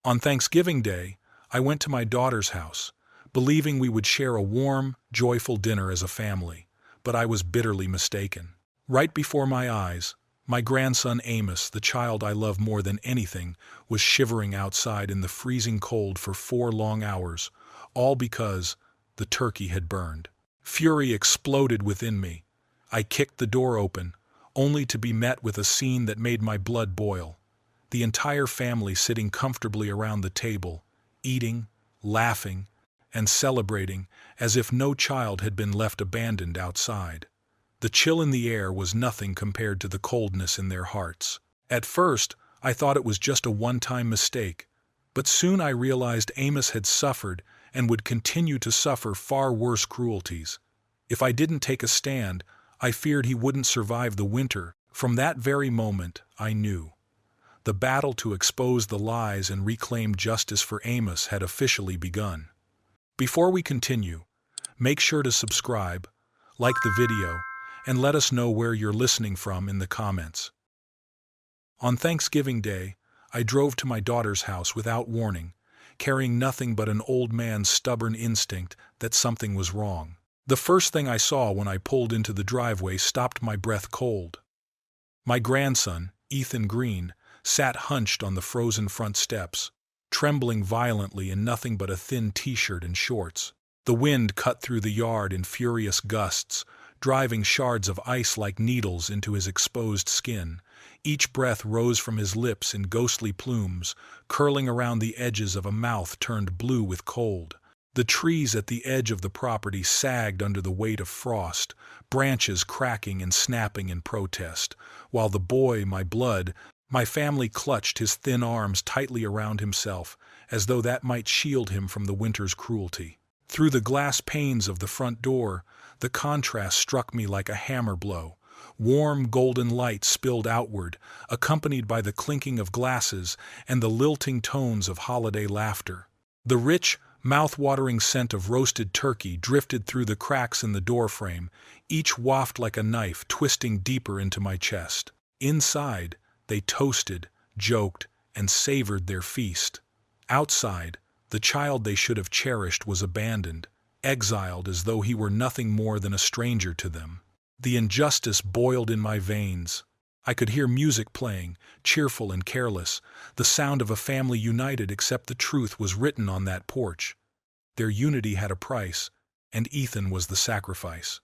On Thanksgiving Day, I went to my daughter's house, believing we would share a warm, joyful dinner as a family, but I was bitterly mistaken. Right before my eyes, my grandson Amos, the child I love more than anything, was shivering outside in the freezing cold for 4 long hours, all because the turkey had burned. Fury exploded within me. I kicked the door open, only to be met with a scene that made my blood boil. The entire family sitting comfortably around the table, eating, laughing, and celebrating as if no child had been left abandoned outside. The chill in the air was nothing compared to the coldness in their hearts. At first, I thought it was just a one-time mistake, but soon I realized Amos had suffered and would continue to suffer far worse cruelties. If I didn't take a stand, I feared he wouldn't survive the winter. From that very moment, I knew. The battle to expose the lies and reclaim justice for Amos had officially begun. Before we continue, make sure to subscribe, like the video, and let us know where you're listening from in the comments. On Thanksgiving Day, I drove to my daughter's house without warning, carrying nothing but an old man's stubborn instinct that something was wrong. The first thing I saw when I pulled into the driveway stopped my breath cold. My grandson, Ethan Green, sat hunched on the frozen front steps, trembling violently in nothing but a thin t-shirt and shorts. The wind cut through the yard in furious gusts, driving shards of ice like needles into his exposed skin. Each breath rose from his lips in ghostly plumes, curling around the edges of a mouth turned blue with cold. The trees at the edge of the property sagged under the weight of frost, branches cracking and snapping in protest, while the boy, my family clutched his thin arms tightly around himself, as though that might shield him from the winter's cruelty. Through the glass panes of the front door, the contrast struck me like a hammer blow. Warm golden light spilled outward, accompanied by the clinking of glasses and the lilting tones of holiday laughter. The rich, mouth-watering scent of roasted turkey drifted through the cracks in the doorframe, each waft like a knife twisting deeper into my chest. Inside, they toasted, joked, and savored their feast. Outside, the child they should have cherished was abandoned, exiled as though he were nothing more than a stranger to them. The injustice boiled in my veins. I could hear music playing, cheerful and careless, the sound of a family united except the truth was written on that porch. Their unity had a price, and Ethan was the sacrifice.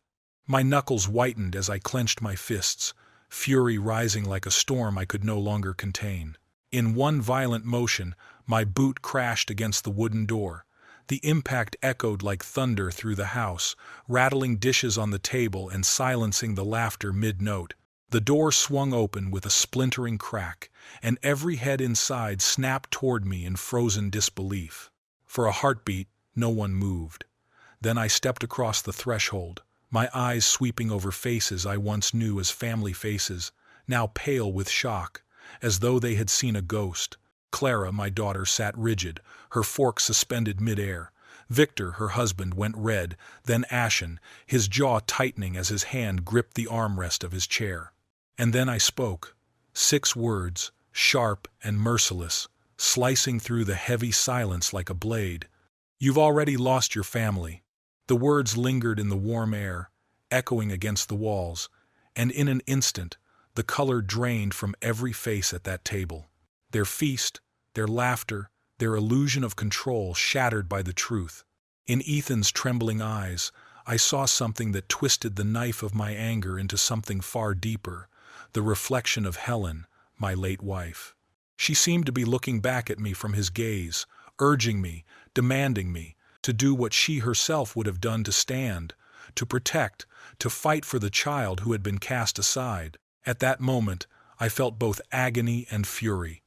My knuckles whitened as I clenched my fists, fury rising like a storm I could no longer contain. In one violent motion, my boot crashed against the wooden door. The impact echoed like thunder through the house, rattling dishes on the table and silencing the laughter mid-note. The door swung open with a splintering crack, and every head inside snapped toward me in frozen disbelief. For a heartbeat, no one moved. Then I stepped across the threshold, my eyes sweeping over faces I once knew as family faces, now pale with shock, as though they had seen a ghost. Clara, my daughter, sat rigid, her fork suspended mid-air. Victor, her husband, went red, then ashen, his jaw tightening as his hand gripped the armrest of his chair. And then I spoke. 6 words, sharp and merciless, slicing through the heavy silence like a blade. "You've already lost your family." The words lingered in the warm air, echoing against the walls, and in an instant, the color drained from every face at that table. Their feast, their laughter, their illusion of control shattered by the truth. In Ethan's trembling eyes, I saw something that twisted the knife of my anger into something far deeper, the reflection of Helen, my late wife. She seemed to be looking back at me from his gaze, urging me, demanding me, to do what she herself would have done to stand, to protect, to fight for the child who had been cast aside. At that moment, I felt both agony and fury.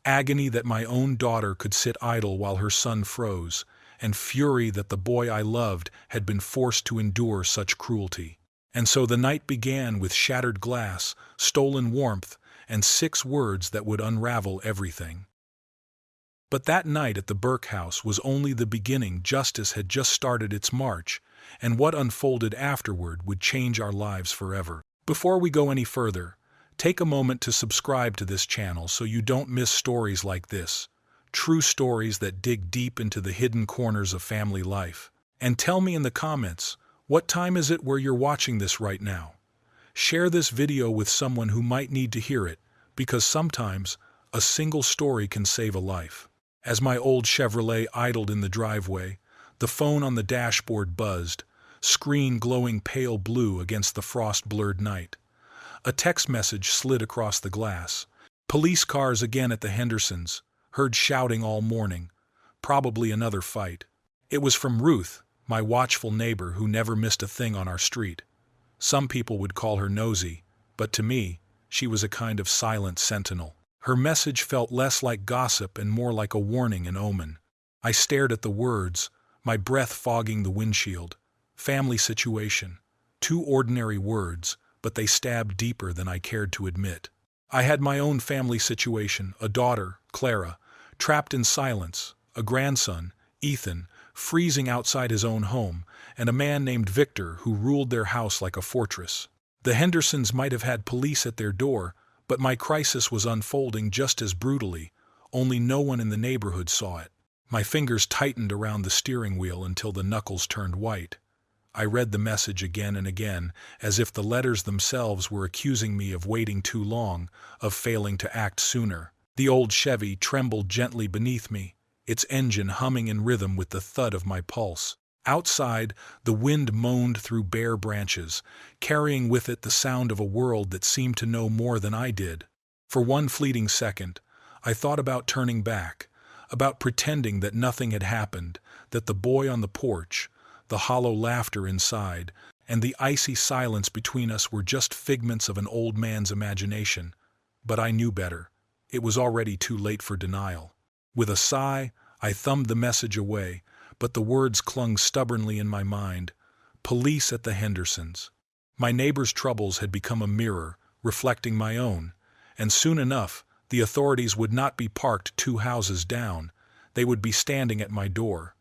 Agony that my own daughter could sit idle while her son froze, and fury that the boy I loved had been forced to endure such cruelty. And so the night began with shattered glass, stolen warmth, and 6 words that would unravel everything. But that night at the Burke house was only the beginning. Justice had just started its march, and what unfolded afterward would change our lives forever. Before we go any further, take a moment to subscribe to this channel so you don't miss stories like this. true stories that dig deep into the hidden corners of family life. And tell me in the comments, what time is it where you're watching this right now? Share this video with someone who might need to hear it, because sometimes a single story can save a life. As my old Chevrolet idled in the driveway, the phone on the dashboard buzzed, screen glowing pale blue against the frost-blurred night. A text message slid across the glass. Police cars again at the Hendersons, heard shouting all morning. Probably another fight. It was from Ruth, my watchful neighbor who never missed a thing on our street. Some people would call her nosy, but to me, she was a kind of silent sentinel. Her message felt less like gossip and more like a warning and omen. I stared at the words, my breath fogging the windshield. Family situation. 2 ordinary words, but they stabbed deeper than I cared to admit. I had my own family situation, a daughter, Clara, trapped in silence, a grandson, Ethan, freezing outside his own home, and a man named Victor who ruled their house like a fortress. The Hendersons might have had police at their door, but my crisis was unfolding just as brutally, only no one in the neighborhood saw it. My fingers tightened around the steering wheel until the knuckles turned white. I read the message again and again, as if the letters themselves were accusing me of waiting too long, of failing to act sooner. The old Chevy trembled gently beneath me, its engine humming in rhythm with the thud of my pulse. Outside, the wind moaned through bare branches, carrying with it the sound of a world that seemed to know more than I did. For one fleeting second, I thought about turning back, about pretending that nothing had happened, that the boy on the porch, the hollow laughter inside, and the icy silence between us were just figments of an old man's imagination. But I knew better. It was already too late for denial. With a sigh, I thumbed the message away, but the words clung stubbornly in my mind. Police at the Hendersons. My neighbor's troubles had become a mirror, reflecting my own, and soon enough, the authorities would not be parked 2 houses down. They would be standing at my door.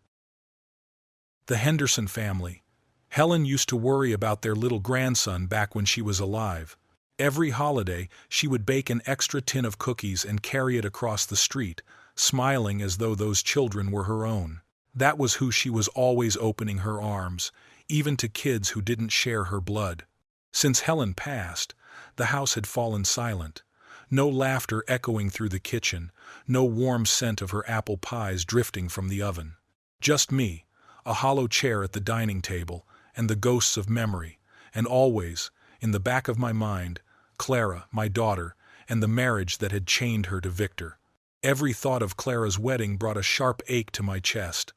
The Henderson family. Helen used to worry about their little grandson back when she was alive. Every holiday, she would bake an extra tin of cookies and carry it across the street, smiling as though those children were her own. That was who she was always opening her arms, even to kids who didn't share her blood. Since Helen passed, the house had fallen silent. No laughter echoing through the kitchen, no warm scent of her apple pies drifting from the oven. Just me, a hollow chair at the dining table, and the ghosts of memory, and always, in the back of my mind, Clara, my daughter, and the marriage that had chained her to Victor. Every thought of Clara's wedding brought a sharp ache to my chest.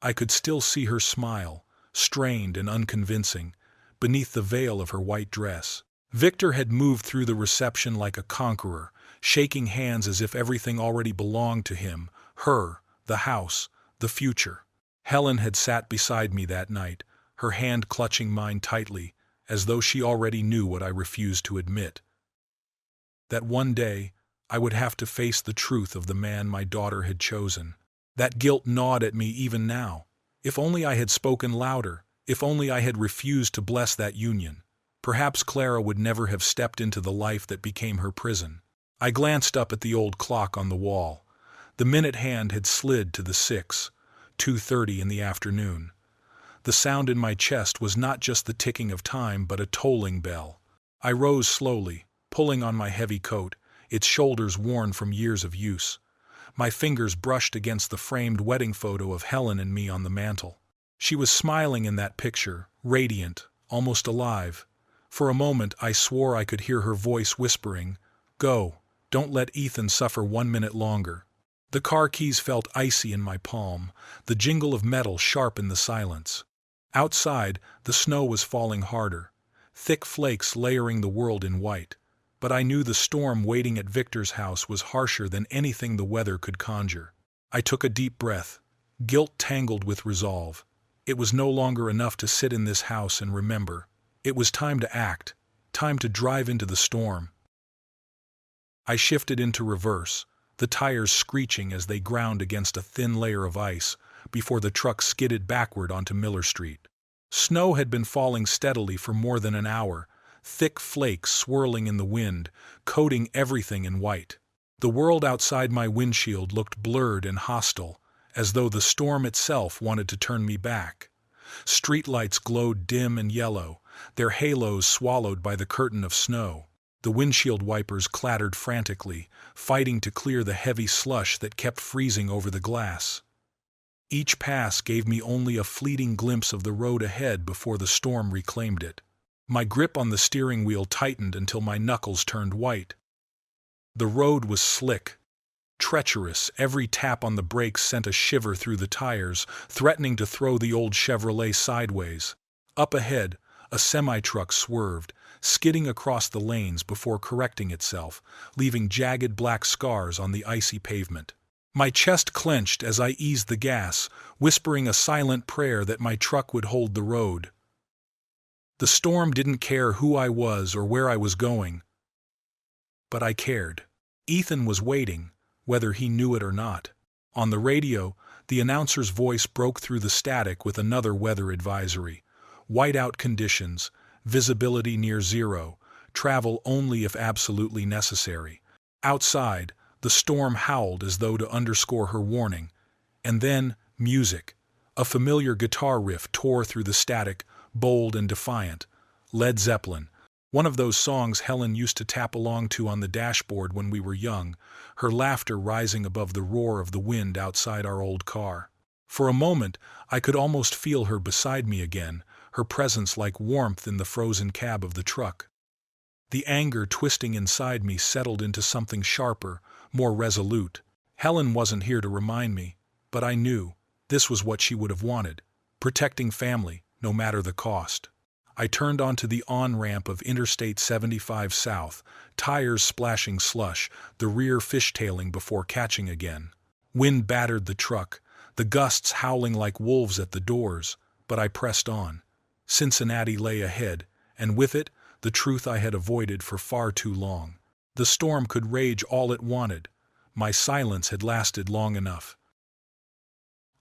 I could still see her smile, strained and unconvincing, beneath the veil of her white dress. Victor had moved through the reception like a conqueror, shaking hands as if everything already belonged to him, her, the house, the future. Helen had sat beside me that night, her hand clutching mine tightly, as though she already knew what I refused to admit. That one day, I would have to face the truth of the man my daughter had chosen. That guilt gnawed at me even now. If only I had spoken louder, if only I had refused to bless that union. Perhaps Clara would never have stepped into the life that became her prison. I glanced up at the old clock on the wall. The minute hand had slid to the 2:30 in the afternoon. The sound in my chest was not just the ticking of time but a tolling bell. I rose slowly, pulling on my heavy coat, its shoulders worn from years of use. My fingers brushed against the framed wedding photo of Helen and me on the mantel. She was smiling in that picture, radiant, almost alive. For a moment I swore I could hear her voice whispering, "Go, don't let Ethan suffer 1 minute longer." The car keys felt icy in my palm, the jingle of metal sharp in the silence. Outside, the snow was falling harder, thick flakes layering the world in white. But I knew the storm waiting at Victor's house was harsher than anything the weather could conjure. I took a deep breath, guilt tangled with resolve. It was no longer enough to sit in this house and remember. It was time to act, time to drive into the storm. I shifted into reverse, the tires screeching as they ground against a thin layer of ice, before the truck skidded backward onto Miller Street. Snow had been falling steadily for more than an hour, thick flakes swirling in the wind, coating everything in white. The world outside my windshield looked blurred and hostile, as though the storm itself wanted to turn me back. Streetlights glowed dim and yellow, their halos swallowed by the curtain of snow. The windshield wipers clattered frantically, fighting to clear the heavy slush that kept freezing over the glass. Each pass gave me only a fleeting glimpse of the road ahead before the storm reclaimed it. My grip on the steering wheel tightened until my knuckles turned white. The road was slick, treacherous. Every tap on the brakes sent a shiver through the tires, threatening to throw the old Chevrolet sideways. Up ahead, a semi-truck swerved, skidding across the lanes before correcting itself, leaving jagged black scars on the icy pavement. My chest clenched as I eased the gas, whispering a silent prayer that my truck would hold the road. The storm didn't care who I was or where I was going, but I cared. Ethan was waiting, whether he knew it or not. On the radio, the announcer's voice broke through the static with another weather advisory. Whiteout conditions, visibility near zero, travel only if absolutely necessary. Outside, the storm howled as though to underscore her warning. And then, music. A familiar guitar riff tore through the static, bold and defiant. Led Zeppelin. One of those songs Helen used to tap along to on the dashboard when we were young, her laughter rising above the roar of the wind outside our old car. For a moment, I could almost feel her beside me again, her presence like warmth in the frozen cab of the truck. The anger twisting inside me settled into something sharper, more resolute. Helen wasn't here to remind me, but I knew this was what she would have wanted, protecting family, no matter the cost. I turned onto the on-ramp of Interstate 75 South, tires splashing slush, the rear fishtailing before catching again. Wind battered the truck, the gusts howling like wolves at the doors, but I pressed on. Cincinnati lay ahead, and with it, the truth I had avoided for far too long. The storm could rage all it wanted. My silence had lasted long enough.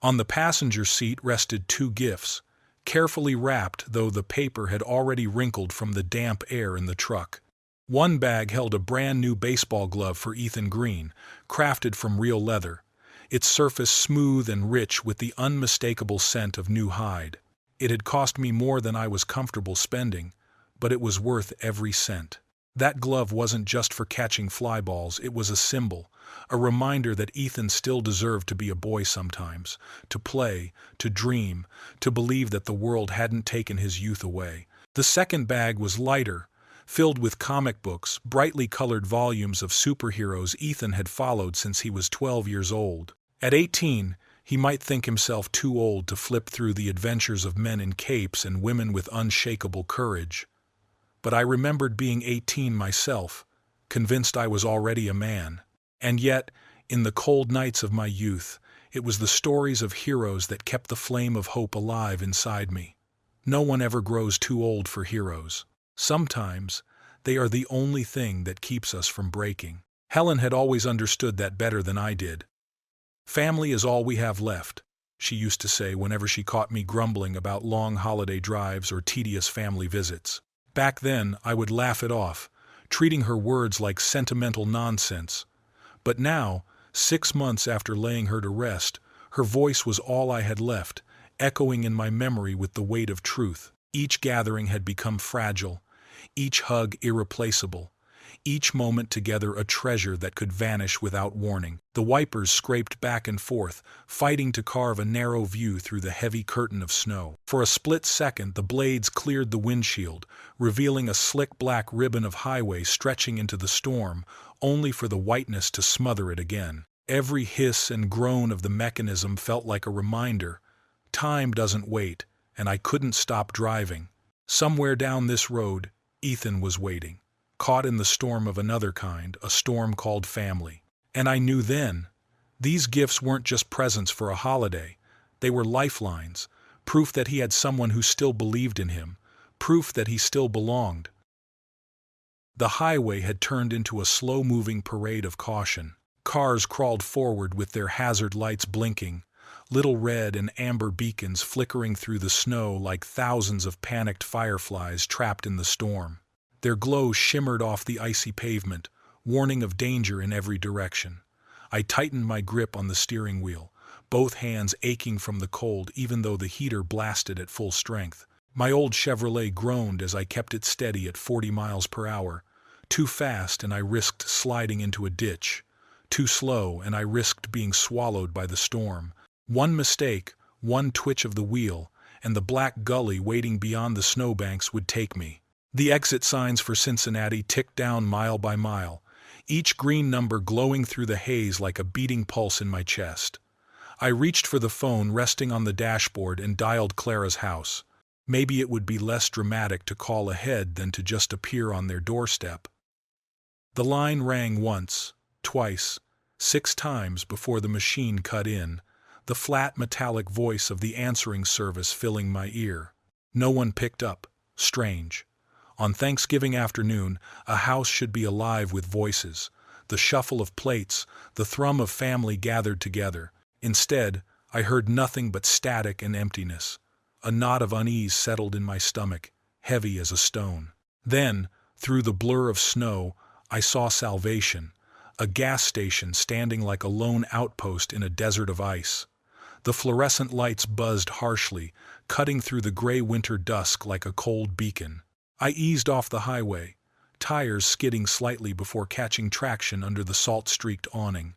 On the passenger seat rested two gifts, carefully wrapped though the paper had already wrinkled from the damp air in the truck. One bag held a brand new baseball glove for Ethan Green, crafted from real leather, its surface smooth and rich with the unmistakable scent of new hide. It had cost me more than I was comfortable spending, but it was worth every cent. That glove wasn't just for catching fly balls, it was a symbol, a reminder that Ethan still deserved to be a boy sometimes, to play, to dream, to believe that the world hadn't taken his youth away. The second bag was lighter, filled with comic books, brightly colored volumes of superheroes Ethan had followed since he was 12 years old. At 18, he might think himself too old to flip through the adventures of men in capes and women with unshakable courage. But I remembered being 18 myself, convinced I was already a man. And yet, in the cold nights of my youth, it was the stories of heroes that kept the flame of hope alive inside me. No one ever grows too old for heroes. Sometimes, they are the only thing that keeps us from breaking. Helen had always understood that better than I did. "Family is all we have left," she used to say whenever she caught me grumbling about long holiday drives or tedious family visits. Back then, I would laugh it off, treating her words like sentimental nonsense. But now, 6 months after laying her to rest, her voice was all I had left, echoing in my memory with the weight of truth. Each gathering had become fragile, each hug irreplaceable, each moment together a treasure that could vanish without warning. The wipers scraped back and forth, fighting to carve a narrow view through the heavy curtain of snow. For a split second, the blades cleared the windshield, revealing a slick black ribbon of highway stretching into the storm, only for the whiteness to smother it again. Every hiss and groan of the mechanism felt like a reminder. Time doesn't wait, and I couldn't stop driving. Somewhere down this road, Ethan was waiting, caught in the storm of another kind, a storm called family. And I knew then, these gifts weren't just presents for a holiday. They were lifelines, proof that he had someone who still believed in him, proof that he still belonged. The highway had turned into a slow-moving parade of caution. Cars crawled forward with their hazard lights blinking, little red and amber beacons flickering through the snow like thousands of panicked fireflies trapped in the storm. Their glow shimmered off the icy pavement, warning of danger in every direction. I tightened my grip on the steering wheel, both hands aching from the cold even though the heater blasted at full strength. My old Chevrolet groaned as I kept it steady at 40 miles per hour. Too fast and I risked sliding into a ditch. Too slow and I risked being swallowed by the storm. One mistake, one twitch of the wheel, and the black gully waiting beyond the snowbanks would take me. The exit signs for Cincinnati ticked down mile by mile, each green number glowing through the haze like a beating pulse in my chest. I reached for the phone resting on the dashboard and dialed Clara's house. Maybe it would be less dramatic to call ahead than to just appear on their doorstep. The line rang once, twice, 6 times before the machine cut in, the flat metallic voice of the answering service filling my ear. No one picked up. Strange. On Thanksgiving afternoon, a house should be alive with voices, the shuffle of plates, the thrum of family gathered together. Instead, I heard nothing but static and emptiness. A knot of unease settled in my stomach, heavy as a stone. Then, through the blur of snow, I saw salvation, a gas station standing like a lone outpost in a desert of ice. The fluorescent lights buzzed harshly, cutting through the gray winter dusk like a cold beacon. I eased off the highway, tires skidding slightly before catching traction under the salt-streaked awning.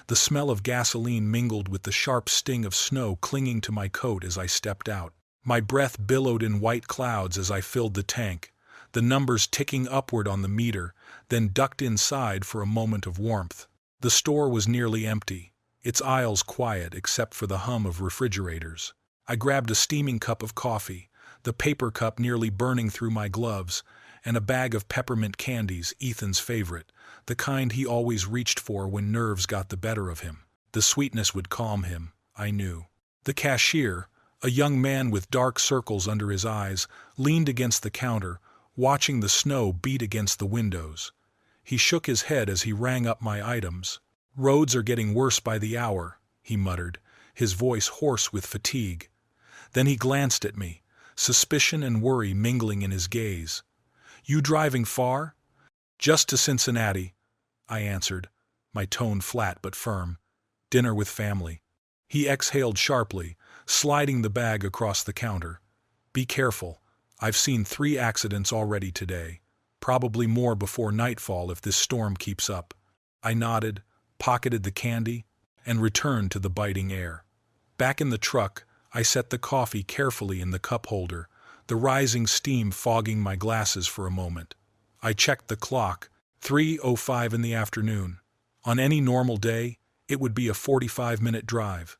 The smell of gasoline mingled with the sharp sting of snow clinging to my coat as I stepped out. My breath billowed in white clouds as I filled the tank, the numbers ticking upward on the meter, then ducked inside for a moment of warmth. The store was nearly empty, its aisles quiet except for the hum of refrigerators. I grabbed a steaming cup of coffee, the paper cup nearly burning through my gloves, and a bag of peppermint candies, Ethan's favorite, the kind he always reached for when nerves got the better of him. The sweetness would calm him, I knew. The cashier, a young man with dark circles under his eyes, leaned against the counter, watching the snow beat against the windows. He shook his head as he rang up my items. "Roads are getting worse by the hour," he muttered, his voice hoarse with fatigue. Then he glanced at me, suspicion and worry mingling in his gaze. "You driving far?" "Just to Cincinnati," I answered, my tone flat but firm. "Dinner with family." He exhaled sharply, sliding the bag across the counter. "Be careful. I've seen 3 accidents already today. Probably more before nightfall if this storm keeps up." I nodded, pocketed the candy, and returned to the biting air. Back in the truck, I set the coffee carefully in the cup holder, the rising steam fogging my glasses for a moment. I checked the clock, 3:05 in the afternoon. On any normal day, it would be a 45-minute drive.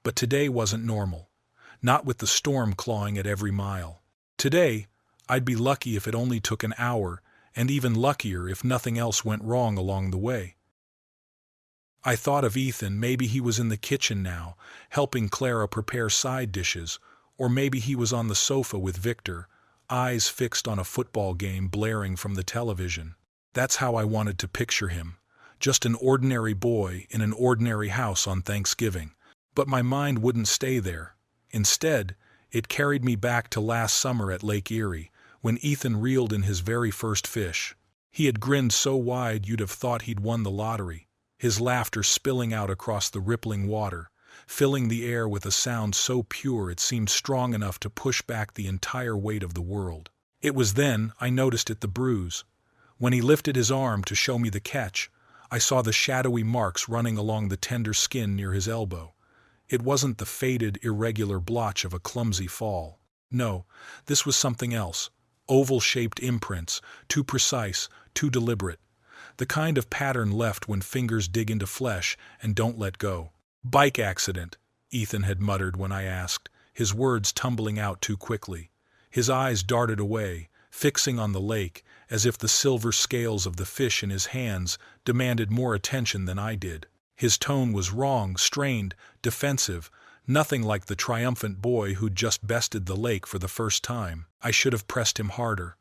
But today wasn't normal, not with the storm clawing at every mile. Today, I'd be lucky if it only took an hour, and even luckier if nothing else went wrong along the way. I thought of Ethan. Maybe he was in the kitchen now, helping Clara prepare side dishes, or maybe he was on the sofa with Victor, eyes fixed on a football game blaring from the television. That's how I wanted to picture him, just an ordinary boy in an ordinary house on Thanksgiving. But my mind wouldn't stay there. Instead, it carried me back to last summer at Lake Erie, when Ethan reeled in his very first fish. He had grinned so wide you'd have thought he'd won the lottery, his laughter spilling out across the rippling water, filling the air with a sound so pure it seemed strong enough to push back the entire weight of the world. It was then I noticed the bruise. When he lifted his arm to show me the catch, I saw the shadowy marks running along the tender skin near his elbow. It wasn't the faded, irregular blotch of a clumsy fall. No, this was something else. Oval-shaped imprints, too precise, too deliberate. The kind of pattern left when fingers dig into flesh and don't let go. "Bike accident," Ethan had muttered when I asked, his words tumbling out too quickly. His eyes darted away, fixing on the lake, as if the silver scales of the fish in his hands demanded more attention than I did. His tone was wrong, strained, defensive, nothing like the triumphant boy who'd just bested the lake for the first time. I should have pressed him harder.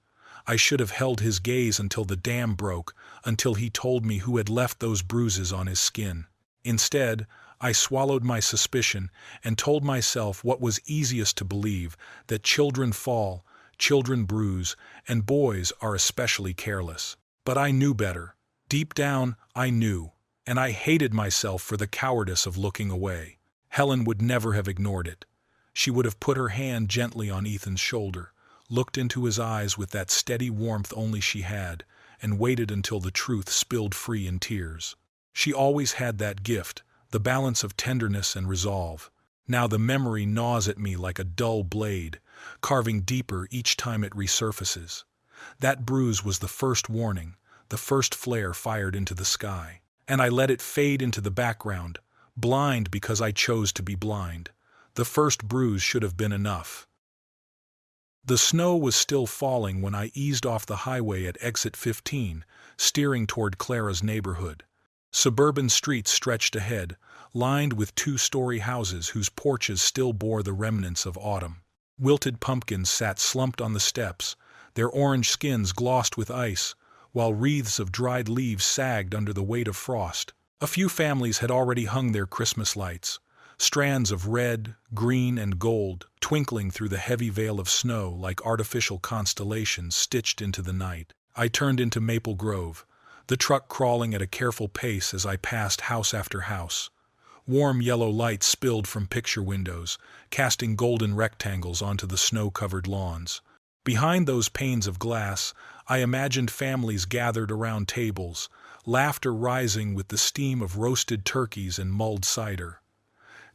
I should have held his gaze until the dam broke, until he told me who had left those bruises on his skin. Instead, I swallowed my suspicion and told myself what was easiest to believe, that children fall, children bruise, and boys are especially careless. But I knew better. Deep down, I knew, and I hated myself for the cowardice of looking away. Helen would never have ignored it. She would have put her hand gently on Ethan's shoulder, looked into his eyes with that steady warmth only she had, and waited until the truth spilled free in tears. She always had that gift, the balance of tenderness and resolve. Now the memory gnaws at me like a dull blade, carving deeper each time it resurfaces. That bruise was the first warning, the first flare fired into the sky. And I let it fade into the background, blind because I chose to be blind. The first bruise should have been enough. The snow was still falling when I eased off the highway at exit 15, steering toward Clara's neighborhood. Suburban streets stretched ahead, lined with two-story houses whose porches still bore the remnants of autumn. Wilted pumpkins sat slumped on the steps, their orange skins glossed with ice, while wreaths of dried leaves sagged under the weight of frost. A few families had already hung their Christmas lights, strands of red, green, and gold twinkling through the heavy veil of snow like artificial constellations stitched into the night. I turned into Maple Grove, the truck crawling at a careful pace as I passed house after house. Warm yellow light spilled from picture windows, casting golden rectangles onto the snow-covered lawns. Behind those panes of glass, I imagined families gathered around tables, laughter rising with the steam of roasted turkeys and mulled cider.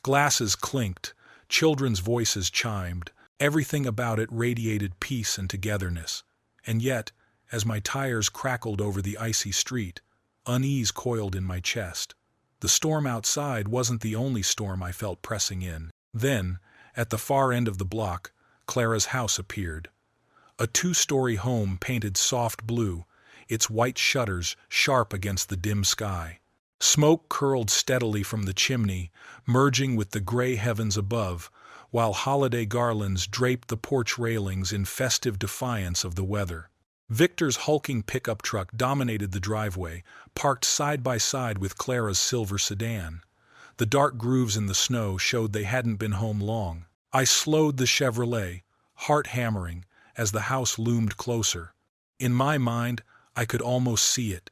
Glasses clinked, children's voices chimed, everything about it radiated peace and togetherness. And yet, as my tires crackled over the icy street, unease coiled in my chest. The storm outside wasn't the only storm I felt pressing in. Then, at the far end of the block, Clara's house appeared. A two-story home painted soft blue, its white shutters sharp against the dim sky. Smoke curled steadily from the chimney, merging with the gray heavens above, while holiday garlands draped the porch railings in festive defiance of the weather. Victor's hulking pickup truck dominated the driveway, parked side by side with Clara's silver sedan. The dark grooves in the snow showed they hadn't been home long. I slowed the Chevrolet, heart hammering, as the house loomed closer. In my mind, I could almost see it.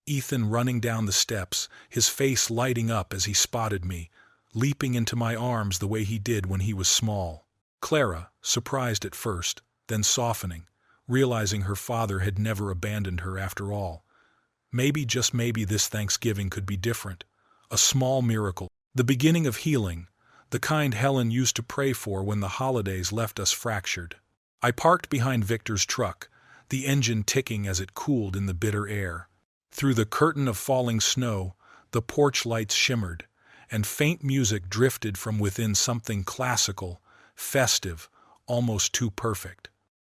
Ethan running down the steps, his face lighting up as he spotted me, leaping into my arms the way he did when he was small. Clara, surprised at first, then softening, realizing her father had never abandoned her after all. Maybe, just maybe, this Thanksgiving could be different. A small miracle. The beginning of healing, the kind Helen used to pray for when the holidays left us fractured. I parked behind Victor's truck, the engine ticking as it cooled in the bitter air. Through the curtain of falling snow, the porch lights shimmered, and faint music drifted from within, something classical, festive, almost too perfect.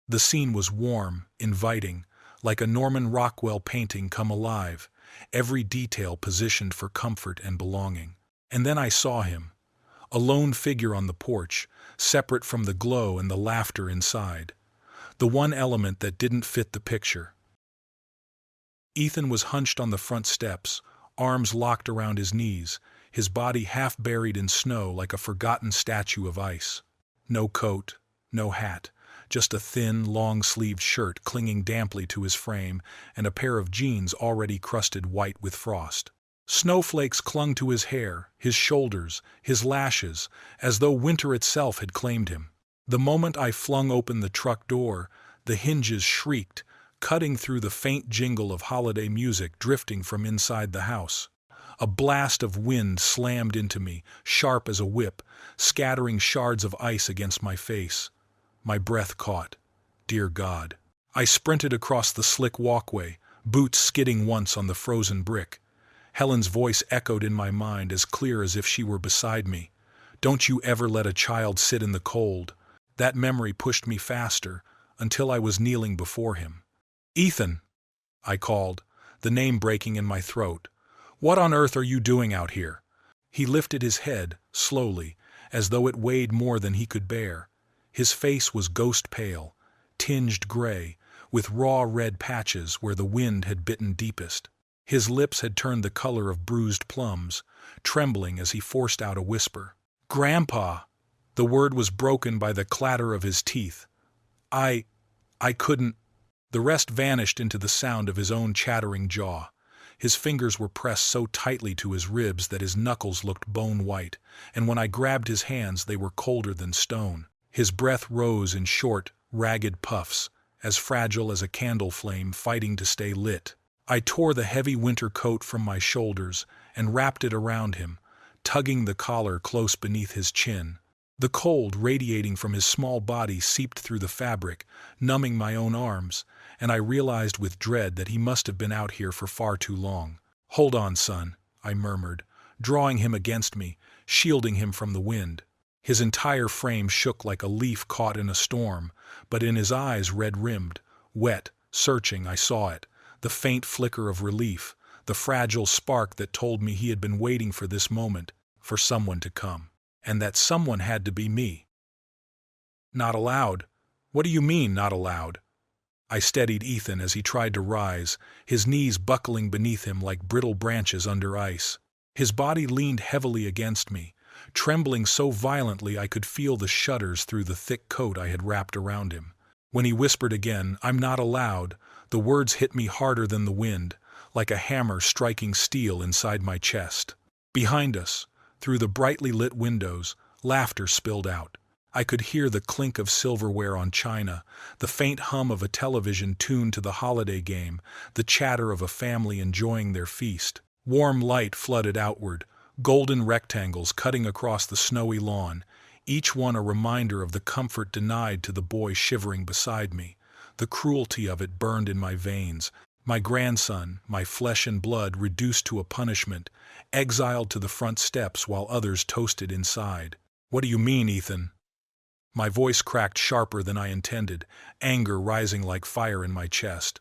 The scene was warm, inviting, like a Norman Rockwell painting come alive, every detail positioned for comfort and belonging. And then I saw him, a lone figure on the porch, separate from the glow and the laughter inside. The one element that didn't fit the picture. Ethan was hunched on the front steps, arms locked around his knees, his body half buried in snow like a forgotten statue of ice. No coat, no hat, just a thin, long-sleeved shirt clinging damply to his frame and a pair of jeans already crusted white with frost. Snowflakes clung to his hair, his shoulders, his lashes, as though winter itself had claimed him. The moment I flung open the truck door, the hinges shrieked, cutting through the faint jingle of holiday music drifting from inside the house. A blast of wind slammed into me, sharp as a whip, scattering shards of ice against my face. My breath caught. Dear God. I sprinted across the slick walkway, boots skidding once on the frozen brick. Helen's voice echoed in my mind as clear as if she were beside me. Don't you ever let a child sit in the cold. That memory pushed me faster, until I was kneeling before him. Ethan, I called, the name breaking in my throat. What on earth are you doing out here? He lifted his head, slowly, as though it weighed more than he could bear. His face was ghost pale, tinged gray, with raw red patches where the wind had bitten deepest. His lips had turned the color of bruised plums, trembling as he forced out a whisper. Grandpa! The word was broken by the clatter of his teeth. I couldn't. The rest vanished into the sound of his own chattering jaw. His fingers were pressed so tightly to his ribs that his knuckles looked bone-white, and when I grabbed his hands they were colder than stone. His breath rose in short, ragged puffs, as fragile as a candle flame fighting to stay lit. I tore the heavy winter coat from my shoulders and wrapped it around him, tugging the collar close beneath his chin. The cold radiating from his small body seeped through the fabric, numbing my own arms, and I realized with dread that he must have been out here for far too long. "Hold on, son," I murmured, drawing him against me, shielding him from the wind. His entire frame shook like a leaf caught in a storm, but in his eyes, red-rimmed, wet, searching, I saw it, the faint flicker of relief, the fragile spark that told me he had been waiting for this moment, for someone to come. And that someone had to be me. "Not allowed? What do you mean, not allowed?" I steadied Ethan as he tried to rise, his knees buckling beneath him like brittle branches under ice. His body leaned heavily against me, trembling so violently I could feel the shudders through the thick coat I had wrapped around him. When he whispered again, "I'm not allowed," the words hit me harder than the wind, like a hammer striking steel inside my chest. Behind us, through the brightly lit windows, laughter spilled out. I could hear the clink of silverware on china, the faint hum of a television tuned to the holiday game, the chatter of a family enjoying their feast. Warm light flooded outward, golden rectangles cutting across the snowy lawn, each one a reminder of the comfort denied to the boy shivering beside me. The cruelty of it burned in my veins. My grandson, my flesh and blood, reduced to a punishment, exiled to the front steps while others toasted inside. "What do you mean, Ethan?" My voice cracked sharper than I intended, anger rising like fire in my chest.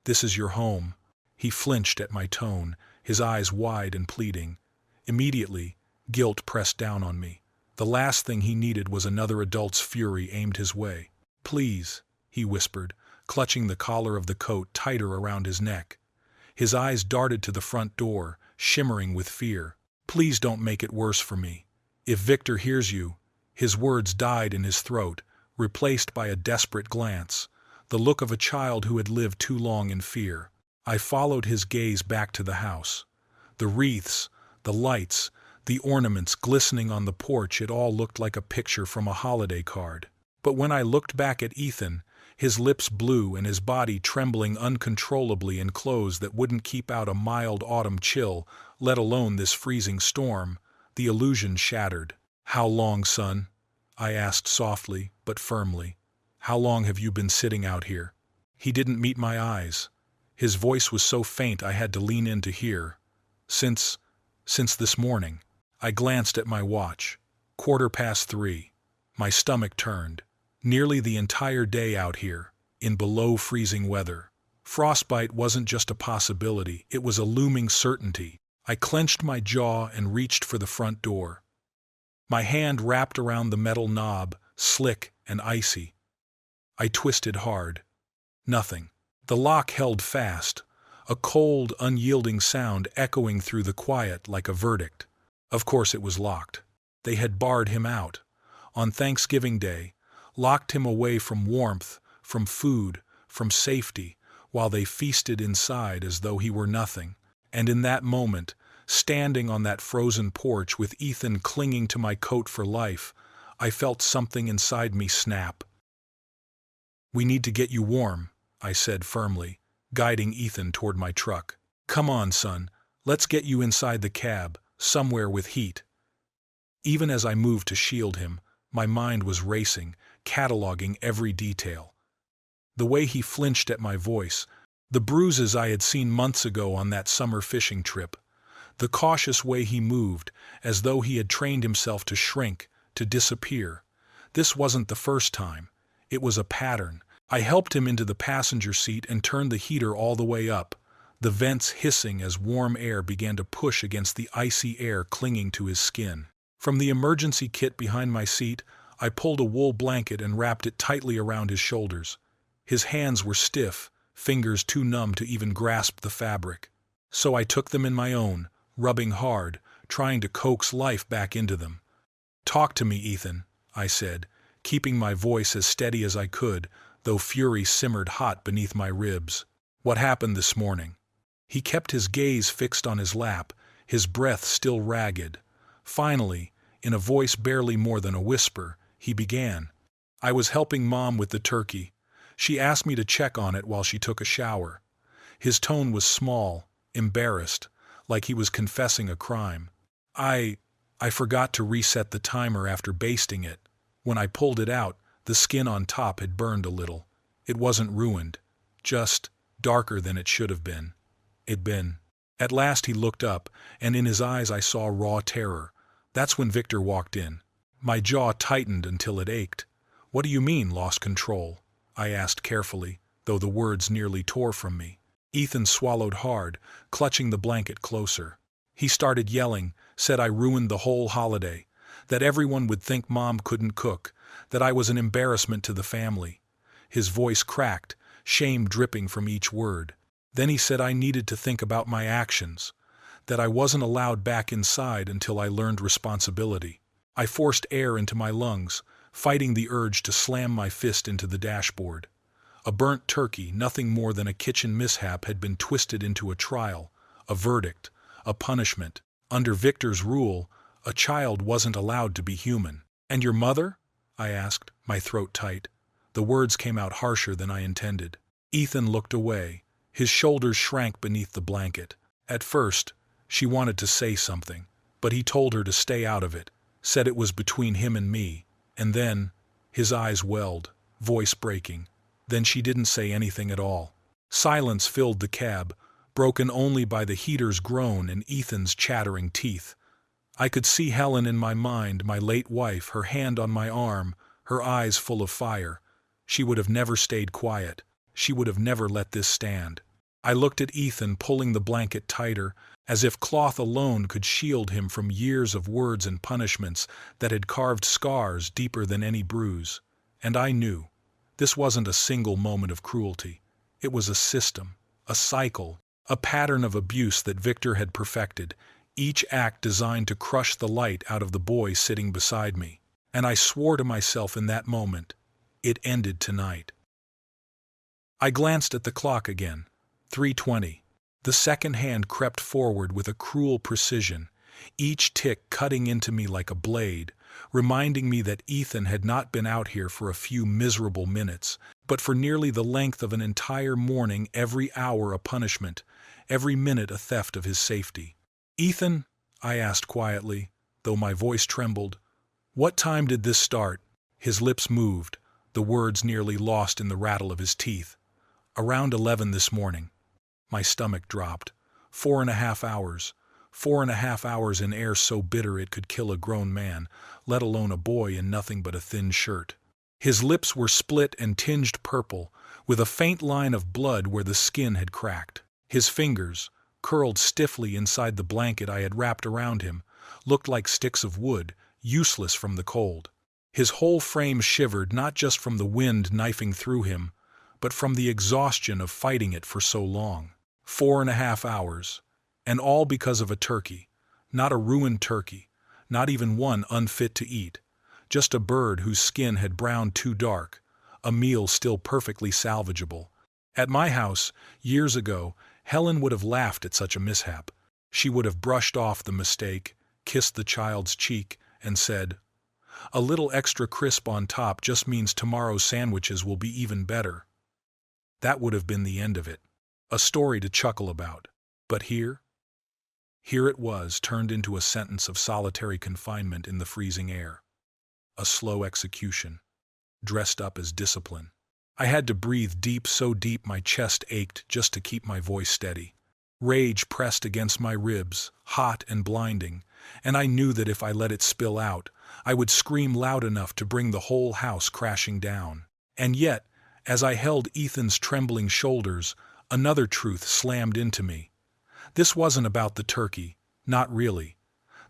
"This is your home." He flinched at my tone, his eyes wide and pleading. Immediately, guilt pressed down on me. The last thing he needed was another adult's fury aimed his way. "Please," he whispered, clutching the collar of the coat tighter around his neck. His eyes darted to the front door, shimmering with fear. "Please don't make it worse for me. If Victor hears you—" His words died in his throat, replaced by a desperate glance, the look of a child who had lived too long in fear. I followed his gaze back to the house. The wreaths, the lights, the ornaments glistening on the porch, it all looked like a picture from a holiday card. But when I looked back at Ethan, his lips blue and his body trembling uncontrollably in clothes that wouldn't keep out a mild autumn chill, let alone this freezing storm, the illusion shattered. "How long, son?" I asked softly, but firmly. "How long have you been sitting out here?" He didn't meet my eyes. His voice was so faint I had to lean in to hear. Since this morning." I glanced at my watch. 3:15. My stomach turned. Nearly the entire day out here, in below-freezing weather. Frostbite wasn't just a possibility, it was a looming certainty. I clenched my jaw and reached for the front door. My hand wrapped around the metal knob, slick and icy. I twisted hard. Nothing. The lock held fast, a cold, unyielding sound echoing through the quiet like a verdict. Of course it was locked. They had barred him out. On Thanksgiving Day, locked him away from warmth, from food, from safety, while they feasted inside as though he were nothing. And in that moment, standing on that frozen porch with Ethan clinging to my coat for life, I felt something inside me snap. "We need to get you warm," I said firmly, guiding Ethan toward my truck. "Come on, son, let's get you inside the cab, somewhere with heat." Even as I moved to shield him, my mind was racing, cataloging every detail. The way he flinched at my voice, the bruises I had seen months ago on that summer fishing trip, the cautious way he moved, as though he had trained himself to shrink, to disappear. This wasn't the first time. It was a pattern. I helped him into the passenger seat and turned the heater all the way up, the vents hissing as warm air began to push against the icy air clinging to his skin. From the emergency kit behind my seat, I pulled a wool blanket and wrapped it tightly around his shoulders. His hands were stiff, fingers too numb to even grasp the fabric. So I took them in my own, rubbing hard, trying to coax life back into them. "Talk to me, Ethan," I said, keeping my voice as steady as I could, though fury simmered hot beneath my ribs. "What happened this morning?" He kept his gaze fixed on his lap, his breath still ragged. Finally, in a voice barely more than a whisper, he began. "I was helping Mom with the turkey. She asked me to check on it while she took a shower." His tone was small, embarrassed, like he was confessing a crime. I forgot to reset the timer after basting it. When I pulled it out, the skin on top had burned a little. It wasn't ruined, just darker than it should have been. It'd been. At last he looked up, and in his eyes I saw raw terror. That's when Victor walked in. My jaw tightened until it ached. "What do you mean, lost control?" I asked carefully, though the words nearly tore from me. Ethan swallowed hard, clutching the blanket closer. He started yelling, said I ruined the whole holiday, that everyone would think Mom couldn't cook, that I was an embarrassment to the family. His voice cracked, shame dripping from each word. Then he said I needed to think about my actions, that I wasn't allowed back inside until I learned responsibility. I forced air into my lungs, fighting the urge to slam my fist into the dashboard. A burnt turkey, nothing more than a kitchen mishap, had been twisted into a trial, a verdict, a punishment. Under Victor's rule, a child wasn't allowed to be human. "And your mother?" I asked, my throat tight. The words came out harsher than I intended. Ethan looked away. His shoulders shrank beneath the blanket. At first, she wanted to say something, but he told her to stay out of it, said it was between him and me. And then, his eyes welled, voice breaking. Then she didn't say anything at all. Silence filled the cab, broken only by the heater's groan and Ethan's chattering teeth. I could see Helen in my mind, my late wife, her hand on my arm, her eyes full of fire. She would have never stayed quiet. She would have never let this stand. I looked at Ethan pulling the blanket tighter, as if cloth alone could shield him from years of words and punishments that had carved scars deeper than any bruise. And I knew. This wasn't a single moment of cruelty. It was a system, a cycle, a pattern of abuse that Victor had perfected, each act designed to crush the light out of the boy sitting beside me. And I swore to myself in that moment, it ended tonight. I glanced at the clock again. 3:20. The second hand crept forward with a cruel precision, each tick cutting into me like a blade, reminding me that Ethan had not been out here for a few miserable minutes, but for nearly the length of an entire morning, every hour a punishment, every minute a theft of his safety. "Ethan," I asked quietly, though my voice trembled, "what time did this start?" His lips moved, the words nearly lost in the rattle of his teeth. "Around 11 this morning." My stomach dropped. 4.5 hours. 4.5 hours in air so bitter it could kill a grown man, let alone a boy in nothing but a thin shirt. His lips were split and tinged purple, with a faint line of blood where the skin had cracked. His fingers, curled stiffly inside the blanket I had wrapped around him, looked like sticks of wood, useless from the cold. His whole frame shivered not just from the wind knifing through him, but from the exhaustion of fighting it for so long. 4.5 hours. And all because of a turkey. Not a ruined turkey, not even one unfit to eat. Just a bird whose skin had browned too dark, a meal still perfectly salvageable. At my house, years ago, Helen would have laughed at such a mishap. She would have brushed off the mistake, kissed the child's cheek, and said, "A little extra crisp on top just means tomorrow's sandwiches will be even better." That would have been the end of it. A story to chuckle about. But here it was, turned into a sentence of solitary confinement in the freezing air. A slow execution, dressed up as discipline. I had to breathe deep, so deep my chest ached just to keep my voice steady. Rage pressed against my ribs, hot and blinding, and I knew that if I let it spill out, I would scream loud enough to bring the whole house crashing down. And yet, as I held Ethan's trembling shoulders, another truth slammed into me. This wasn't about the turkey, not really.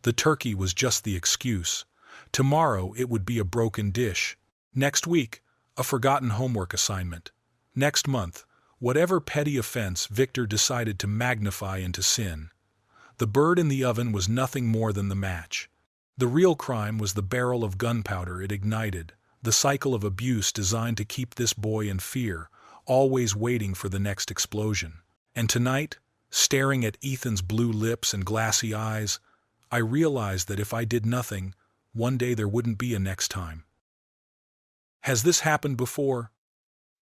The turkey was just the excuse. Tomorrow it would be a broken dish. Next week, a forgotten homework assignment. Next month, whatever petty offense Victor decided to magnify into sin. The bird in the oven was nothing more than the match. The real crime was the barrel of gunpowder it ignited, The cycle of abuse designed to keep this boy in fear, always waiting for the next explosion. And tonight, staring at Ethan's blue lips and glassy eyes, I realized that if I did nothing, one day there wouldn't be a next time. Has this happened before?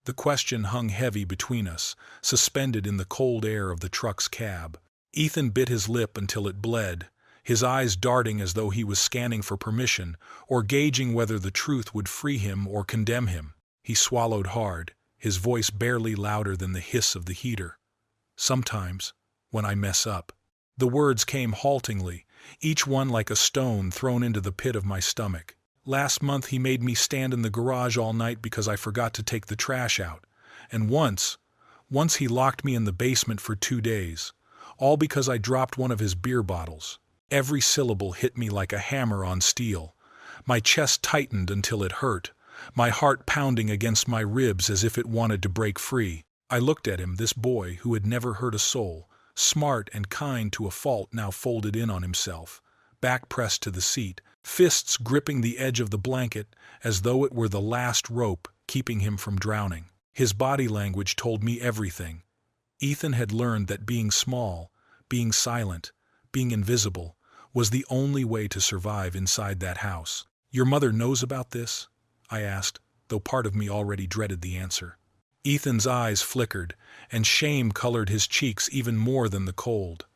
The question hung heavy between us, suspended in the cold air of the truck's cab. Ethan bit his lip until it bled, his eyes darting as though he was scanning for permission or gauging whether the truth would free him or condemn him. He swallowed hard, his voice barely louder than the hiss of the heater. Sometimes, when I mess up. The words came haltingly, each one like a stone thrown into the pit of my stomach. Last month he made me stand in the garage all night because I forgot to take the trash out. And once he locked me in the basement for 2 days, all because I dropped one of his beer bottles. Every syllable hit me like a hammer on steel. My chest tightened until it hurt, my heart pounding against my ribs as if it wanted to break free. I looked at him, this boy who had never hurt a soul, smart and kind to a fault, now folded in on himself, back pressed to the seat, fists gripping the edge of the blanket as though it were the last rope keeping him from drowning. His body language told me everything. Ethan had learned that being small, being silent, being invisible, was the only way to survive inside that house. "Your mother knows about this?" I asked, though part of me already dreaded the answer. Ethan's eyes flickered, and shame colored his cheeks even more than the cold.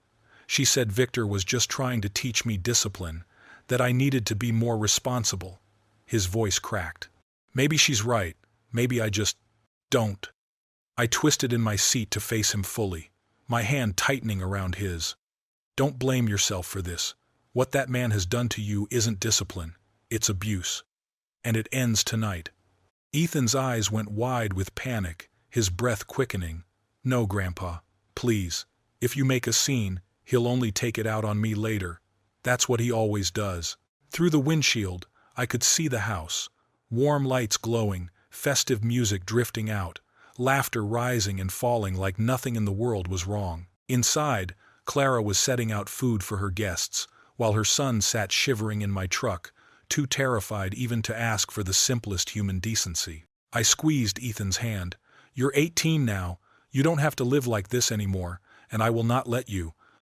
"She said Victor was just trying to teach me discipline, that I needed to be more responsible." His voice cracked. "Maybe she's right. Maybe I just don't." I twisted in my seat to face him fully, my hand tightening around his. "Don't blame yourself for this. What that man has done to you isn't discipline, it's abuse. And it ends tonight." Ethan's eyes went wide with panic, his breath quickening. "No, Grandpa, please. If you make a scene, he'll only take it out on me later. That's what he always does." Through the windshield, I could see the house, warm lights glowing, festive music drifting out, laughter rising and falling like nothing in the world was wrong. Inside, Clara was setting out food for her guests, while her son sat shivering in my truck, too terrified even to ask for the simplest human decency. I squeezed Ethan's hand. "You're 18 now, you don't have to live like this anymore, and I will not let you."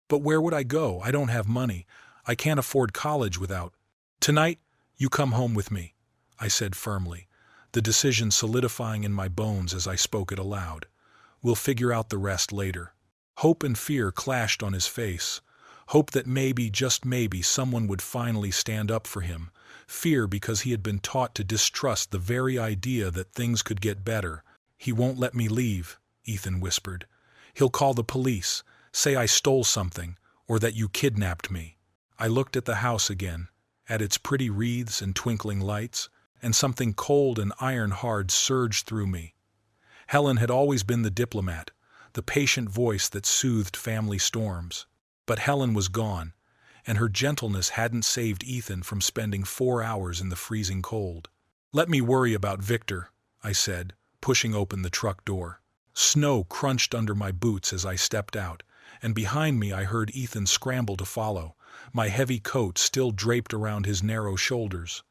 "But where would I go? I don't have money. I can't afford college without—" "Tonight, you come home with me," I said firmly, the decision solidifying in my bones as I spoke it aloud. "We'll figure out the rest later." Hope and fear clashed on his face. Hope that maybe, just maybe, someone would finally stand up for him. Fear because he had been taught to distrust the very idea that things could get better. "He won't let me leave," Ethan whispered. "He'll call the police, say I stole something, or that you kidnapped me." I looked at the house again, at its pretty wreaths and twinkling lights, and something cold and iron-hard surged through me. Helen had always been the diplomat, the patient voice that soothed family storms. But Helen was gone, and her gentleness hadn't saved Ethan from spending 4 hours in the freezing cold. "Let me worry about Victor," I said, pushing open the truck door. Snow crunched under my boots as I stepped out, and behind me I heard Ethan scramble to follow, my heavy coat still draped around his narrow shoulders.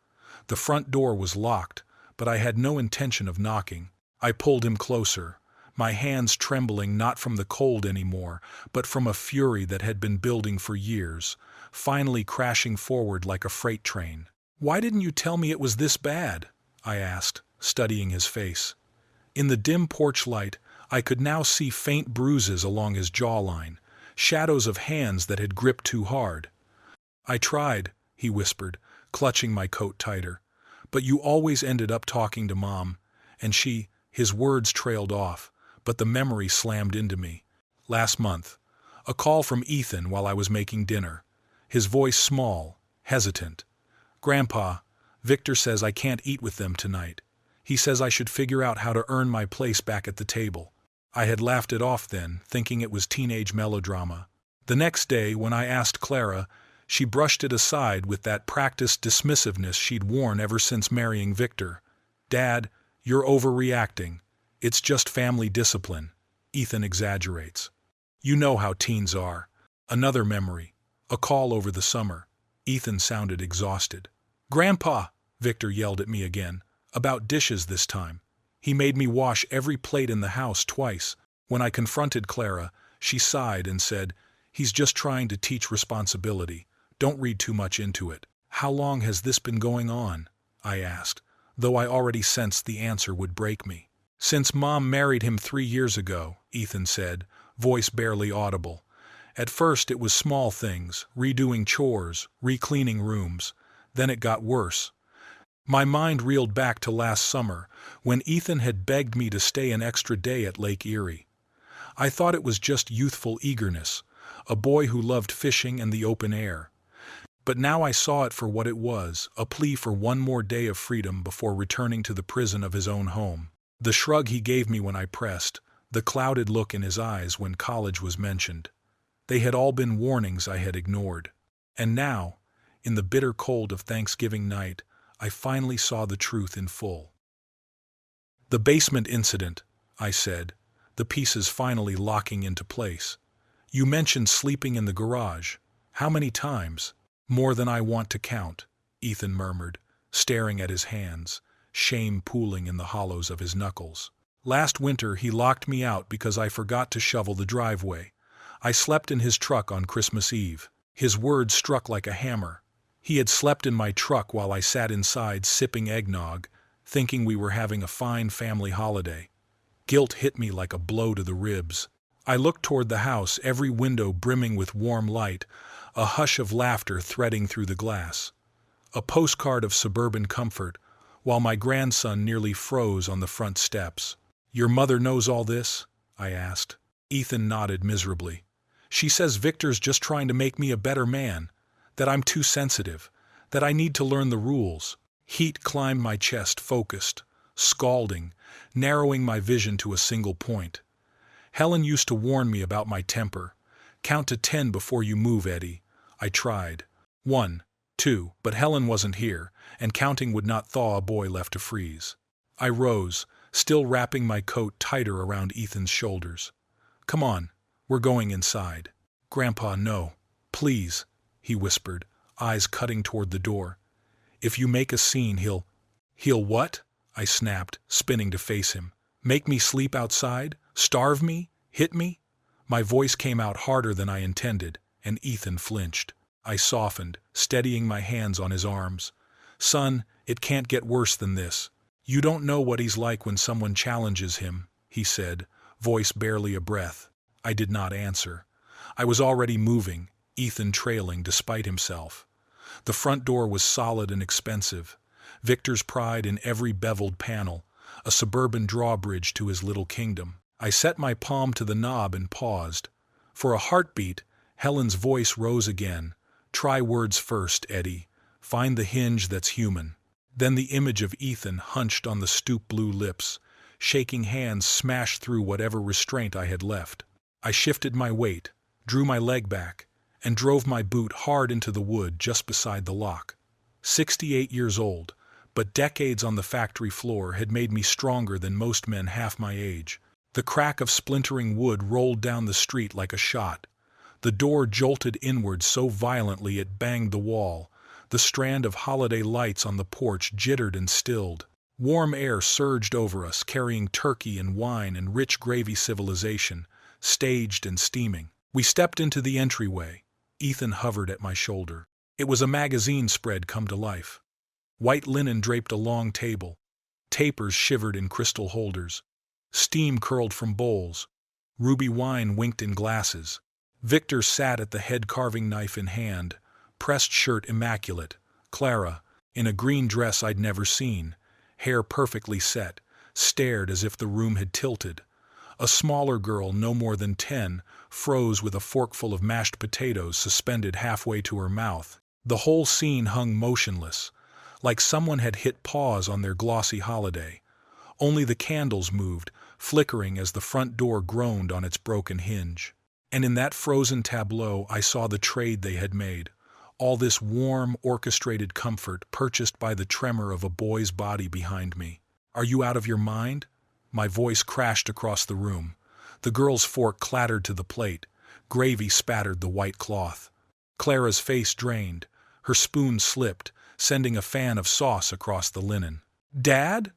The front door was locked, but I had no intention of knocking. I pulled him closer, my hands trembling not from the cold anymore, but from a fury that had been building for years, finally crashing forward like a freight train. "Why didn't you tell me it was this bad?" I asked, studying his face. In the dim porch light, I could now see faint bruises along his jawline, shadows of hands that had gripped too hard. "I tried," he whispered, clutching my coat tighter. "But you always ended up talking to Mom, and she—" His words trailed off, but the memory slammed into me. Last month, a call from Ethan while I was making dinner, his voice small, hesitant. "Grandpa, Victor says I can't eat with them tonight. He says I should figure out how to earn my place back at the table." I had laughed it off then, thinking it was teenage melodrama. The next day, when I asked Clara, she brushed it aside with that practiced dismissiveness she'd worn ever since marrying Victor. "Dad, you're overreacting. It's just family discipline." Ethan exaggerates. "You know how teens are." Another memory. A call over the summer. Ethan sounded exhausted. "Grandpa!" Victor yelled at me again. About dishes this time. He made me wash every plate in the house twice. When I confronted Clara, she sighed and said, "He's just trying to teach responsibility. Don't read too much into it." "How long has this been going on?" I asked, though I already sensed the answer would break me. "Since Mom married him 3 years ago," Ethan said, voice barely audible. "At first it was small things, redoing chores, re-cleaning rooms. Then it got worse." My mind reeled back to last summer, when Ethan had begged me to stay an extra day at Lake Erie. I thought it was just youthful eagerness, a boy who loved fishing and the open air. But now I saw it for what it was, a plea for one more day of freedom before returning to the prison of his own home. The shrug he gave me when I pressed, the clouded look in his eyes when college was mentioned. They had all been warnings I had ignored. And now, in the bitter cold of Thanksgiving night, I finally saw the truth in full. "The basement incident," I said, the pieces finally locking into place. "You mentioned sleeping in the garage. How many times?" "More than I want to count," Ethan murmured, staring at his hands, shame pooling in the hollows of his knuckles. "Last winter he locked me out because I forgot to shovel the driveway. I slept in his truck on Christmas Eve." His words struck like a hammer. He had slept in my truck while I sat inside sipping eggnog, thinking we were having a fine family holiday. Guilt hit me like a blow to the ribs. I looked toward the house, every window brimming with warm light, a hush of laughter threading through the glass. A postcard of suburban comfort, while my grandson nearly froze on the front steps. "Your mother knows all this?" I asked. Ethan nodded miserably. "She says Victor's just trying to make me a better man, that I'm too sensitive, that I need to learn the rules." Heat climbed my chest, focused, scalding, narrowing my vision to a single point. "Helen used to warn me about my temper. Count to 10 before you move, Eddie." I tried. 1, 2, but Helen wasn't here, and counting would not thaw a boy left to freeze. I rose, still wrapping my coat tighter around Ethan's shoulders. "Come on, we're going inside." "Grandpa, no. Please," he whispered, eyes cutting toward the door. "If you make a scene, he'll—" "He'll what?" I snapped, spinning to face him. "Make me sleep outside? Starve me? Hit me?" My voice came out harder than I intended, and Ethan flinched. I softened, steadying my hands on his arms. "Son, it can't get worse than this. You don't know what he's like when someone challenges him," he said, voice barely a breath. I did not answer. I was already moving, Ethan trailing despite himself. The front door was solid and expensive, Victor's pride in every beveled panel, a suburban drawbridge to his little kingdom. I set my palm to the knob and paused. For a heartbeat, Helen's voice rose again. "Try words first, Eddie. Find the hinge that's human." Then the image of Ethan hunched on the stoop blue lips, shaking hands smashed through whatever restraint I had left. I shifted my weight, drew my leg back, and drove my boot hard into the wood just beside the lock. 68 years old, but decades on the factory floor had made me stronger than most men half my age. The crack of splintering wood rolled down the street like a shot. The door jolted inward so violently it banged the wall. The strand of holiday lights on the porch jittered and stilled. Warm air surged over us, carrying turkey and wine and rich gravy civilization, staged and steaming. We stepped into the entryway. Ethan hovered at my shoulder. It was a magazine spread come to life. White linen draped a long table. Tapers shivered in crystal holders. Steam curled from bowls. Ruby wine winked in glasses. Victor sat at the head, carving knife in hand, pressed shirt immaculate. Clara, in a green dress I'd never seen, hair perfectly set, stared as if the room had tilted. A smaller girl, no more than 10, froze with a forkful of mashed potatoes suspended halfway to her mouth. The whole scene hung motionless, like someone had hit pause on their glossy holiday. Only the candles moved, flickering as the front door groaned on its broken hinge. And in that frozen tableau I saw the trade they had made. All this warm, orchestrated comfort purchased by the tremor of a boy's body behind me. "Are you out of your mind?" My voice crashed across the room. The girl's fork clattered to the plate. Gravy spattered the white cloth. Clara's face drained. Her spoon slipped, sending a fan of sauce across the linen. Dad?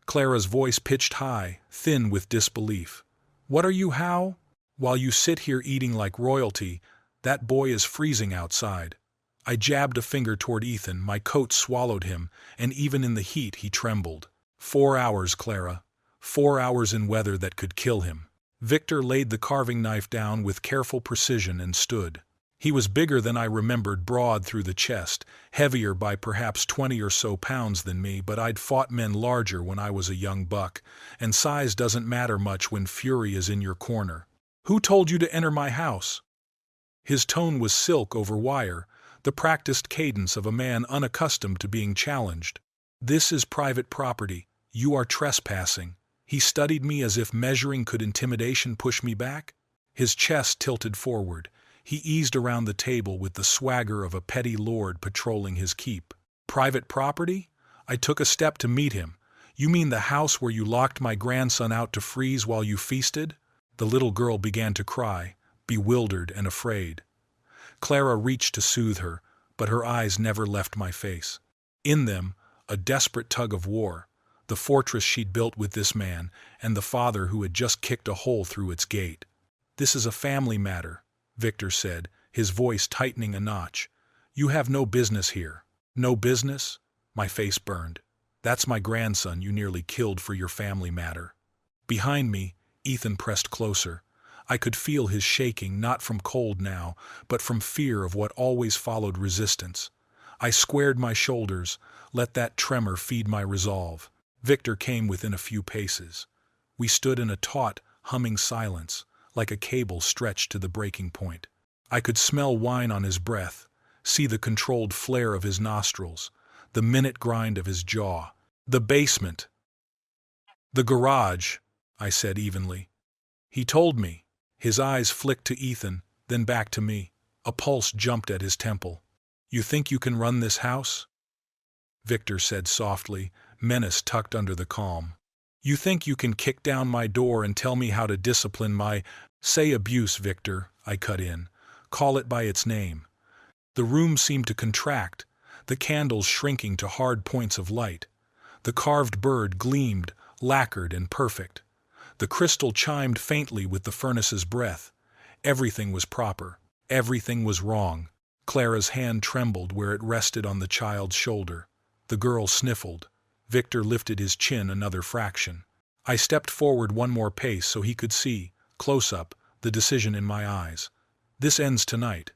Clara's voice pitched high, thin with disbelief. What are you, how? While you sit here eating like royalty, that boy is freezing outside. I jabbed a finger toward Ethan, my coat swallowed him, and even in the heat he trembled. 4 hours, Clara. 4 hours in weather that could kill him. Victor laid the carving knife down with careful precision and stood. He was bigger than I remembered, broad through the chest, heavier by perhaps 20 or so pounds than me, but I'd fought men larger when I was a young buck, and size doesn't matter much when fury is in your corner. Who told you to enter my house? His tone was silk over wire, the practiced cadence of a man unaccustomed to being challenged. This is private property. You are trespassing. He studied me as if measuring could intimidation push me back. His chest tilted forward. He eased around the table with the swagger of a petty lord patrolling his keep. Private property? I took a step to meet him. You mean the house where you locked my grandson out to freeze while you feasted? The little girl began to cry, bewildered and afraid. Clara reached to soothe her, but her eyes never left my face. In them, a desperate tug of war, the fortress she'd built with this man, and the father who had just kicked a hole through its gate. This is a family matter, Victor said, his voice tightening a notch. You have no business here. No business? My face burned. That's my grandson you nearly killed for your family matter. Behind me, Ethan pressed closer. I could feel his shaking, not from cold now, but from fear of what always followed resistance. I squared my shoulders, let that tremor feed my resolve. Victor came within a few paces. We stood in a taut, humming silence, like a cable stretched to the breaking point. I could smell wine on his breath, see the controlled flare of his nostrils, the minute grind of his jaw. The basement. The garage, I said evenly. He told me. His eyes flicked to Ethan, then back to me. A pulse jumped at his temple. You think you can run this house? Victor said softly, menace tucked under the calm. You think you can kick down my door and tell me how to discipline my— Say abuse, Victor, I cut in. Call it by its name. The room seemed to contract, the candles shrinking to hard points of light. The carved bird gleamed, lacquered and perfect. The crystal chimed faintly with the furnace's breath. Everything was proper. Everything was wrong. Clara's hand trembled where it rested on the child's shoulder. The girl sniffled. Victor lifted his chin another fraction. I stepped forward one more pace so he could see, close up, the decision in my eyes. This ends tonight.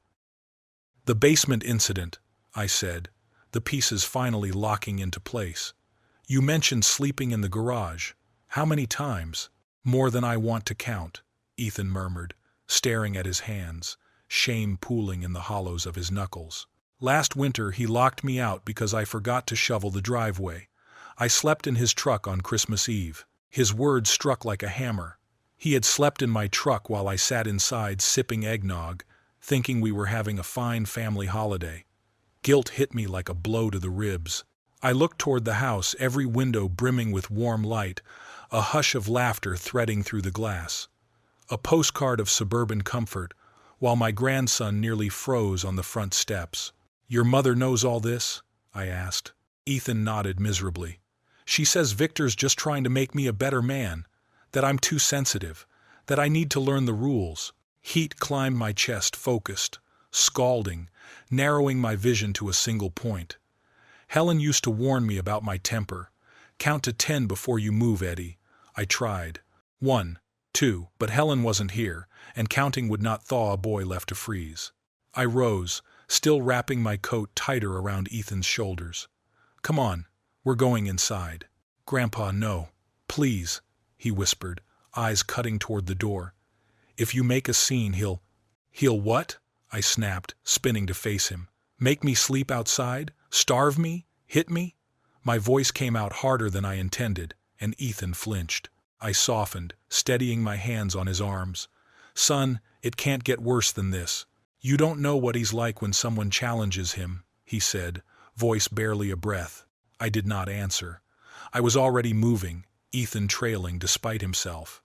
The basement incident, I said, the pieces finally locking into place. You mentioned sleeping in the garage. How many times? More than I want to count, Ethan murmured, staring at his hands, shame pooling in the hollows of his knuckles. Last winter he locked me out because I forgot to shovel the driveway. I slept in his truck on Christmas Eve. His words struck like a hammer. He had slept in my truck while I sat inside sipping eggnog, thinking we were having a fine family holiday. Guilt hit me like a blow to the ribs. I looked toward the house, every window brimming with warm light, a hush of laughter threading through the glass. A postcard of suburban comfort, while my grandson nearly froze on the front steps. Your mother knows all this? I asked. Ethan nodded miserably. She says Victor's just trying to make me a better man, that I'm too sensitive, that I need to learn the rules. Heat climbed my chest, focused, scalding, narrowing my vision to a single point. Helen used to warn me about my temper. Count to 10 before you move, Eddie. I tried. 1, 2, but Helen wasn't here, and counting would not thaw a boy left to freeze. I rose, still wrapping my coat tighter around Ethan's shoulders. Come on, we're going inside. Grandpa, no. Please, he whispered, eyes cutting toward the door. If you make a scene, he'll— He'll what? I snapped, spinning to face him. Make me sleep outside? Starve me? Hit me? My voice came out harder than I intended, and Ethan flinched. I softened, steadying my hands on his arms. Son, it can't get worse than this. You don't know what he's like when someone challenges him, he said, voice barely a breath. I did not answer. I was already moving, Ethan trailing despite himself.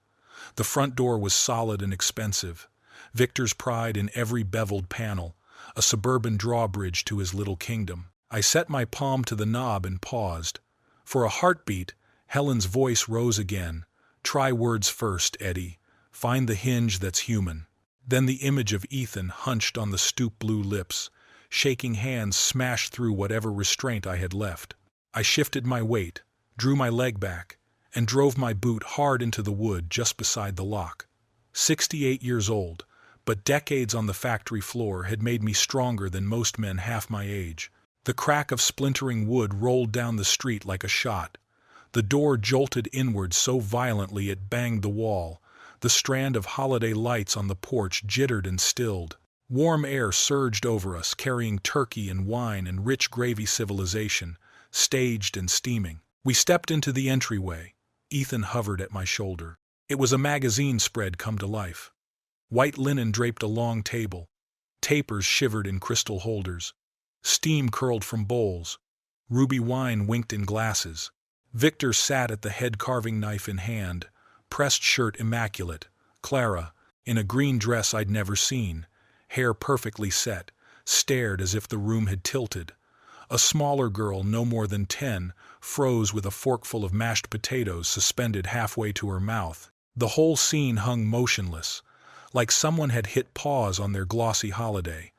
The front door was solid and expensive. Victor's pride in every beveled panel, a suburban drawbridge to his little kingdom. I set my palm to the knob and paused. For a heartbeat, Helen's voice rose again. Try words first, Eddie. Find the hinge that's human. Then the image of Ethan hunched on the stoop blue lips. Shaking hands smashed through whatever restraint I had left. I shifted my weight, drew my leg back, and drove my boot hard into the wood just beside the lock. 68 years old, but decades on the factory floor had made me stronger than most men half my age. The crack of splintering wood rolled down the street like a shot. The door jolted inward so violently it banged the wall. The strand of holiday lights on the porch jittered and stilled. Warm air surged over us, carrying turkey and wine and rich gravy civilization, staged and steaming. We stepped into the entryway. Ethan hovered at my shoulder. It was a magazine spread come to life. White linen draped a long table. Tapers shivered in crystal holders. Steam curled from bowls. Ruby wine winked in glasses. Victor sat at the head, carving knife in hand, pressed shirt immaculate. Clara, in a green dress I'd never seen, hair perfectly set, stared as if the room had tilted. A smaller girl, no more than 10, froze with a forkful of mashed potatoes suspended halfway to her mouth. The whole scene hung motionless, like someone had hit pause on their glossy holiday.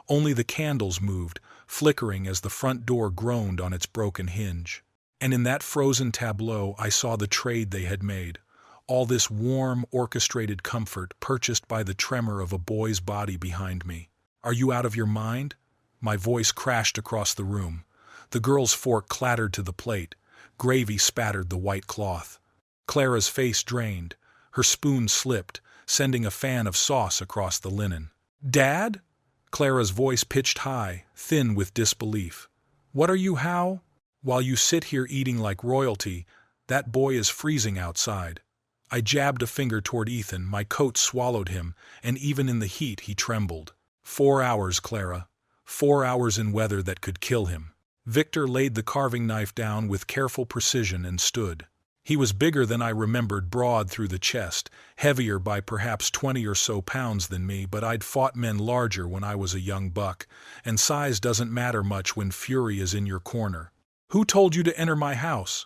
Only the candles moved, flickering as the front door groaned on its broken hinge. And in that frozen tableau I saw the trade they had made. All this warm, orchestrated comfort purchased by the tremor of a boy's body behind me. Are you out of your mind? My voice crashed across the room. The girl's fork clattered to the plate. Gravy spattered the white cloth. Clara's face drained. Her spoon slipped, sending a fan of sauce across the linen. Dad? Clara's voice pitched high, thin with disbelief. What are you, how? While you sit here eating like royalty, that boy is freezing outside. I jabbed a finger toward Ethan. My coat swallowed him, and even in the heat he trembled. 4 hours, Clara. 4 hours in weather that could kill him. Victor laid the carving knife down with careful precision and stood. He was bigger than I remembered, broad through the chest, heavier by perhaps 20 or so pounds than me, but I'd fought men larger when I was a young buck, and size doesn't matter much when fury is in your corner. Who told you to enter my house?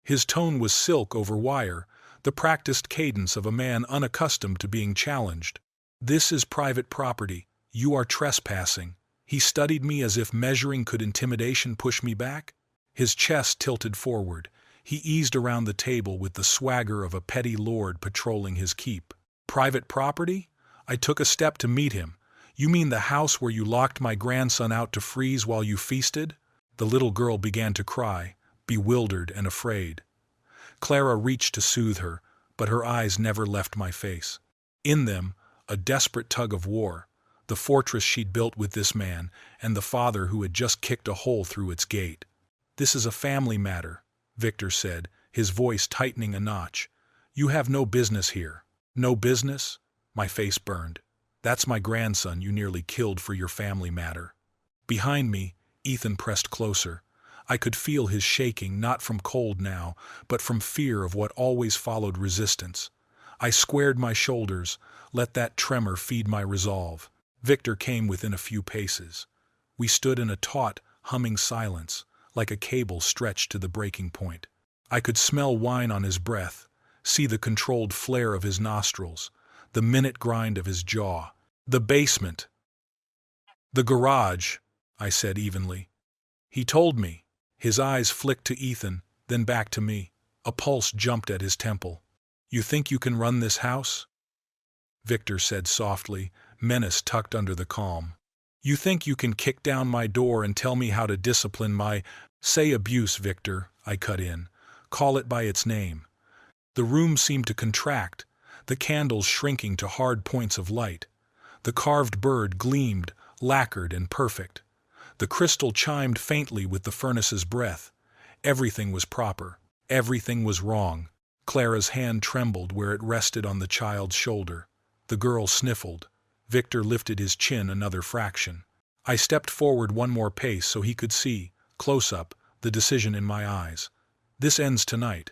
His tone was silk over wire, the practiced cadence of a man unaccustomed to being challenged. This is private property. You are trespassing. He studied me as if measuring could intimidation push me back. His chest tilted forward. He eased around the table with the swagger of a petty lord patrolling his keep. Private property? I took a step to meet him. You mean the house where you locked my grandson out to freeze while you feasted? The little girl began to cry, bewildered and afraid. Clara reached to soothe her, but her eyes never left my face. In them, a desperate tug of war, the fortress she'd built with this man, and the father who had just kicked a hole through its gate. This is a family matter, Victor said, his voice tightening a notch. You have no business here. No business? My face burned. That's my grandson you nearly killed for your family matter. Behind me, Ethan pressed closer. I could feel his shaking, not from cold now, but from fear of what always followed resistance. I squared my shoulders, let that tremor feed my resolve. Victor came within a few paces. We stood in a taut, humming silence, like a cable stretched to the breaking point. I could smell wine on his breath, see the controlled flare of his nostrils, the minute grind of his jaw. The basement. The garage, I said evenly. He told me. His eyes flicked to Ethan, then back to me. A pulse jumped at his temple. You think you can run this house? Victor said softly, menace tucked under the calm. You think you can kick down my door and tell me how to discipline my— Say abuse, Victor, I cut in. Call it by its name. The room seemed to contract, the candles shrinking to hard points of light. The carved bird gleamed, lacquered and perfect. The crystal chimed faintly with the furnace's breath. Everything was proper. Everything was wrong. Clara's hand trembled where it rested on the child's shoulder. The girl sniffled. Victor lifted his chin another fraction. I stepped forward one more pace so he could see, close up, the decision in my eyes. This ends tonight.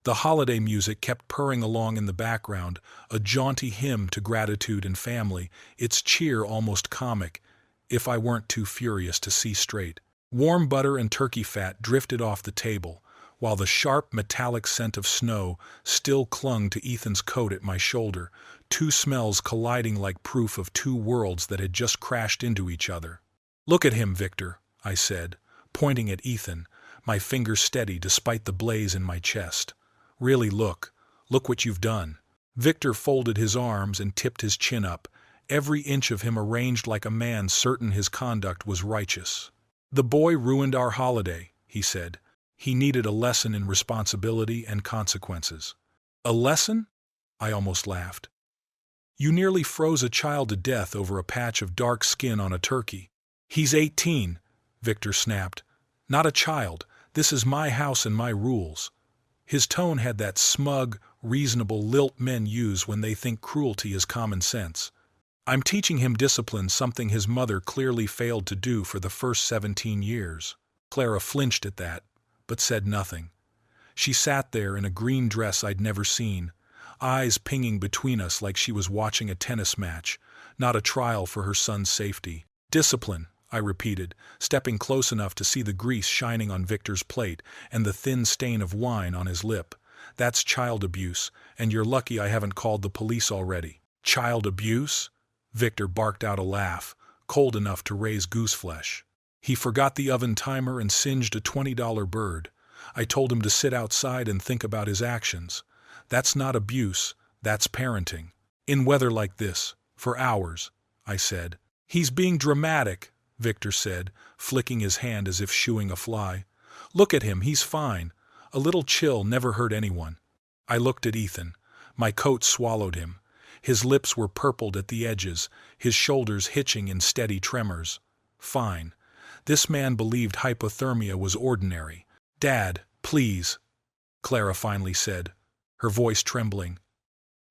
The holiday music kept purring along in the background, a jaunty hymn to gratitude and family, its cheer almost comic, if I weren't too furious to see straight. Warm butter and turkey fat drifted off the table, while the sharp, metallic scent of snow still clung to Ethan's coat at my shoulder, two smells colliding like proof of two worlds that had just crashed into each other. "Look at him, Victor," I said, pointing at Ethan, my fingers steady despite the blaze in my chest. "Really look what you've done." Victor folded his arms and tipped his chin up, every inch of him arranged like a man certain his conduct was righteous. "The boy ruined our holiday," he said. "He needed a lesson in responsibility and consequences." "A lesson?" I almost laughed. "You nearly froze a child to death over a patch of dark skin on a turkey." "He's 18, Victor snapped. "Not a child. This is my house and my rules." His tone had that smug, reasonable lilt men use when they think cruelty is common sense. "I'm teaching him discipline, something his mother clearly failed to do for the first 17 years. Clara flinched at that, but said nothing. She sat there in a green dress I'd never seen, eyes pinging between us like she was watching a tennis match, not a trial for her son's safety. "Discipline," I repeated, stepping close enough to see the grease shining on Victor's plate and the thin stain of wine on his lip. "That's child abuse, and you're lucky I haven't called the police already." "Child abuse?" Victor barked out a laugh, cold enough to raise gooseflesh. He forgot the oven timer and singed a $20 bird. I told him to sit outside and think about his actions. "That's not abuse, that's parenting. In weather like this, for hours," I said. "He's being dramatic," Victor said, flicking his hand as if shooing a fly. "Look at him, he's fine. A little chill never hurt anyone." I looked at Ethan. My coat swallowed him. His lips were purpled at the edges, his shoulders hitching in steady tremors. Fine. This man believed hypothermia was ordinary. "Dad, please," Clara finally said, her voice trembling.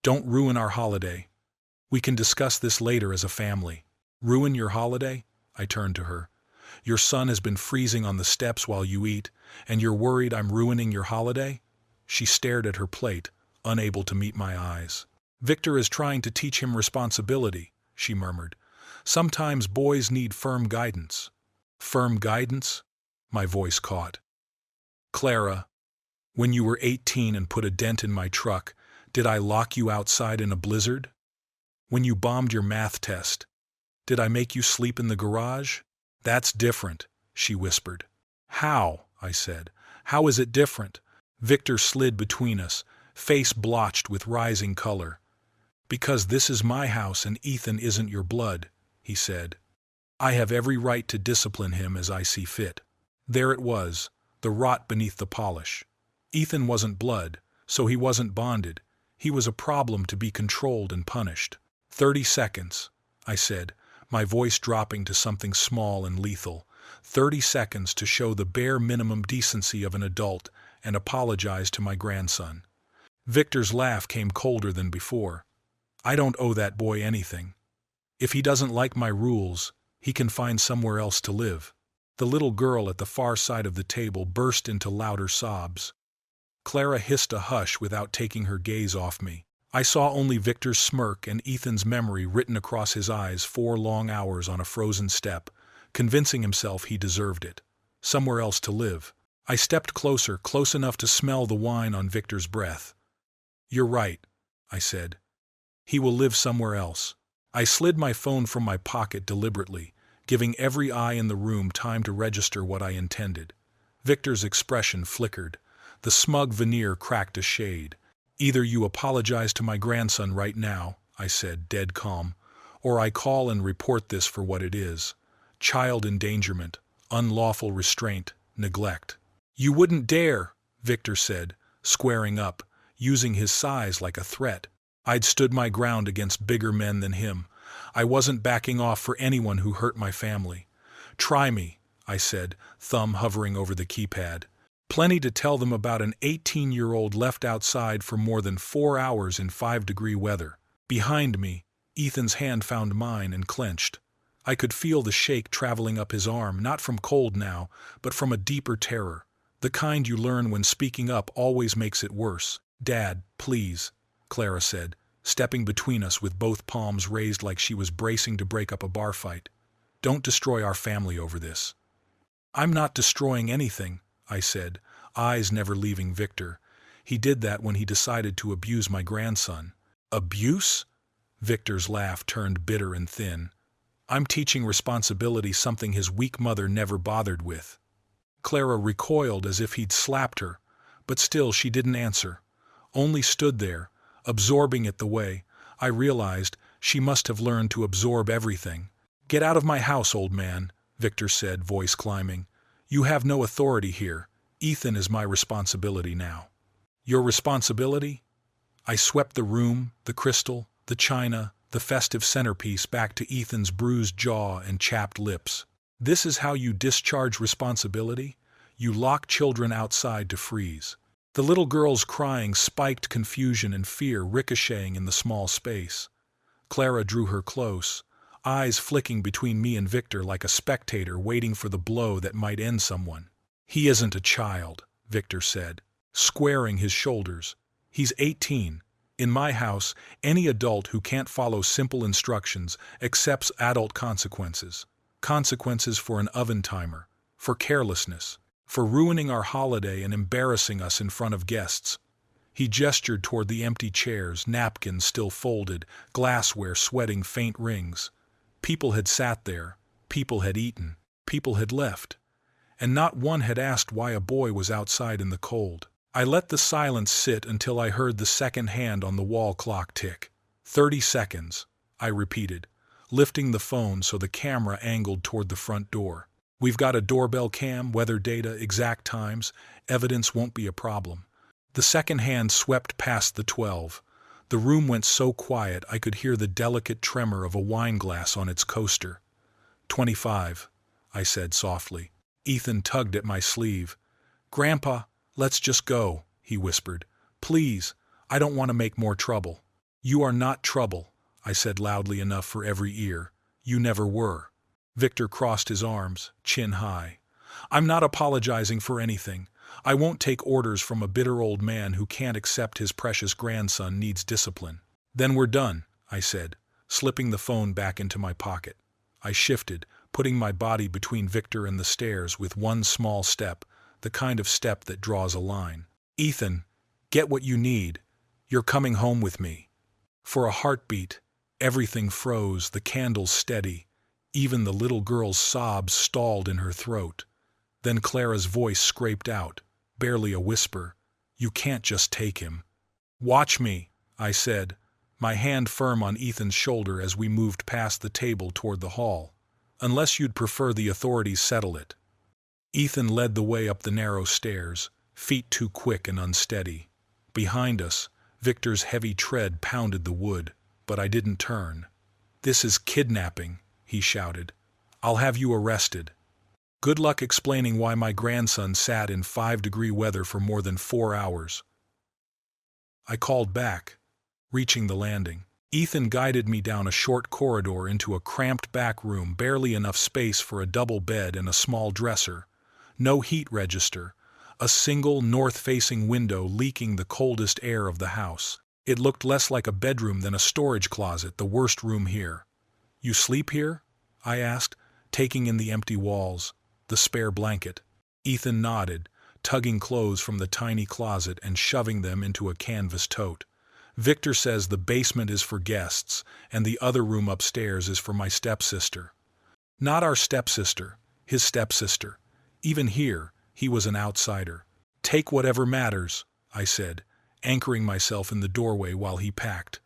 "Don't ruin our holiday. We can discuss this later as a family." "Ruin your holiday?" I turned to her. "Your son has been freezing on the steps while you eat, and you're worried I'm ruining your holiday?" She stared at her plate, unable to meet my eyes. "Victor is trying to teach him responsibility," she murmured. "Sometimes boys need firm guidance." "Firm guidance?" My voice caught. "Clara, when you were 18 and put a dent in my truck, did I lock you outside in a blizzard? When you bombed your math test, did I make you sleep in the garage? That's different," she whispered. "How?" I said. "How is it different?" Victor slid between us, face blotched with rising color. "Because this is my house and Ethan isn't your blood," he said. "I have every right to discipline him as I see fit." There it was, the rot beneath the polish. Ethan wasn't blood, so he wasn't bonded. He was a problem to be controlled and punished. 30 seconds, I said, my voice dropping to something small and lethal. 30 seconds to show the bare minimum decency of an adult and apologize to my grandson. Victor's laugh came colder than before. "I don't owe that boy anything. If he doesn't like my rules, he can find somewhere else to live." The little girl at the far side of the table burst into louder sobs. Clara hissed a hush without taking her gaze off me. I saw only Victor's smirk and Ethan's memory written across his eyes 4 long hours on a frozen step, convincing himself he deserved it. Somewhere else to live. I stepped closer, close enough to smell the wine on Victor's breath. "You're right," I said. "He will live somewhere else." I slid my phone from my pocket deliberately, giving every eye in the room time to register what I intended. Victor's expression flickered. The smug veneer cracked a shade. "Either you apologize to my grandson right now," I said, dead calm, "or I call and report this for what it is. Child endangerment, unlawful restraint, neglect." "You wouldn't dare," Victor said, squaring up, using his size like a threat. I'd stood my ground against bigger men than him. I wasn't backing off for anyone who hurt my family. "Try me," I said, thumb hovering over the keypad. Plenty to tell them about an 18-year-old left outside for more than 4 hours in 5-degree weather. Behind me, Ethan's hand found mine and clenched. I could feel the shake traveling up his arm, not from cold now, but from a deeper terror. The kind you learn when speaking up always makes it worse. "Dad, please," Clara said, stepping between us with both palms raised like she was bracing to break up a bar fight. "Don't destroy our family over this." I'm not destroying anything, I said, eyes never leaving Victor. He did that when he decided to abuse my grandson. Abuse? Victor's laugh turned bitter and thin. I'm teaching responsibility, something his weak mother never bothered with. Clara recoiled as if he'd slapped her, but still she didn't answer, only stood there, absorbing it the way I realized she must have learned to absorb everything. Get out of my house, old man, Victor said, voice climbing. You have no authority here. Ethan is my responsibility now. Your responsibility? I swept the room, the crystal, the china, the festive centerpiece back to Ethan's bruised jaw and chapped lips. This is how you discharge responsibility? You lock children outside to freeze. The little girl's crying spiked confusion and fear ricocheting in the small space. Clara drew her close, eyes flicking between me and Victor like a spectator waiting for the blow that might end someone. He isn't a child, Victor said, squaring his shoulders. He's 18. In my house, any adult who can't follow simple instructions accepts adult consequences. Consequences for an oven timer, for carelessness, for ruining our holiday and embarrassing us in front of guests. He gestured toward the empty chairs, napkins still folded, glassware sweating faint rings. People had sat there, people had eaten, people had left, and not one had asked why a boy was outside in the cold. I let the silence sit until I heard the second hand on the wall clock tick. 30 seconds, I repeated, lifting the phone so the camera angled toward the front door. We've got a doorbell cam, weather data, exact times. Evidence won't be a problem. The second hand swept past the 12. The room went so quiet I could hear the delicate tremor of a wine glass on its coaster. 25, I said softly. Ethan tugged at my sleeve. Grandpa, let's just go, he whispered. Please, I don't want to make more trouble. You are not trouble, I said loudly enough for every ear. You never were. Victor crossed his arms, chin high. I'm not apologizing for anything. I won't take orders from a bitter old man who can't accept his precious grandson needs discipline. Then we're done, I said, slipping the phone back into my pocket. I shifted, putting my body between Victor and the stairs with one small step, the kind of step that draws a line. Ethan, get what you need. You're coming home with me. For a heartbeat, everything froze, the candles steady. Even the little girl's sobs stalled in her throat. Then Clara's voice scraped out, barely a whisper. You can't just take him. Watch me, I said, my hand firm on Ethan's shoulder as we moved past the table toward the hall. Unless you'd prefer the authorities settle it. Ethan led the way up the narrow stairs, feet too quick and unsteady. Behind us, Victor's heavy tread pounded the wood, but I didn't turn. This is kidnapping, he shouted. I'll have you arrested. Good luck explaining why my grandson sat in 5-degree weather for more than 4 hours. I called back, reaching the landing. Ethan guided me down a short corridor into a cramped back room, barely enough space for a double bed and a small dresser. No heat register, a single north-facing window leaking the coldest air of the house. It looked less like a bedroom than a storage closet, the worst room here. You sleep here? I asked, taking in the empty walls, the spare blanket. Ethan nodded, tugging clothes from the tiny closet and shoving them into a canvas tote. Victor says the basement is for guests, and the other room upstairs is for my stepsister. Not our stepsister, his stepsister. Even here, he was an outsider. Take whatever matters, I said, anchoring myself in the doorway while he packed.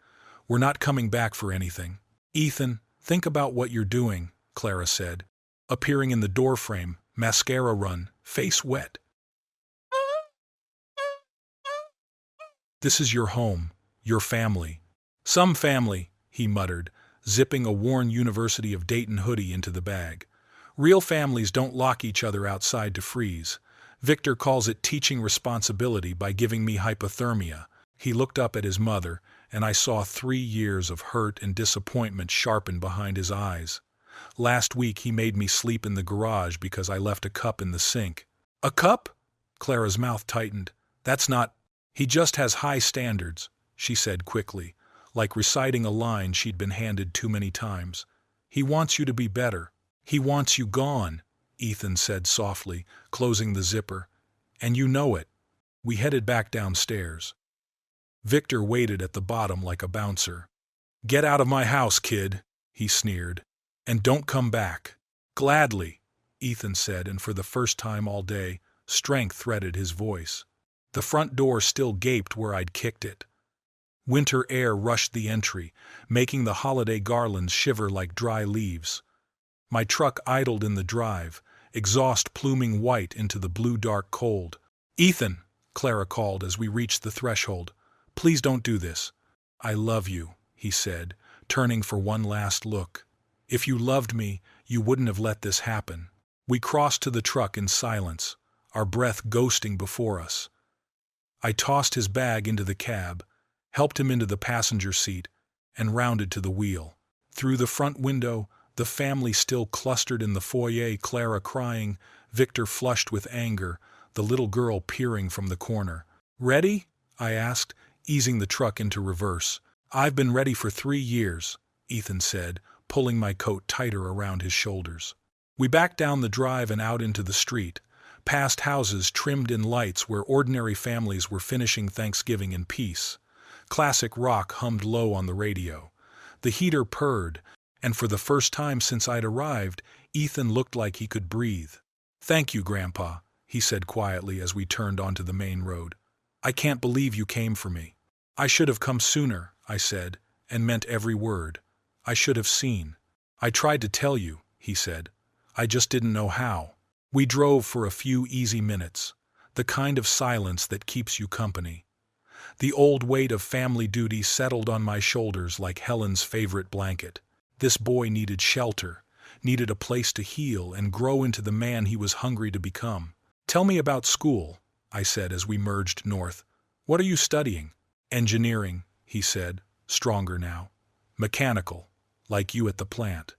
We're not coming back for anything. Ethan, think about what you're doing, Clara said, appearing in the doorframe, mascara run, face wet. This is your home, your family. Some family, he muttered, zipping a worn University of Dayton hoodie into the bag. Real families don't lock each other outside to freeze. Victor calls it teaching responsibility by giving me hypothermia. He looked up at his mother, and I saw 3 years of hurt and disappointment sharpen behind his eyes. Last week he made me sleep in the garage because I left a cup in the sink. A cup? Clara's mouth tightened. That's not... He just has high standards, she said quickly, like reciting a line she'd been handed too many times. He wants you to be better. He wants you gone. Ethan said softly, closing the zipper. And you know it. We headed back downstairs. Victor waited at the bottom like a bouncer. Get out of my house, kid, he sneered. And don't come back. Gladly, Ethan said, and for the first time all day, strength threaded his voice. The front door still gaped where I'd kicked it. Winter air rushed the entry, making the holiday garlands shiver like dry leaves. My truck idled in the drive, exhaust pluming white into the blue-dark cold. Ethan, Clara called as we reached the threshold. Please don't do this. I love you, he said, turning for one last look. If you loved me, you wouldn't have let this happen. We crossed to the truck in silence, our breath ghosting before us. I tossed his bag into the cab, helped him into the passenger seat, and rounded to the wheel. Through the front window, the family still clustered in the foyer, Clara crying, Victor flushed with anger, the little girl peering from the corner. Ready? I asked, easing the truck into reverse. I've been ready for 3 years, Ethan said, pulling my coat tighter around his shoulders. We backed down the drive and out into the street, past houses trimmed in lights where ordinary families were finishing Thanksgiving in peace. Classic rock hummed low on the radio. The heater purred, and for the first time since I'd arrived, Ethan looked like he could breathe. Thank you, Grandpa, he said quietly as we turned onto the main road. I can't believe you came for me. I should have come sooner, I said, and meant every word. I should have seen. I tried to tell you, he said. I just didn't know how. We drove for a few easy minutes, the kind of silence that keeps you company. The old weight of family duty settled on my shoulders like Helen's favorite blanket. This boy needed shelter, needed a place to heal and grow into the man he was hungry to become. Tell me about school, I said as we merged north. What are you studying? Engineering, he said, stronger now. Mechanical, like you at the plant.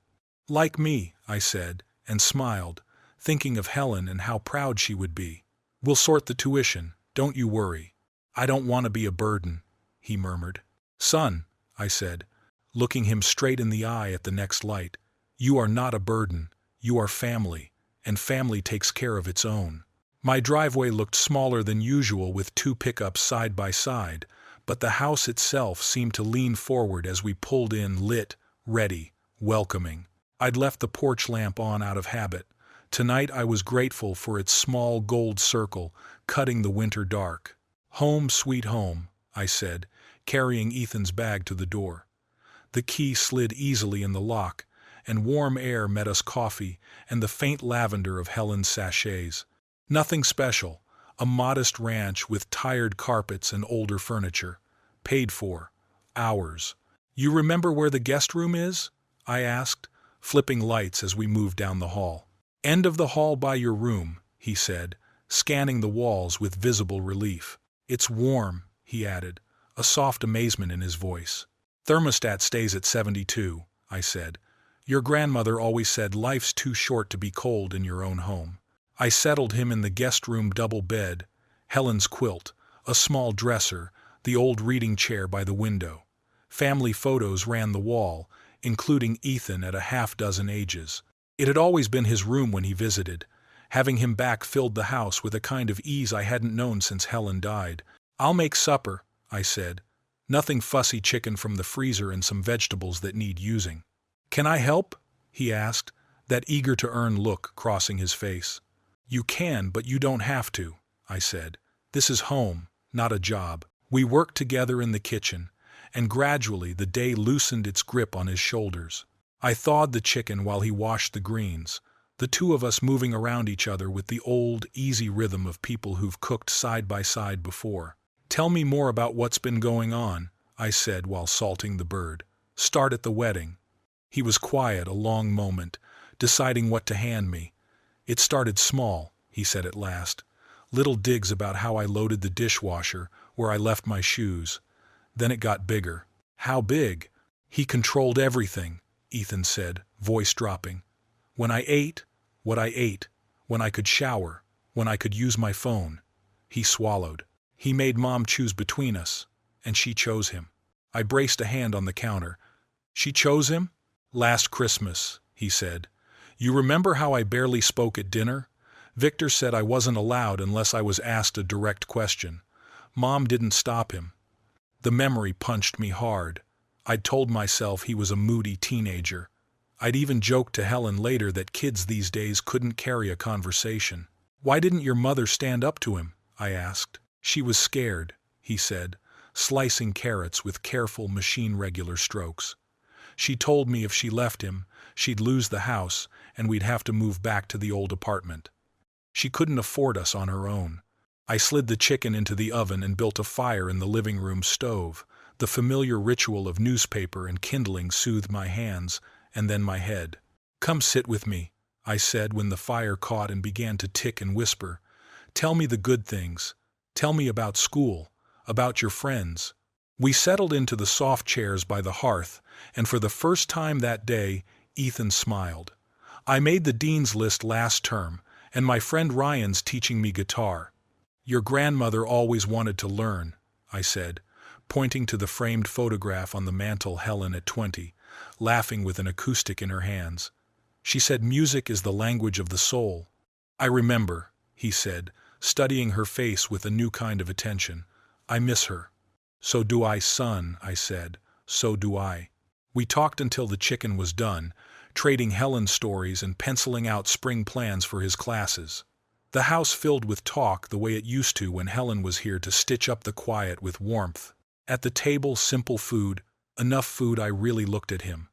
Like me, I said, and smiled, thinking of Helen and how proud she would be. We'll sort the tuition, don't you worry. I don't want to be a burden, he murmured. Son, I said, looking him straight in the eye at the next light, you are not a burden, you are family, and family takes care of its own. My driveway looked smaller than usual with 2 pickups side by side, but the house itself seemed to lean forward as we pulled in, lit, ready, welcoming. I'd left the porch lamp on out of habit. Tonight I was grateful for its small gold circle, cutting the winter dark. Home sweet home, I said, carrying Ethan's bag to the door. The key slid easily in the lock, and warm air met us coffee and the faint lavender of Helen's sachets. Nothing special, a modest ranch with tired carpets and older furniture. Paid for. Ours. You remember where the guest room is? I asked, flipping lights as we moved down the hall. End of the hall by your room, he said, scanning the walls with visible relief. It's warm, he added, a soft amazement in his voice. Thermostat stays at 72, I said. Your grandmother always said life's too short to be cold in your own home. I settled him in the guest room double bed, Helen's quilt, a small dresser, the old reading chair by the window. Family photos ran the wall, including Ethan at a half-dozen ages. It had always been his room when he visited. Having him back filled the house with a kind of ease I hadn't known since Helen died. I'll make supper, I said. Nothing fussy, chicken from the freezer and some vegetables that need using. Can I help? He asked, that eager-to-earn look crossing his face. You can, but you don't have to, I said. This is home, not a job. We worked together in the kitchen, and gradually the day loosened its grip on his shoulders. I thawed the chicken while he washed the greens, the two of us moving around each other with the old, easy rhythm of people who've cooked side by side before. Tell me more about what's been going on, I said while salting the bird. Start at the wedding. He was quiet a long moment, deciding what to hand me. It started small, he said at last. Little digs about how I loaded the dishwasher, where I left my shoes. Then it got bigger. How big? He controlled everything, Ethan said, voice dropping. When I ate, what I ate, when I could shower, when I could use my phone. He swallowed. He made Mom choose between us, and she chose him. I braced a hand on the counter. She chose him? Last Christmas, he said. You remember how I barely spoke at dinner? Victor said I wasn't allowed unless I was asked a direct question. Mom didn't stop him. The memory punched me hard. I'd told myself he was a moody teenager. I'd even joked to Helen later that kids these days couldn't carry a conversation. Why didn't your mother stand up to him? I asked. She was scared, he said, slicing carrots with careful, machine-regular strokes. She told me if she left him, she'd lose the house and we'd have to move back to the old apartment. She couldn't afford us on her own. I slid the chicken into the oven and built a fire in the living room stove. The familiar ritual of newspaper and kindling soothed my hands and then my head. Come sit with me, I said when the fire caught and began to tick and whisper. Tell me the good things. Tell me about school, about your friends. We settled into the soft chairs by the hearth, and for the first time that day, Ethan smiled. I made the dean's list last term, and my friend Ryan's teaching me guitar. Your grandmother always wanted to learn, I said, pointing to the framed photograph on the mantel, Helen at 20, laughing with an acoustic in her hands. She said music is the language of the soul. I remember, he said, studying her face with a new kind of attention. I miss her. So do I, son, I said. So do I. We talked until the chicken was done, trading Helen stories and penciling out spring plans for his classes. The house filled with talk the way it used to when Helen was here to stitch up the quiet with warmth. At the table, simple food, enough food I really looked at him.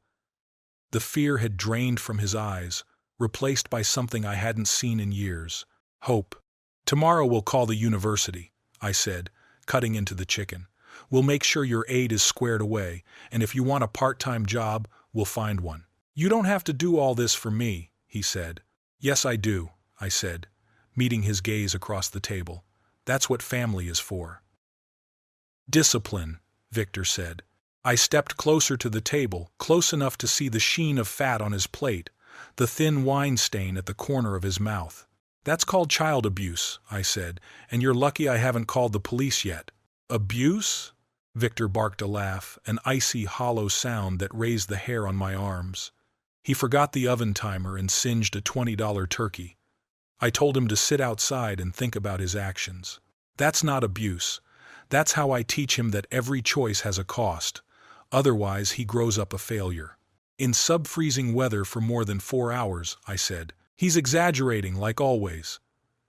The fear had drained from his eyes, replaced by something I hadn't seen in years. Hope. Tomorrow we'll call the university, I said, cutting into the chicken. We'll make sure your aid is squared away, and if you want a part-time job, we'll find one. You don't have to do all this for me, he said. Yes, I do, I said, meeting his gaze across the table. That's what family is for. Discipline, Victor said. I stepped closer to the table, close enough to see the sheen of fat on his plate, the thin wine stain at the corner of his mouth. That's called child abuse, I said, and you're lucky I haven't called the police yet. Abuse? Victor barked a laugh, an icy, hollow sound that raised the hair on my arms. He forgot the oven timer and singed a $20 turkey. I told him to sit outside and think about his actions. That's not abuse. That's how I teach him that every choice has a cost. Otherwise, he grows up a failure. In sub-freezing weather for more than 4 hours, I said. He's exaggerating, like always.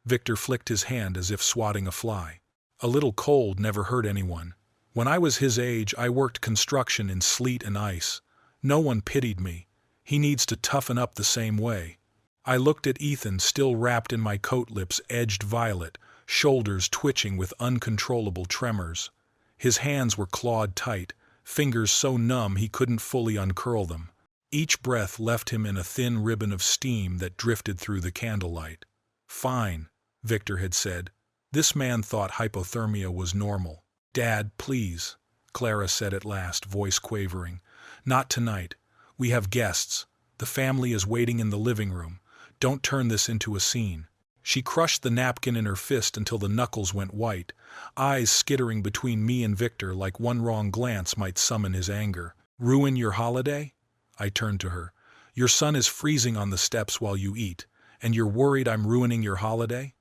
Victor flicked his hand as if swatting a fly. A little cold never hurt anyone. When I was his age, I worked construction in sleet and ice. No one pitied me. He needs to toughen up the same way. I looked at Ethan, still wrapped in my coat, lips edged violet, shoulders twitching with uncontrollable tremors. His hands were clawed tight, fingers so numb he couldn't fully uncurl them. Each breath left him in a thin ribbon of steam that drifted through the candlelight. Fine, Victor had said. This man thought hypothermia was normal. Dad, please, Clara said at last, voice quavering. Not tonight. We have guests. The family is waiting in the living room. Don't turn this into a scene. She crushed the napkin in her fist until the knuckles went white, eyes skittering between me and Victor like one wrong glance might summon his anger. Ruin your holiday? I turned to her. Your son is freezing on the steps while you eat, and you're worried I'm ruining your holiday?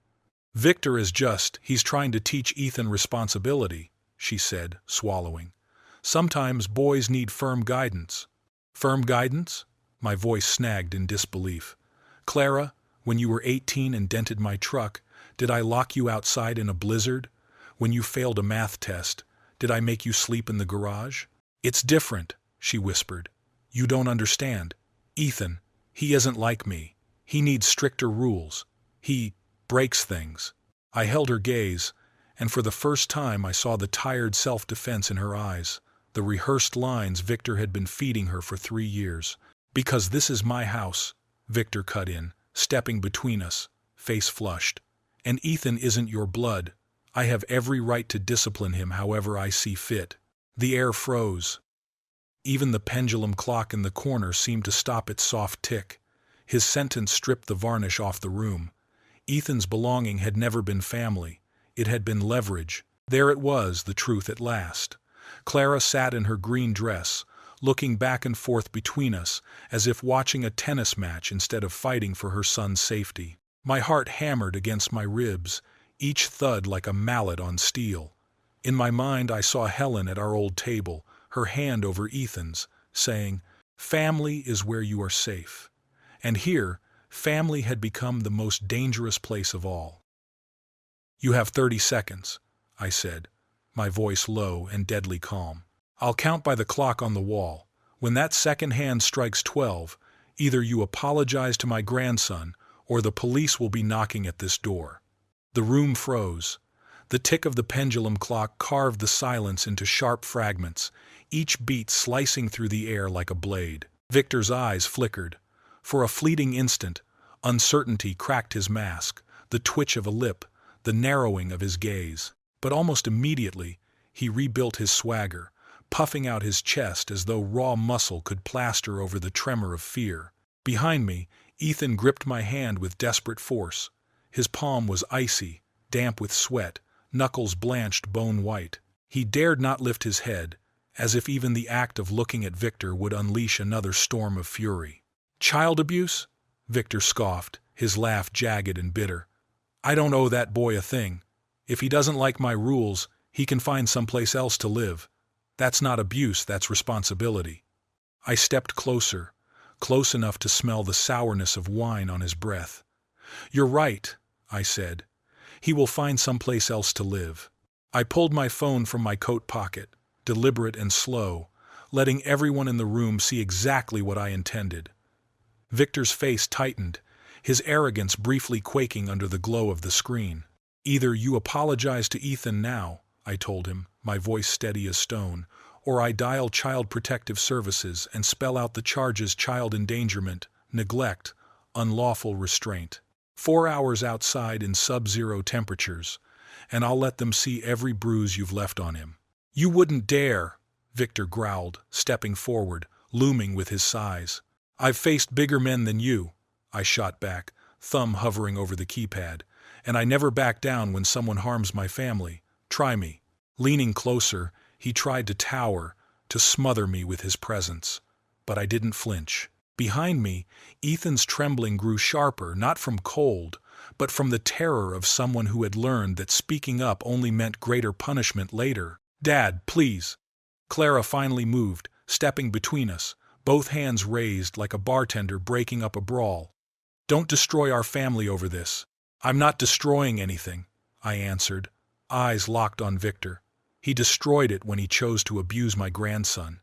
Victor is he's trying to teach Ethan responsibility, she said, swallowing. Sometimes boys need firm guidance. Firm guidance? My voice snagged in disbelief. Clara, when you were 18 and dented my truck, did I lock you outside in a blizzard? When you failed a math test, did I make you sleep in the garage? It's different, she whispered. You don't understand. Ethan, he isn't like me. He needs stricter rules. He breaks things. I held her gaze, and for the first time I saw the tired self-defense in her eyes, the rehearsed lines Victor had been feeding her for 3 years. Because this is my house, Victor cut in, stepping between us, face flushed. And Ethan isn't your blood. I have every right to discipline him however I see fit. The air froze. Even the pendulum clock in the corner seemed to stop its soft tick. His sentence stripped the varnish off the room. Ethan's belonging had never been family. It had been leverage. There it was, the truth at last. Clara sat in her green dress, looking back and forth between us, as if watching a tennis match instead of fighting for her son's safety. My heart hammered against my ribs, each thud like a mallet on steel. In my mind I saw Helen at our old table, her hand over Ethan's, saying, "Family is where you are safe." And here, family had become the most dangerous place of all. "You have 30 seconds, I said, my voice low and deadly calm. "I'll count by the clock on the wall. When that second hand strikes 12, either you apologize to my grandson or the police will be knocking at this door." The room froze. The tick of the pendulum clock carved the silence into sharp fragments, each beat slicing through the air like a blade. Victor's eyes flickered. For a fleeting instant, uncertainty cracked his mask, the twitch of a lip, the narrowing of his gaze. But almost immediately, he rebuilt his swagger, puffing out his chest as though raw muscle could plaster over the tremor of fear. Behind me, Ethan gripped my hand with desperate force. His palm was icy, damp with sweat, knuckles blanched bone white. He dared not lift his head, as if even the act of looking at Victor would unleash another storm of fury. "Child abuse?" Victor scoffed, his laugh jagged and bitter. "I don't owe that boy a thing. If he doesn't like my rules, he can find someplace else to live. That's not abuse, that's responsibility." I stepped closer, close enough to smell the sourness of wine on his breath. "You're right," I said. "He will find someplace else to live." I pulled my phone from my coat pocket, deliberate and slow, letting everyone in the room see exactly what I intended. Victor's face tightened, his arrogance briefly quaking under the glow of the screen. "Either you apologize to Ethan now," I told him, my voice steady as stone, "or I dial Child Protective Services and spell out the charges: child endangerment, neglect, unlawful restraint. 4 hours outside in sub-zero temperatures, and I'll let them see every bruise you've left on him." "You wouldn't dare," Victor growled, stepping forward, looming with his size. "I've faced bigger men than you," I shot back, thumb hovering over the keypad, "and I never back down when someone harms my family. Try me." Leaning closer, he tried to tower, to smother me with his presence. But I didn't flinch. Behind me, Ethan's trembling grew sharper, not from cold, but from the terror of someone who had learned that speaking up only meant greater punishment later. "Dad, please." Clara finally moved, stepping between us, both hands raised like a bartender breaking up a brawl. "Don't destroy our family over this." "I'm not destroying anything," I answered, eyes locked on Victor. "He destroyed it when he chose to abuse my grandson."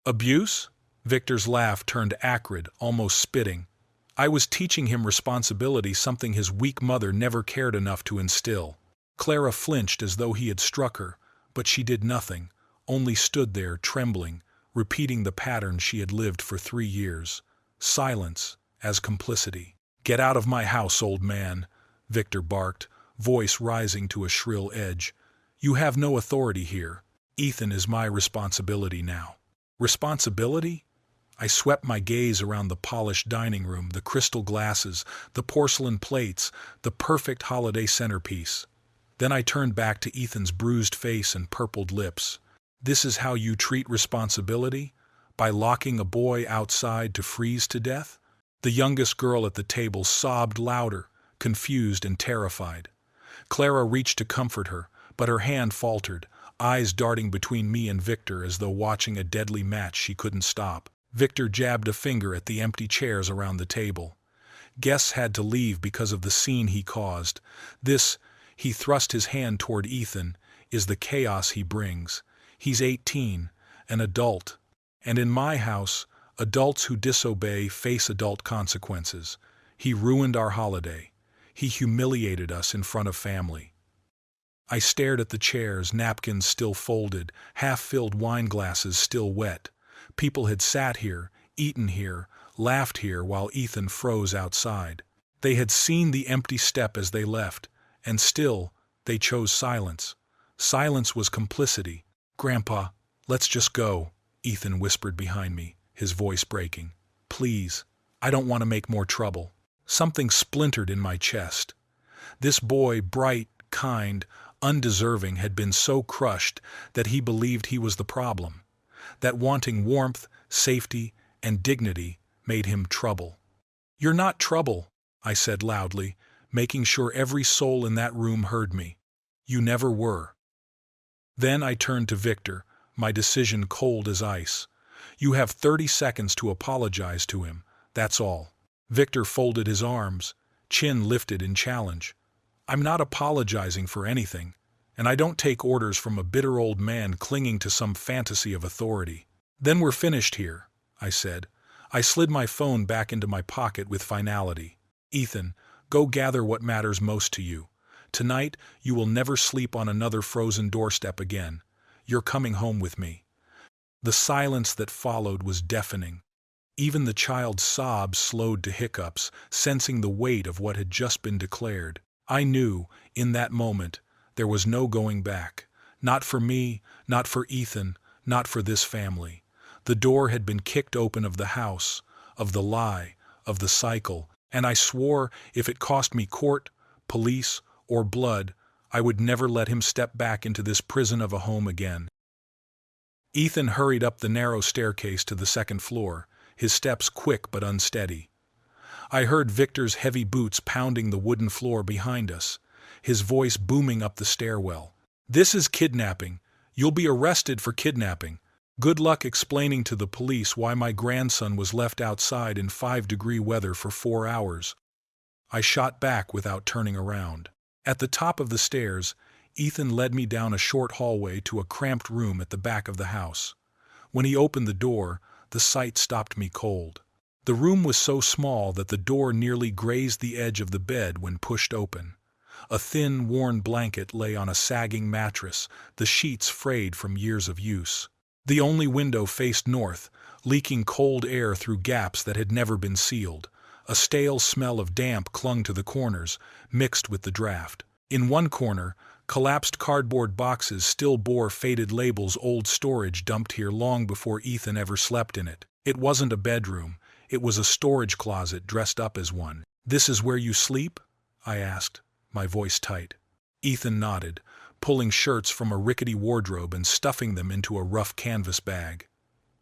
"Abuse?" Victor's laugh turned acrid, almost spitting. "I was teaching him responsibility, something his weak mother never cared enough to instill." Clara flinched as though he had struck her, but she did nothing, only stood there, trembling, repeating the pattern she had lived for 3 years. Silence as complicity. "Get out of my house, old man," Victor barked, voice rising to a shrill edge. "You have no authority here. Ethan is my responsibility now." Responsibility? I swept my gaze around the polished dining room, the crystal glasses, the porcelain plates, the perfect holiday centerpiece. Then I turned back to Ethan's bruised face and purpled lips. "This is how you treat responsibility? By locking a boy outside to freeze to death?" The youngest girl at the table sobbed louder, confused and terrified. Clara reached to comfort her, but her hand faltered, eyes darting between me and Victor as though watching a deadly match she couldn't stop. Victor jabbed a finger at the empty chairs around the table. "Guests had to leave because of the scene he caused. This," he thrust his hand toward Ethan, "is the chaos he brings. He's 18, an adult. And in my house, adults who disobey face adult consequences. He ruined our holiday. He humiliated us in front of family." I stared at the chairs, napkins still folded, half-filled wine glasses still wet. People had sat here, eaten here, laughed here while Ethan froze outside. They had seen the empty step as they left, and still, they chose silence. Silence was complicity. "Grandpa, let's just go," Ethan whispered behind me, his voice breaking. "Please, I don't want to make more trouble." Something splintered in my chest. This boy, bright, kind, undeserving, had been so crushed that he believed he was the problem. That wanting warmth, safety, and dignity made him trouble. "You're not trouble," I said loudly, making sure every soul in that room heard me. "You never were." Then I turned to Victor, my decision cold as ice. "You have 30 seconds to apologize to him, that's all." Victor folded his arms, chin lifted in challenge. "I'm not apologizing for anything, and I don't take orders from a bitter old man clinging to some fantasy of authority." "Then we're finished here," I said. I slid my phone back into my pocket with finality. "Ethan, go gather what matters most to you. Tonight, you will never sleep on another frozen doorstep again. You're coming home with me." The silence that followed was deafening. Even the child's sobs slowed to hiccups, sensing the weight of what had just been declared. I knew, in that moment, there was no going back. Not for me, not for Ethan, not for this family. The door had been kicked open of the house, of the lie, of the cycle, and I swore if it cost me court, police, or blood, I would never let him step back into this prison of a home again. Ethan hurried up the narrow staircase to the second floor, his steps quick but unsteady. I heard Victor's heavy boots pounding the wooden floor behind us, his voice booming up the stairwell. "This is kidnapping. You'll be arrested for kidnapping. Good luck explaining to the police why my grandson was left outside in 5-degree weather for 4 hours." I shot back without turning around. At the top of the stairs, Ethan led me down a short hallway to a cramped room at the back of the house. When he opened the door, the sight stopped me cold. The room was so small that the door nearly grazed the edge of the bed when pushed open. A thin, worn blanket lay on a sagging mattress, the sheets frayed from years of use. The only window faced north, leaking cold air through gaps that had never been sealed. A stale smell of damp clung to the corners, mixed with the draft. In one corner, collapsed cardboard boxes still bore faded labels old storage dumped here long before Ethan ever slept in it. It wasn't a bedroom, it was a storage closet dressed up as one. "This is where you sleep?" I asked, my voice tight. Ethan nodded, pulling shirts from a rickety wardrobe and stuffing them into a rough canvas bag.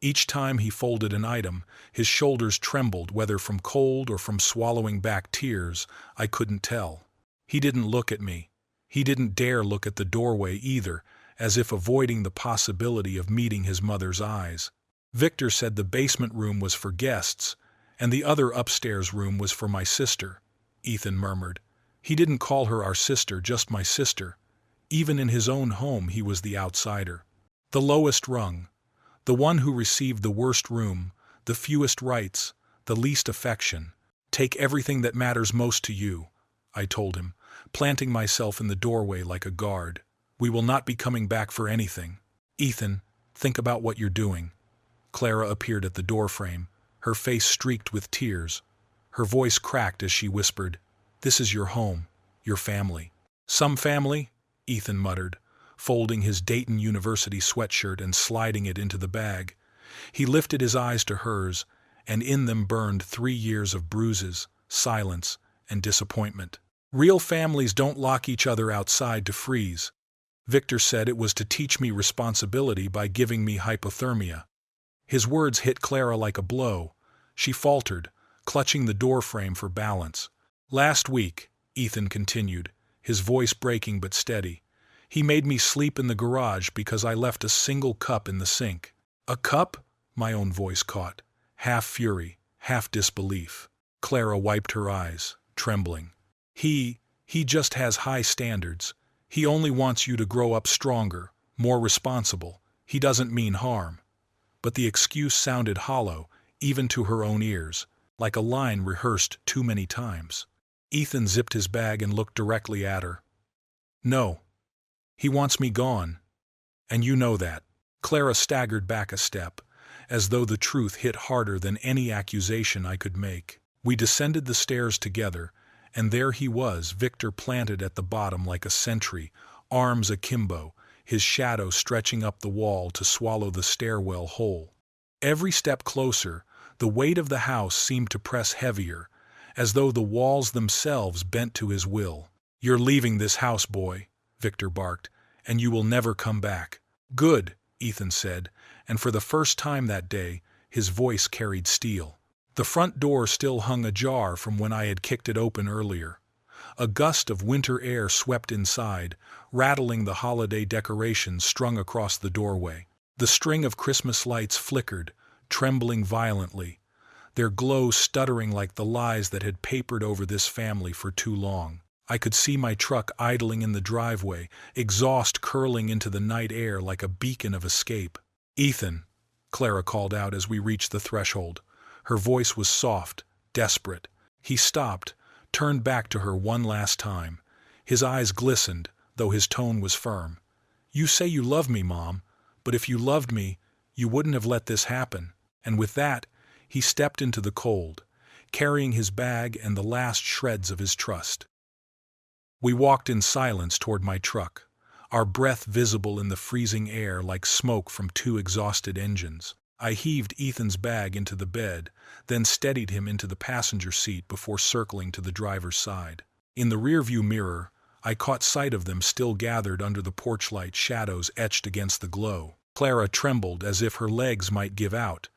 Each time he folded an item, his shoulders trembled, whether from cold or from swallowing back tears, I couldn't tell. He didn't look at me. He didn't dare look at the doorway either, as if avoiding the possibility of meeting his mother's eyes. "Victor said the basement room was for guests, and the other upstairs room was for my sister," Ethan murmured. "He didn't call her our sister, just my sister. Even in his own home he was the outsider. The lowest rung. The one who received the worst room, the fewest rights, the least affection. Take everything that matters most to you," I told him, planting myself in the doorway like a guard. "We will not be coming back for anything. Ethan, think about what you're doing." Clara appeared at the doorframe, her face streaked with tears. Her voice cracked as she whispered, "This is your home, your family." "Some family?" Ethan muttered, folding his Dayton University sweatshirt and sliding it into the bag. He lifted his eyes to hers, and in them burned 3 years of bruises, silence, and disappointment. "Real families don't lock each other outside to freeze. Victor said it was to teach me responsibility by giving me hypothermia." His words hit Clara like a blow. She faltered, clutching the doorframe for balance. "Last week," Ethan continued, his voice breaking but steady, "he made me sleep in the garage because I left a single cup in the sink." "A cup?" my own voice caught, half fury, half disbelief. Clara wiped her eyes, trembling. He just has high standards. He only wants you to grow up stronger, more responsible. He doesn't mean harm." But the excuse sounded hollow, even to her own ears, like a line rehearsed too many times. Ethan zipped his bag and looked directly at her. "No. He wants me gone. And you know that." Clara staggered back a step, as though the truth hit harder than any accusation I could make. We descended the stairs together, and there he was, Victor planted at the bottom like a sentry, arms akimbo, his shadow stretching up the wall to swallow the stairwell whole. Every step closer, the weight of the house seemed to press heavier, as though the walls themselves bent to his will. "You're leaving this house, boy," Victor barked, "and you will never come back." "Good," Ethan said, and for the first time that day, his voice carried steel. The front door still hung ajar from when I had kicked it open earlier. A gust of winter air swept inside, rattling the holiday decorations strung across the doorway. The string of Christmas lights flickered, trembling violently, their glow stuttering like the lies that had papered over this family for too long. I could see my truck idling in the driveway, exhaust curling into the night air like a beacon of escape. "Ethan," Clara called out as we reached the threshold. Her voice was soft, desperate. He stopped, turned back to her one last time. His eyes glistened, though his tone was firm. "You say you love me, Mom, but if you loved me, you wouldn't have let this happen." And with that, he stepped into the cold, carrying his bag and the last shreds of his trust. We walked in silence toward my truck, our breath visible in the freezing air like smoke from two exhausted engines. I heaved Ethan's bag into the bed, then steadied him into the passenger seat before circling to the driver's side. In the rearview mirror, I caught sight of them still gathered under the porch light, shadows etched against the glow. Clara trembled as if her legs might give out.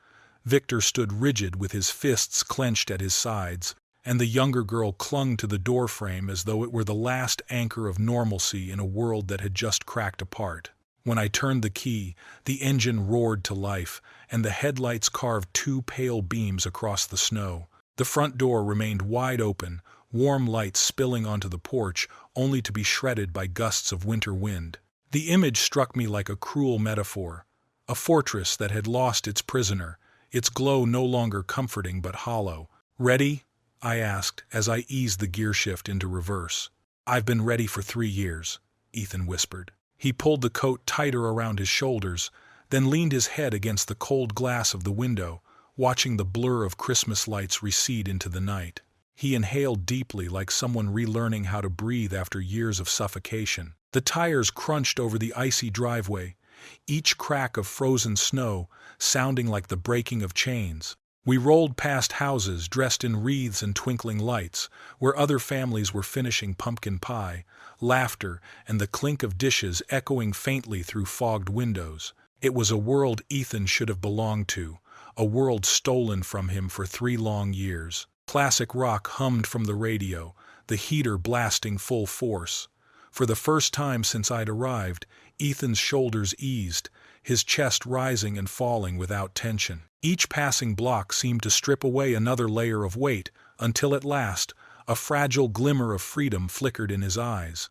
Victor stood rigid with his fists clenched at his sides, and the younger girl clung to the doorframe as though it were the last anchor of normalcy in a world that had just cracked apart. When I turned the key, the engine roared to life, and the headlights carved two pale beams across the snow. The front door remained wide open, warm light spilling onto the porch, only to be shredded by gusts of winter wind. The image struck me like a cruel metaphor, a fortress that had lost its prisoner, its glow no longer comforting but hollow. "Ready?" I asked as I eased the gear shift into reverse. "I've been ready for 3 years," Ethan whispered. He pulled the coat tighter around his shoulders, then leaned his head against the cold glass of the window, watching the blur of Christmas lights recede into the night. He inhaled deeply like someone relearning how to breathe after years of suffocation. The tires crunched over the icy driveway, each crack of frozen snow sounding like the breaking of chains. We rolled past houses dressed in wreaths and twinkling lights, where other families were finishing pumpkin pie, laughter and the clink of dishes echoing faintly through fogged windows. It was a world Ethan should have belonged to, a world stolen from him for 3 long years. Classic rock hummed from the radio, the heater blasting full force. For the first time since I'd arrived, Ethan's shoulders eased, his chest rising and falling without tension. Each passing block seemed to strip away another layer of weight, until at last, a fragile glimmer of freedom flickered in his eyes.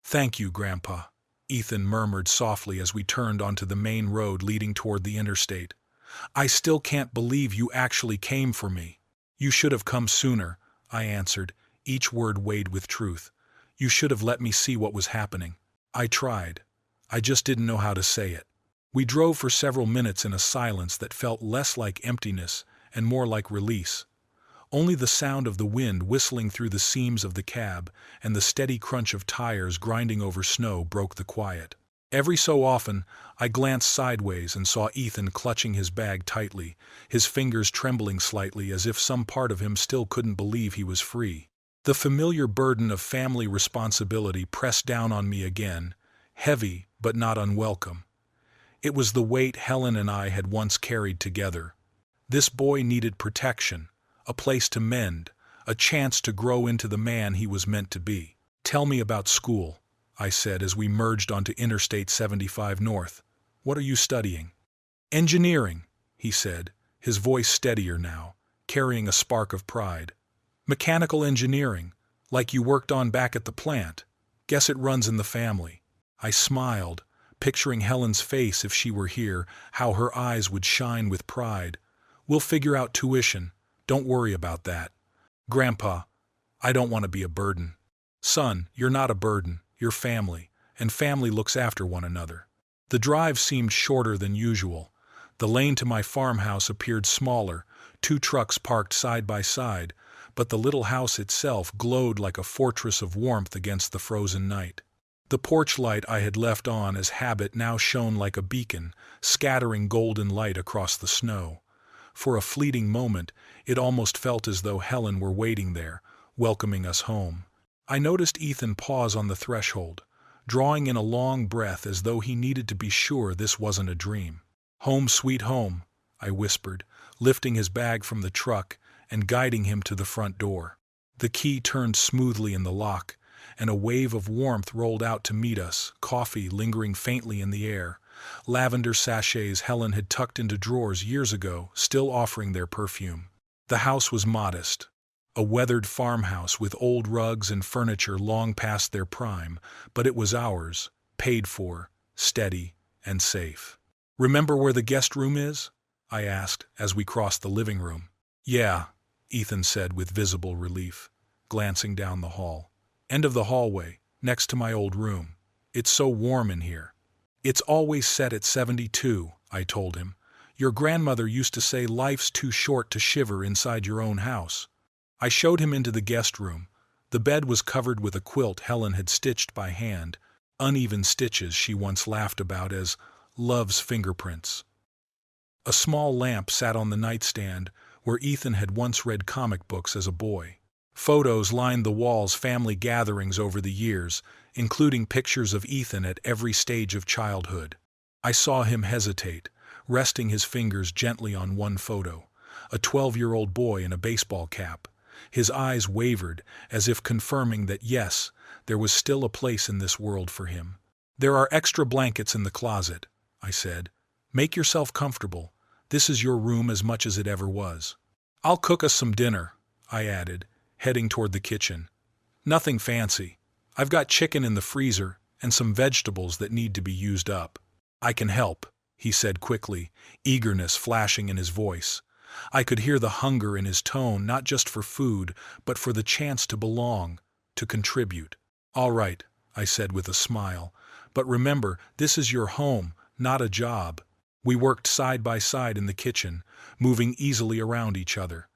"Thank you, Grandpa," Ethan murmured softly as we turned onto the main road leading toward the interstate. "I still can't believe you actually came for me." "You should have come sooner," I answered, each word weighed with truth. "You should have let me see what was happening." "I tried. I just didn't know how to say it." We drove for several minutes in a silence that felt less like emptiness and more like release. Only the sound of the wind whistling through the seams of the cab and the steady crunch of tires grinding over snow broke the quiet. Every so often, I glanced sideways and saw Ethan clutching his bag tightly, his fingers trembling slightly as if some part of him still couldn't believe he was free. The familiar burden of family responsibility pressed down on me again, heavy but not unwelcome. It was the weight Helen and I had once carried together. This boy needed protection, a place to mend, a chance to grow into the man he was meant to be. "Tell me about school," I said as we merged onto Interstate 75 North. "What are you studying?" "Engineering," he said, his voice steadier now, carrying a spark of pride. "Mechanical engineering, like you worked on back at the plant. Guess it runs in the family." I smiled, picturing Helen's face if she were here, how her eyes would shine with pride. "We'll figure out tuition. Don't worry about that." "Grandpa, I don't want to be a burden." "Son, you're not a burden. You're family, and family looks after one another." The drive seemed shorter than usual. The lane to my farmhouse appeared smaller, 2 trucks parked side by side, but the little house itself glowed like a fortress of warmth against the frozen night. The porch light I had left on as habit now shone like a beacon, scattering golden light across the snow. For a fleeting moment, it almost felt as though Helen were waiting there, welcoming us home. I noticed Ethan pause on the threshold, drawing in a long breath as though he needed to be sure this wasn't a dream. "Home sweet home," I whispered, lifting his bag from the truck and guiding him to the front door. The key turned smoothly in the lock, and a wave of warmth rolled out to meet us, coffee lingering faintly in the air, lavender sachets Helen had tucked into drawers years ago, still offering their perfume. The house was modest, a weathered farmhouse with old rugs and furniture long past their prime, but it was ours, paid for, steady, and safe. "Remember where the guest room is?" I asked as we crossed the living room. "Yeah," Ethan said with visible relief, glancing down the hall. "End of the hallway, next to my old room. It's so warm in here." "It's always set at 72, I told him. "Your grandmother used to say life's too short to shiver inside your own house." I showed him into the guest room. The bed was covered with a quilt Helen had stitched by hand, uneven stitches she once laughed about as love's fingerprints. A small lamp sat on the nightstand where Ethan had once read comic books as a boy. Photos lined the walls, family gatherings over the years, including pictures of Ethan at every stage of childhood. I saw him hesitate, resting his fingers gently on one photo, a 12-year-old boy in a baseball cap. His eyes wavered, as if confirming that yes, there was still a place in this world for him. "There are extra blankets in the closet," I said. "Make yourself comfortable. This is your room as much as it ever was." "I'll cook us some dinner," I added, heading toward the kitchen. "Nothing fancy. I've got chicken in the freezer and some vegetables that need to be used up." "I can help," he said quickly, eagerness flashing in his voice. I could hear the hunger in his tone, not just for food, but for the chance to belong, to contribute. "All right," I said with a smile, "but remember, this is your home, not a job." We worked side by side in the kitchen, moving easily around each other.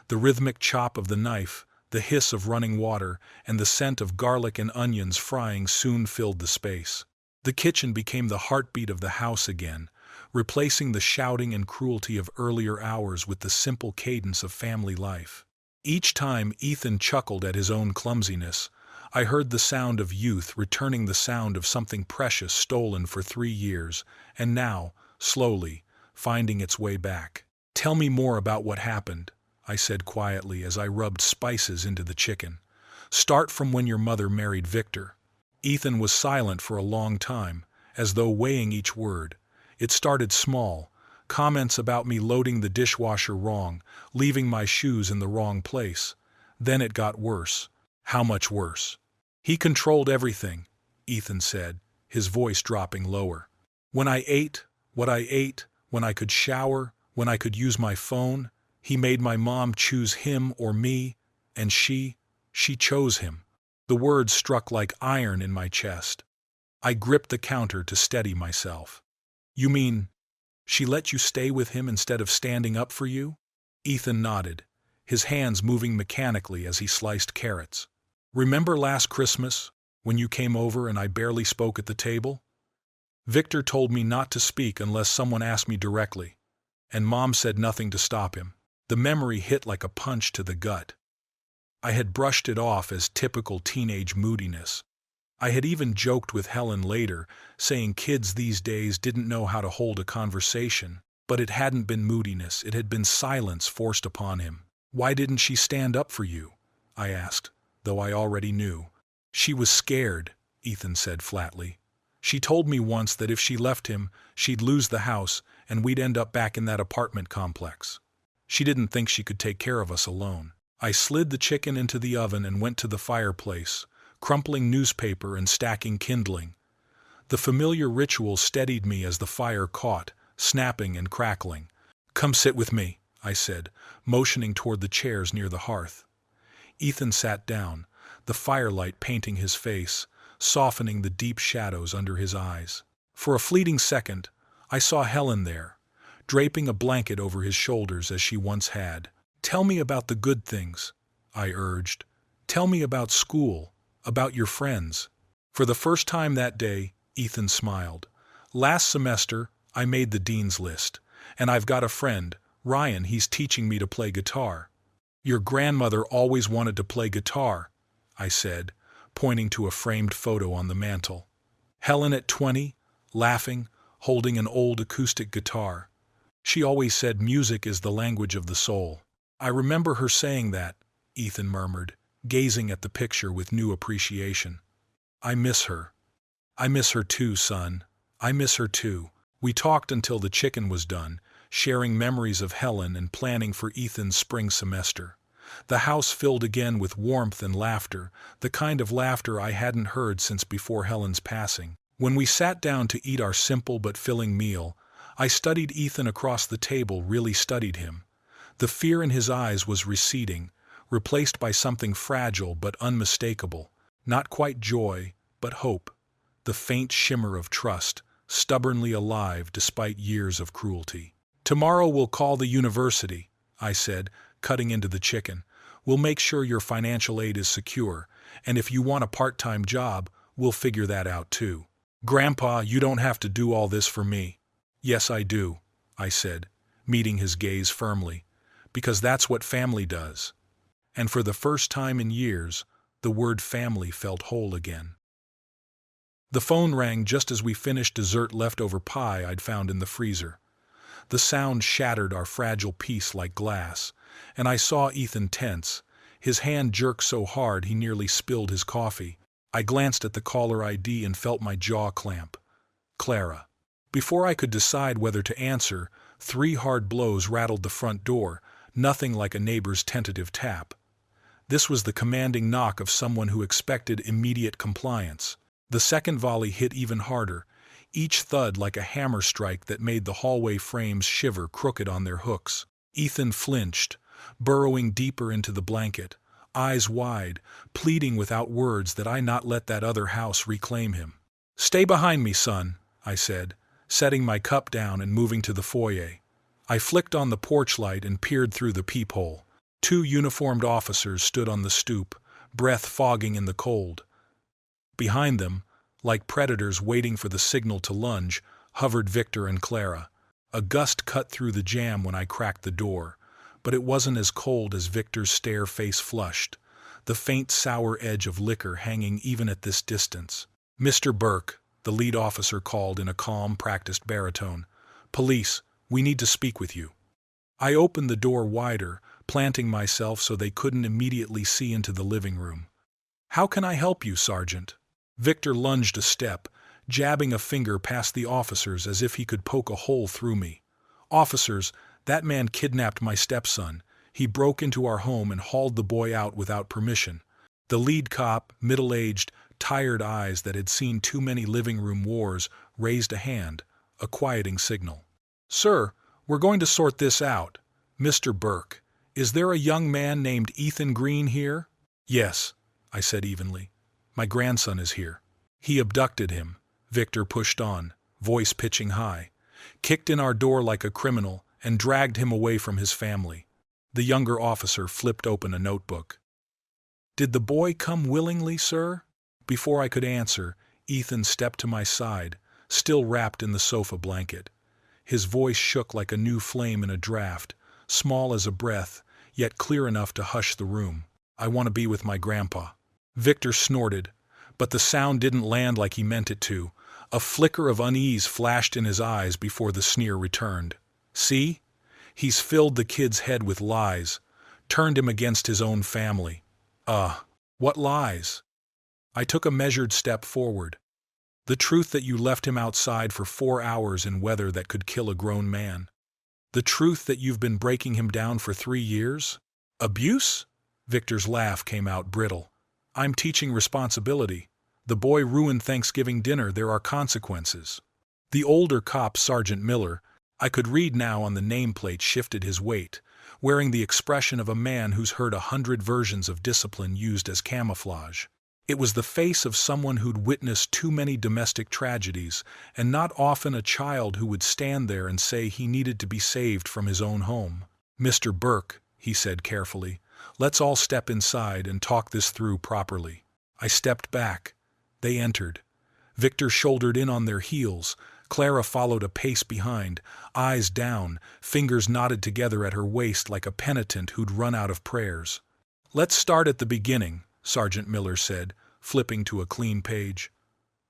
The rhythmic chop of the knife, the hiss of running water, and the scent of garlic and onions frying soon filled the space. The kitchen became the heartbeat of the house again, replacing the shouting and cruelty of earlier hours with the simple cadence of family life. Each time Ethan chuckled at his own clumsiness, I heard the sound of youth returning, the sound of something precious stolen for 3 years, and now, slowly, finding its way back. "Tell me more about what happened," I said quietly as I rubbed spices into the chicken. "Start from when your mother married Victor." Ethan was silent for a long time, as though weighing each word. It started small, comments about me loading the dishwasher wrong, leaving my shoes in the wrong place. Then it got worse. How much worse? "He controlled everything," Ethan said, his voice dropping lower. "When I ate, what I ate, when I could shower, when I could use my phone, he made my mom choose him or me, and she chose him." The words struck like iron in my chest. I gripped the counter to steady myself. "You mean, she let you stay with him instead of standing up for you?" Ethan nodded, his hands moving mechanically as he sliced carrots. "Remember last Christmas, when you came over and I barely spoke at the table? Victor told me not to speak unless someone asked me directly, and Mom said nothing to stop him." The memory hit like a punch to the gut. I had brushed it off as typical teenage moodiness. I had even joked with Helen later, saying kids these days didn't know how to hold a conversation, but it hadn't been moodiness, it had been silence forced upon him. "Why didn't she stand up for you?" I asked, though I already knew. "She was scared," Ethan said flatly. "She told me once that if she left him, she'd lose the house and we'd end up back in that apartment complex. She didn't think she could take care of us alone." I slid the chicken into the oven and went to the fireplace, crumpling newspaper and stacking kindling. The familiar ritual steadied me as the fire caught, snapping and crackling. "Come sit with me," I said, motioning toward the chairs near the hearth. Ethan sat down, the firelight painting his face, softening the deep shadows under his eyes. For a fleeting second, I saw Helen there, draping a blanket over his shoulders as she once had. "Tell me about the good things," I urged. "Tell me about school, about your friends." For the first time that day, Ethan smiled. "Last semester, I made the dean's list, and I've got a friend, Ryan, he's teaching me to play guitar." "Your grandmother always wanted to play guitar," I said, pointing to a framed photo on the mantel. Helen at 20, laughing, holding an old acoustic guitar. She always said music is the language of the soul. I remember her saying that, Ethan murmured, gazing at the picture with new appreciation. I miss her. I miss her too, son. I miss her too. We talked until the chicken was done, sharing memories of Helen and planning for Ethan's spring semester. The house filled again with warmth and laughter, the kind of laughter I hadn't heard since before Helen's passing. When we sat down to eat our simple but filling meal, I studied Ethan across the table, really studied him. The fear in his eyes was receding, replaced by something fragile but unmistakable, not quite joy, but hope, the faint shimmer of trust, stubbornly alive despite years of cruelty. Tomorrow we'll call the university, I said, cutting into the chicken. We'll make sure your financial aid is secure, and if you want a part-time job, we'll figure that out too. Grandpa, you don't have to do all this for me. Yes, I do, I said, meeting his gaze firmly, because that's what family does. And for the first time in years, the word family felt whole again. The phone rang just as we finished dessert leftover pie I'd found in the freezer. The sound shattered our fragile peace like glass, and I saw Ethan tense, his hand jerk so hard he nearly spilled his coffee. I glanced at the caller ID and felt my jaw clamp. Clara. Before I could decide whether to answer, 3 hard blows rattled the front door, nothing like a neighbor's tentative tap. This was the commanding knock of someone who expected immediate compliance. The second volley hit even harder, each thud like a hammer strike that made the hallway frames shiver crooked on their hooks. Ethan flinched, burrowing deeper into the blanket, eyes wide, pleading without words that I not let that other house reclaim him. "Stay behind me, son," I said, setting my cup down and moving to the foyer. I flicked on the porch light and peered through the peephole. 2 uniformed officers stood on the stoop, breath fogging in the cold. Behind them, like predators waiting for the signal to lunge, hovered Victor and Clara. A gust cut through the jam when I cracked the door, but it wasn't as cold as Victor's stare, face flushed, the faint sour edge of liquor hanging even at this distance. "Mr. Burke," the lead officer called in a calm, practiced baritone. "Police, we need to speak with you." I opened the door wider, planting myself so they couldn't immediately see into the living room. "How can I help you, Sergeant?" Victor lunged a step, jabbing a finger past the officers as if he could poke a hole through me. "Officers, that man kidnapped my stepson. He broke into our home and hauled the boy out without permission." The lead cop, middle-aged, tired eyes that had seen too many living room wars, raised a hand, a quieting signal. "Sir, we're going to sort this out. Mr. Burke, is there a young man named Ethan Green here?" "Yes," I said evenly. "My grandson is here." "He abducted him," Victor pushed on, voice pitching high, "kicked in our door like a criminal, and dragged him away from his family." The younger officer flipped open a notebook. "Did the boy come willingly, sir?" Before I could answer, Ethan stepped to my side, still wrapped in the sofa blanket. His voice shook like a new flame in a draft, small as a breath, yet clear enough to hush the room. "I want to be with my grandpa." Victor snorted, but the sound didn't land like he meant it to. A flicker of unease flashed in his eyes before the sneer returned. "See? He's filled the kid's head with lies, turned him against his own family." What lies?" I took a measured step forward. "The truth that you left him outside for 4 hours in weather that could kill a grown man. The truth that you've been breaking him down for 3 years? Abuse?" Victor's laugh came out brittle. "I'm teaching responsibility. The boy ruined Thanksgiving dinner. There are consequences." The older cop, Sergeant Miller, I could read now on the nameplate, shifted his weight, wearing the expression of a man who's heard 100 versions of discipline used as camouflage. It was the face of someone who'd witnessed too many domestic tragedies, and not often a child who would stand there and say he needed to be saved from his own home. "Mr. Burke," he said carefully, "let's all step inside and talk this through properly." I stepped back. They entered. Victor shouldered in on their heels. Clara followed a pace behind, eyes down, fingers knotted together at her waist like a penitent who'd run out of prayers. "Let's start at the beginning," Sergeant Miller said, flipping to a clean page.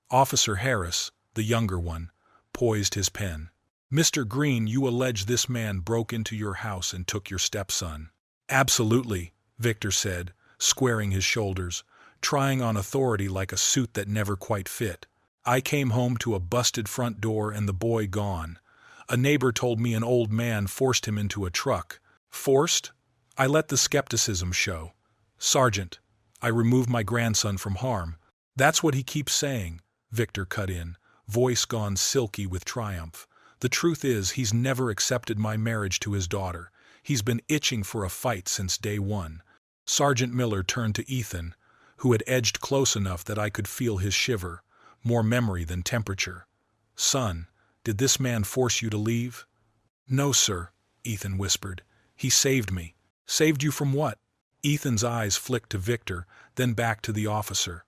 Officer Harris, the younger one, poised his pen. Mr. Green, you allege this man broke into your house and took your stepson. Absolutely, Victor said, squaring his shoulders, trying on authority like a suit that never quite fit. I came home to a busted front door and the boy gone. A neighbor told me an old man forced him into a truck. Forced? I let the skepticism show. Sergeant, I removed my grandson from harm. That's what he keeps saying, Victor cut in, voice gone silky with triumph. The truth is, he's never accepted my marriage to his daughter. He's been itching for a fight since day one. Sergeant Miller turned to Ethan, who had edged close enough that I could feel his shiver, more memory than temperature. Son, did this man force you to leave? No, sir, Ethan whispered. He saved me. Saved you from what? Ethan's eyes flicked to Victor, then back to the officer.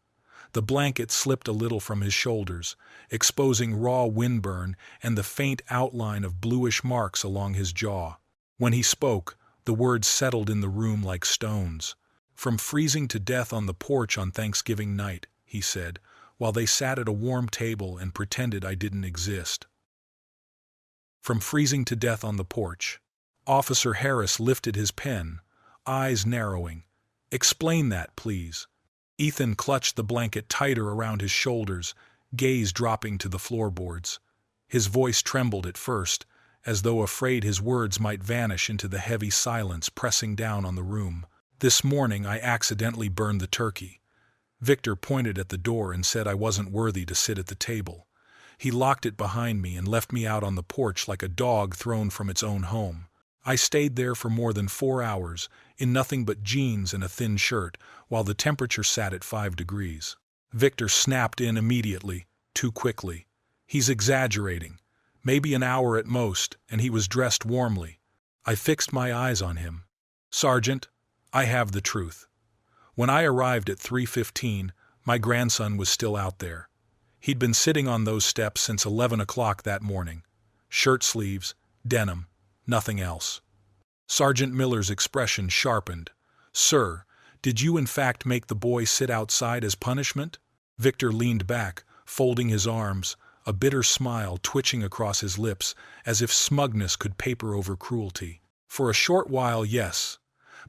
The blanket slipped a little from his shoulders, exposing raw windburn and the faint outline of bluish marks along his jaw. When he spoke, the words settled in the room like stones. From freezing to death on the porch on Thanksgiving night, he said, while they sat at a warm table and pretended I didn't exist. From freezing to death on the porch. Officer Harris lifted his pen, eyes narrowing. Explain that, please. Ethan clutched the blanket tighter around his shoulders, gaze dropping to the floorboards. His voice trembled at first, as though afraid his words might vanish into the heavy silence pressing down on the room. This morning I accidentally burned the turkey. Victor pointed at the door and said I wasn't worthy to sit at the table. He locked it behind me and left me out on the porch like a dog thrown from its own home. I stayed there for more than 4 hours, in nothing but jeans and a thin shirt, while the temperature sat at 5 degrees. Victor snapped in immediately, too quickly. He's exaggerating. Maybe an hour at most, and he was dressed warmly. I fixed my eyes on him. Sergeant, I have the truth. When I arrived at 3:15, my grandson was still out there. He'd been sitting on those steps since 11 o'clock that morning. Shirt sleeves, denim, nothing else. Sergeant Miller's expression sharpened. Sir, did you in fact make the boy sit outside as punishment? Victor leaned back, folding his arms, a bitter smile twitching across his lips, as if smugness could paper over cruelty. For a short while, yes.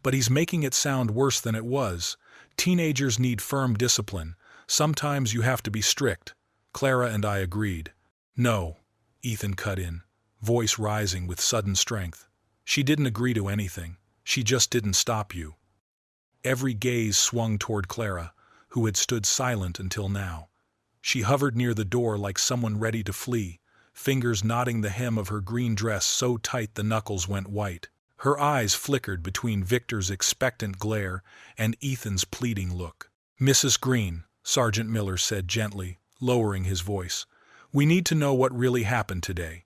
But he's making it sound worse than it was. Teenagers need firm discipline. Sometimes you have to be strict. Clara and I agreed. No, Ethan cut in, voice rising with sudden strength. She didn't agree to anything. She just didn't stop you. Every gaze swung toward Clara, who had stood silent until now. She hovered near the door like someone ready to flee, fingers knotting the hem of her green dress so tight the knuckles went white. Her eyes flickered between Victor's expectant glare and Ethan's pleading look. Mrs. Green, Sergeant Miller said gently, lowering his voice, we need to know what really happened today.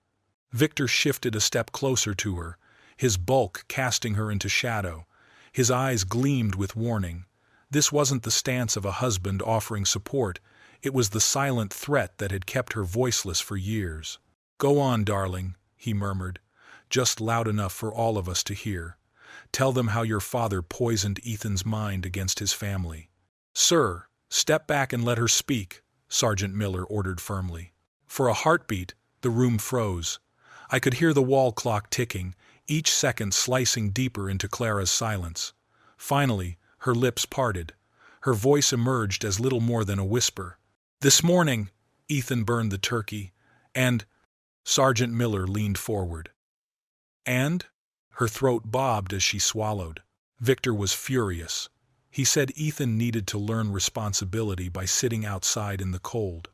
Victor shifted a step closer to her, his bulk casting her into shadow. His eyes gleamed with warning. This wasn't the stance of a husband offering support. It was the silent threat that had kept her voiceless for years. Go on, darling, he murmured, just loud enough for all of us to hear. Tell them how your father poisoned Ethan's mind against his family. Sir, step back and let her speak, Sergeant Miller ordered firmly. For a heartbeat, the room froze. I could hear the wall clock ticking, each second slicing deeper into Clara's silence. Finally, her lips parted. Her voice emerged as little more than a whisper. This morning, Ethan burned the turkey, and... Sergeant Miller leaned forward. And? Her throat bobbed as she swallowed. Victor was furious. He said Ethan needed to learn responsibility by sitting outside in the cold.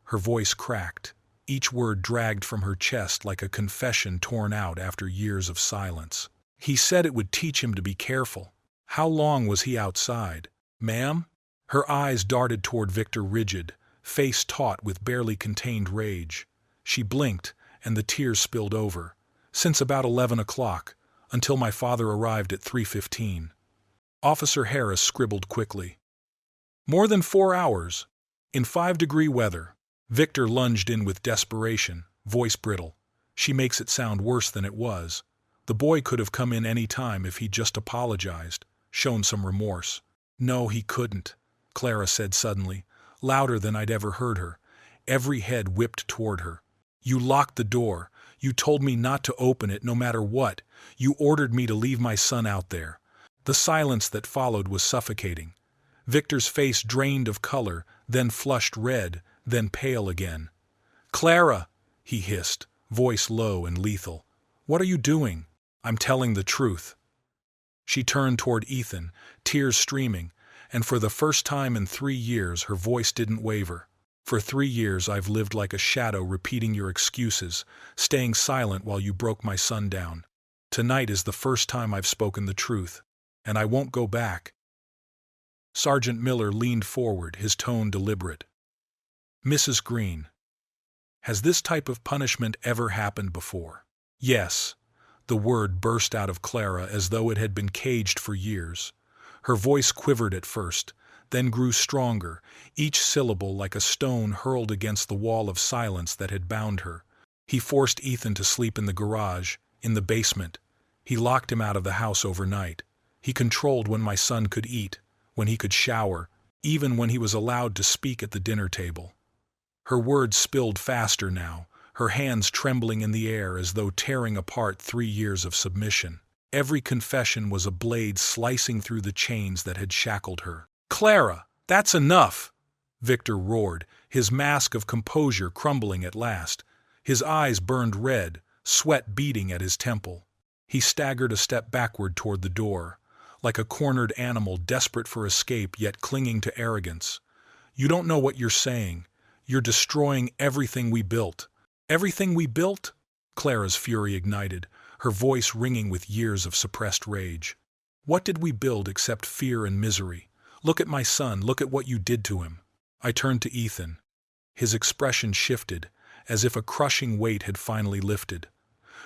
Her voice cracked. Each word dragged from her chest like a confession torn out after years of silence. He said it would teach him to be careful. How long was he outside? Ma'am? Her eyes darted toward Victor rigid, face taut with barely contained rage. She blinked, and the tears spilled over. Since about 11 o'clock, until my father arrived at 3:15. Officer Harris scribbled quickly. More than 4 hours. In 5-degree weather. Victor lunged in with desperation, voice brittle. She makes it sound worse than it was. The boy could have come in any time if he'd just apologized, shown some remorse. No, he couldn't, Clara said suddenly, louder than I'd ever heard her. Every head whipped toward her. You locked the door. You told me not to open it no matter what. You ordered me to leave my son out there." The silence that followed was suffocating. Victor's face drained of color, then flushed red, then pale again. "Clara," he hissed, voice low and lethal. "What are you doing?" "I'm telling the truth." She turned toward Ethan, tears streaming, and for the first time in 3 years her voice didn't waver. "For 3 years I've lived like a shadow, repeating your excuses, staying silent while you broke my son down. Tonight is the first time I've spoken the truth, and I won't go back." Sergeant Miller leaned forward, his tone deliberate. "Mrs. Green, has this type of punishment ever happened before?" "Yes." The word burst out of Clara as though it had been caged for years. Her voice quivered at first, then grew stronger, each syllable like a stone hurled against the wall of silence that had bound her. "He forced Ethan to sleep in the garage, in the basement. He locked him out of the house overnight. He controlled when my son could eat, when he could shower, even when he was allowed to speak at the dinner table." Her words spilled faster now, her hands trembling in the air as though tearing apart 3 years of submission. Every confession was a blade slicing through the chains that had shackled her. "Clara, that's enough!" Victor roared, his mask of composure crumbling at last. His eyes burned red, sweat beading at his temple. He staggered a step backward toward the door, like a cornered animal desperate for escape yet clinging to arrogance. "You don't know what you're saying. You're destroying everything we built." "Everything we built?" Clara's fury ignited, her voice ringing with years of suppressed rage. "What did we build except fear and misery? Look at my son, look at what you did to him." I turned to Ethan. His expression shifted, as if a crushing weight had finally lifted.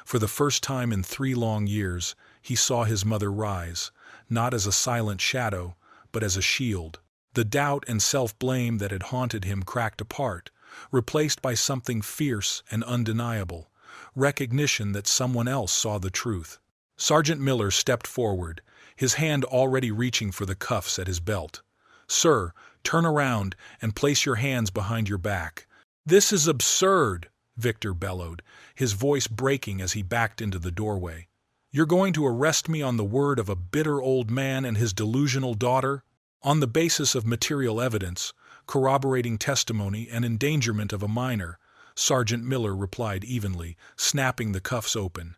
For the first time in 3 long years, he saw his mother rise, not as a silent shadow, but as a shield. The doubt and self-blame that had haunted him cracked apart, replaced by something fierce and undeniable, recognition that someone else saw the truth. Sergeant Miller stepped forward, his hand already reaching for the cuffs at his belt. "Sir, turn around and place your hands behind your back." "This is absurd," Victor bellowed, his voice breaking as he backed into the doorway. "You're going to arrest me on the word of a bitter old man and his delusional daughter?" "On the basis of material evidence, corroborating testimony and endangerment of a minor," Sergeant Miller replied evenly, snapping the cuffs open.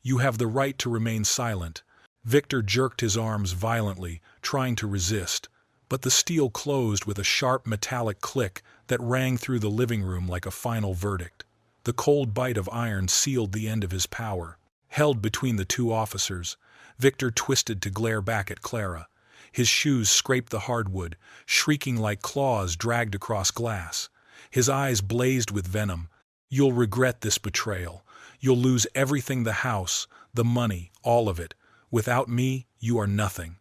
"You have the right to remain silent." Victor jerked his arms violently, trying to resist, but the steel closed with a sharp metallic click that rang through the living room like a final verdict. The cold bite of iron sealed the end of his power. Held between the 2 officers, Victor twisted to glare back at Clara. His shoes scraped the hardwood, shrieking like claws dragged across glass. His eyes blazed with venom. "You'll regret this betrayal. You'll lose everything, the house, the money, all of it. Without me, you are nothing."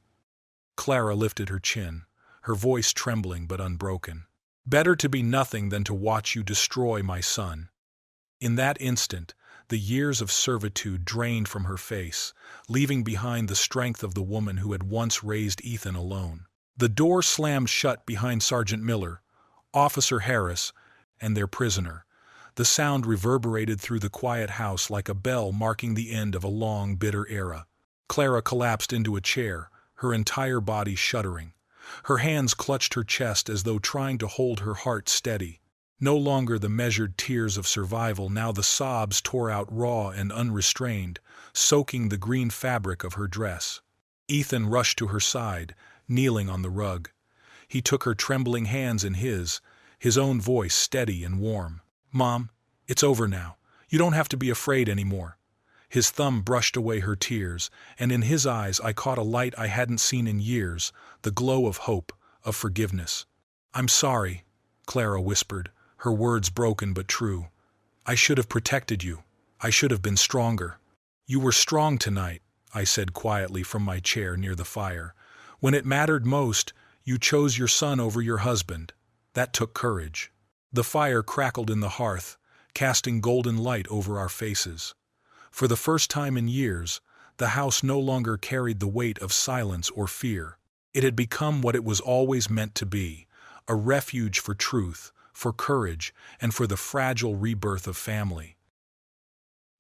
Clara lifted her chin, her voice trembling but unbroken. "Better to be nothing than to watch you destroy my son." In that instant, the years of servitude drained from her face, leaving behind the strength of the woman who had once raised Ethan alone. The door slammed shut behind Sergeant Miller, Officer Harris, and their prisoner. The sound reverberated through the quiet house like a bell marking the end of a long, bitter era. Clara collapsed into a chair, her entire body shuddering. Her hands clutched her chest as though trying to hold her heart steady. No longer the measured tears of survival, now the sobs tore out raw and unrestrained, soaking the green fabric of her dress. Ethan rushed to her side, kneeling on the rug. He took her trembling hands in his own voice steady and warm. "Mom, it's over now. You don't have to be afraid anymore." His thumb brushed away her tears, and in his eyes I caught a light I hadn't seen in years, the glow of hope, of forgiveness. "I'm sorry," Clara whispered, her words broken but true. "I should have protected you. I should have been stronger." "You were strong tonight," I said quietly from my chair near the fire. "When it mattered most, you chose your son over your husband. That took courage." The fire crackled in the hearth, casting golden light over our faces. For the first time in years, the house no longer carried the weight of silence or fear. It had become what it was always meant to be, a refuge for truth, for courage, and for the fragile rebirth of family.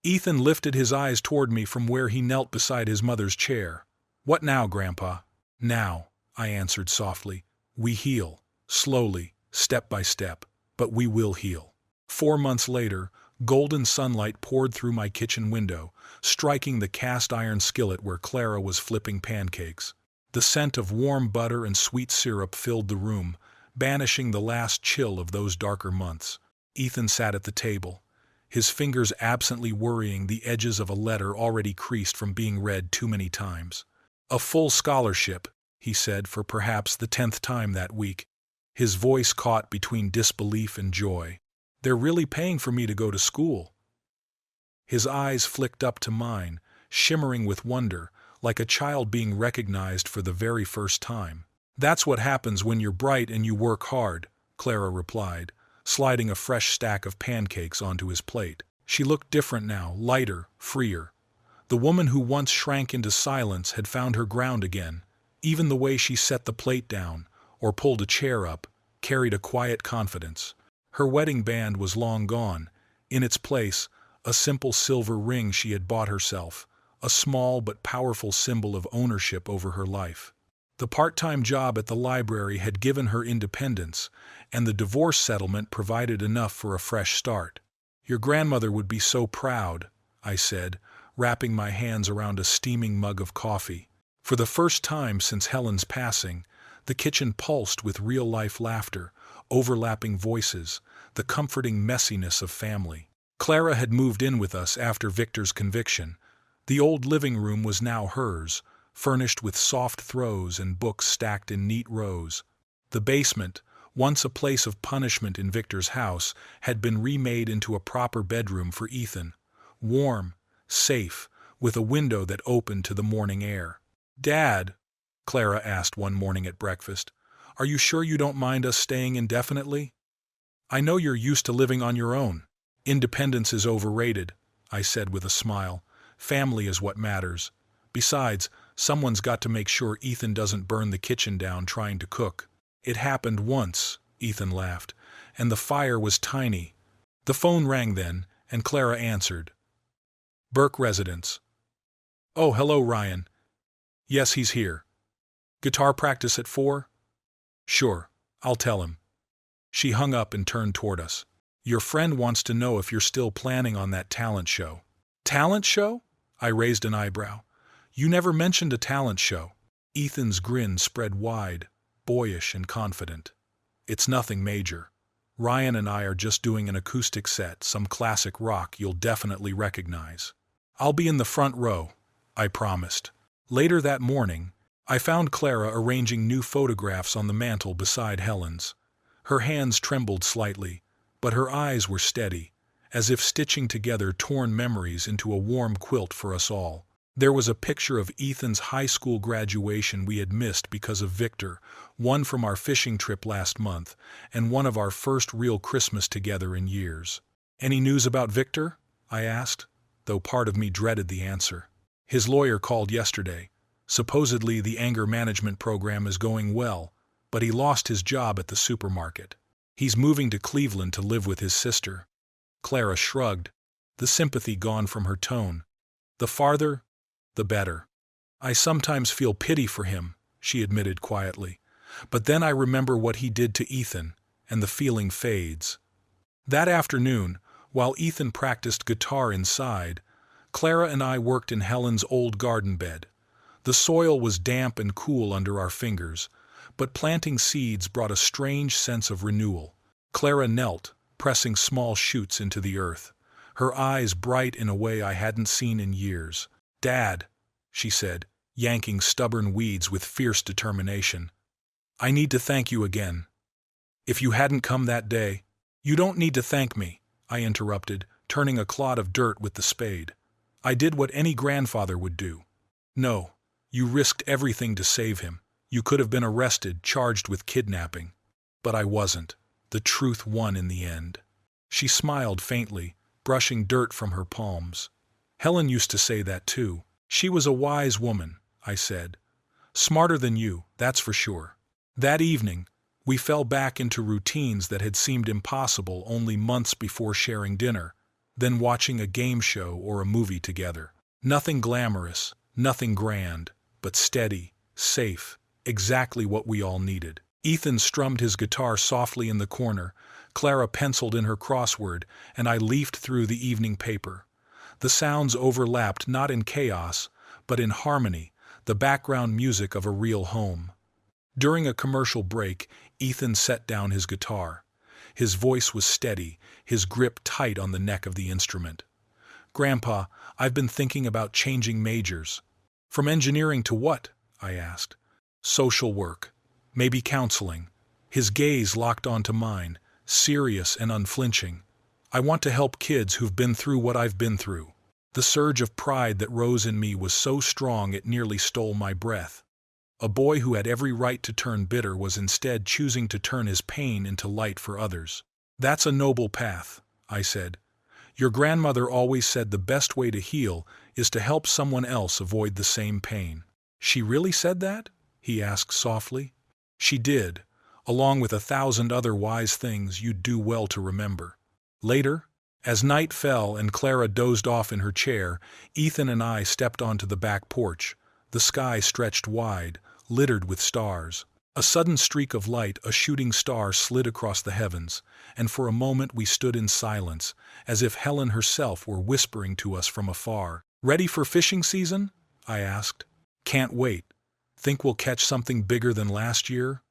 Ethan lifted his eyes toward me from where he knelt beside his mother's chair. "What now, Grandpa?" "Now," I answered softly. "We heal. Slowly, step by step. But we will heal." 4 months later, golden sunlight poured through my kitchen window, striking the cast-iron skillet where Clara was flipping pancakes. The scent of warm butter and sweet syrup filled the room, banishing the last chill of those darker months. Ethan sat at the table, his fingers absently worrying the edges of a letter already creased from being read too many times. "A full scholarship," he said for perhaps the 10th time that week, his voice caught between disbelief and joy. "They're really paying for me to go to school." His eyes flicked up to mine, shimmering with wonder, like a child being recognized for the very first time. "That's what happens when you're bright and you work hard," Clara replied, sliding a fresh stack of pancakes onto his plate. She looked different now, lighter, freer. The woman who once shrank into silence had found her ground again. Even the way she set the plate down, or pulled a chair up, carried a quiet confidence. Her wedding band was long gone. In its place, a simple silver ring she had bought herself, a small but powerful symbol of ownership over her life. The part-time job at the library had given her independence, and the divorce settlement provided enough for a fresh start. "Your grandmother would be so proud," I said, wrapping my hands around a steaming mug of coffee. For the first time since Helen's passing, the kitchen pulsed with real-life laughter, overlapping voices, the comforting messiness of family. Clara had moved in with us after Victor's conviction. The old living room was now hers, furnished with soft throws and books stacked in neat rows. The basement, once a place of punishment in Victor's house, had been remade into a proper bedroom for Ethan. Warm, safe, with a window that opened to the morning air. "Dad," Clara asked one morning at breakfast, "are you sure you don't mind us staying indefinitely? I know you're used to living on your own." "Independence is overrated," I said with a smile. "Family is what matters. Besides, someone's got to make sure Ethan doesn't burn the kitchen down trying to cook." "It happened once," Ethan laughed, "and the fire was tiny." The phone rang then, and Clara answered. "Burke residence." "Oh, hello, Ryan." "Yes, he's here." "Guitar practice at 4? "Sure, I'll tell him." She hung up and turned toward us. "Your friend wants to know if you're still planning on that talent show." "Talent show?" I raised an eyebrow. "You never mentioned a talent show." Ethan's grin spread wide, boyish and confident. "It's nothing major. Ryan and I are just doing an acoustic set, some classic rock you'll definitely recognize. I'll be in the front row," I promised. Later that morning, I found Clara arranging new photographs on the mantel beside Helen's. Her hands trembled slightly, but her eyes were steady, as if stitching together torn memories into a warm quilt for us all. There was a picture of Ethan's high school graduation we had missed because of Victor, one from our fishing trip last month, and one of our first real Christmas together in years. "Any news about Victor?" I asked, though part of me dreaded the answer. "His lawyer called yesterday. Supposedly the anger management program is going well, but he lost his job at the supermarket. He's moving to Cleveland to live with his sister." Clara shrugged, the sympathy gone from her tone. "The farther, the better." "I sometimes feel pity for him," she admitted quietly. "But then I remember what he did to Ethan, and the feeling fades." That afternoon, while Ethan practiced guitar inside, Clara and I worked in Helen's old garden bed. The soil was damp and cool under our fingers, but planting seeds brought a strange sense of renewal. Clara knelt, pressing small shoots into the earth, her eyes bright in a way I hadn't seen in years. "Dad," she said, yanking stubborn weeds with fierce determination, "I need to thank you again. If you hadn't come that day—" "You don't need to thank me," I interrupted, turning a clod of dirt with the spade. "I did what any grandfather would do." "No, you risked everything to save him. You could have been arrested, charged with kidnapping. But I wasn't. The truth won in the end." She smiled faintly, brushing dirt from her palms. "Helen used to say that too. She was a wise woman," I said. "Smarter than you, that's for sure." That evening, we fell back into routines that had seemed impossible only months before sharing dinner. then watching a game show or a movie together. Nothing glamorous, nothing grand, but steady, safe, exactly what we all needed. Ethan strummed his guitar softly in the corner, Clara penciled in her crossword, and I leafed through the evening paper. The sounds overlapped not in chaos, but in harmony, the background music of a real home. During a commercial break, Ethan set down his guitar. His voice was steady, his grip tight on the neck of the instrument. "Grandpa, I've been thinking about changing majors." "From engineering to what?" I asked. "Social work. Maybe counseling." His gaze locked onto mine, serious and unflinching. "I want to help kids who've been through what I've been through." The surge of pride that rose in me was so strong it nearly stole my breath. A boy who had every right to turn bitter was instead choosing to turn his pain into light for others. "That's a noble path," I said. "Your grandmother always said the best way to heal is to help someone else avoid the same pain." "She really said that?" he asked softly. "She did, along with 1,000 other wise things you'd do well to remember." Later, as night fell and Clara dozed off in her chair, Ethan and I stepped onto the back porch. The sky stretched wide, littered with stars. A sudden streak of light, a shooting star, slid across the heavens, and for a moment we stood in silence, as if Helen herself were whispering to us from afar. "Ready for fishing season?" I asked. "Can't wait. Think we'll catch something bigger than last year?"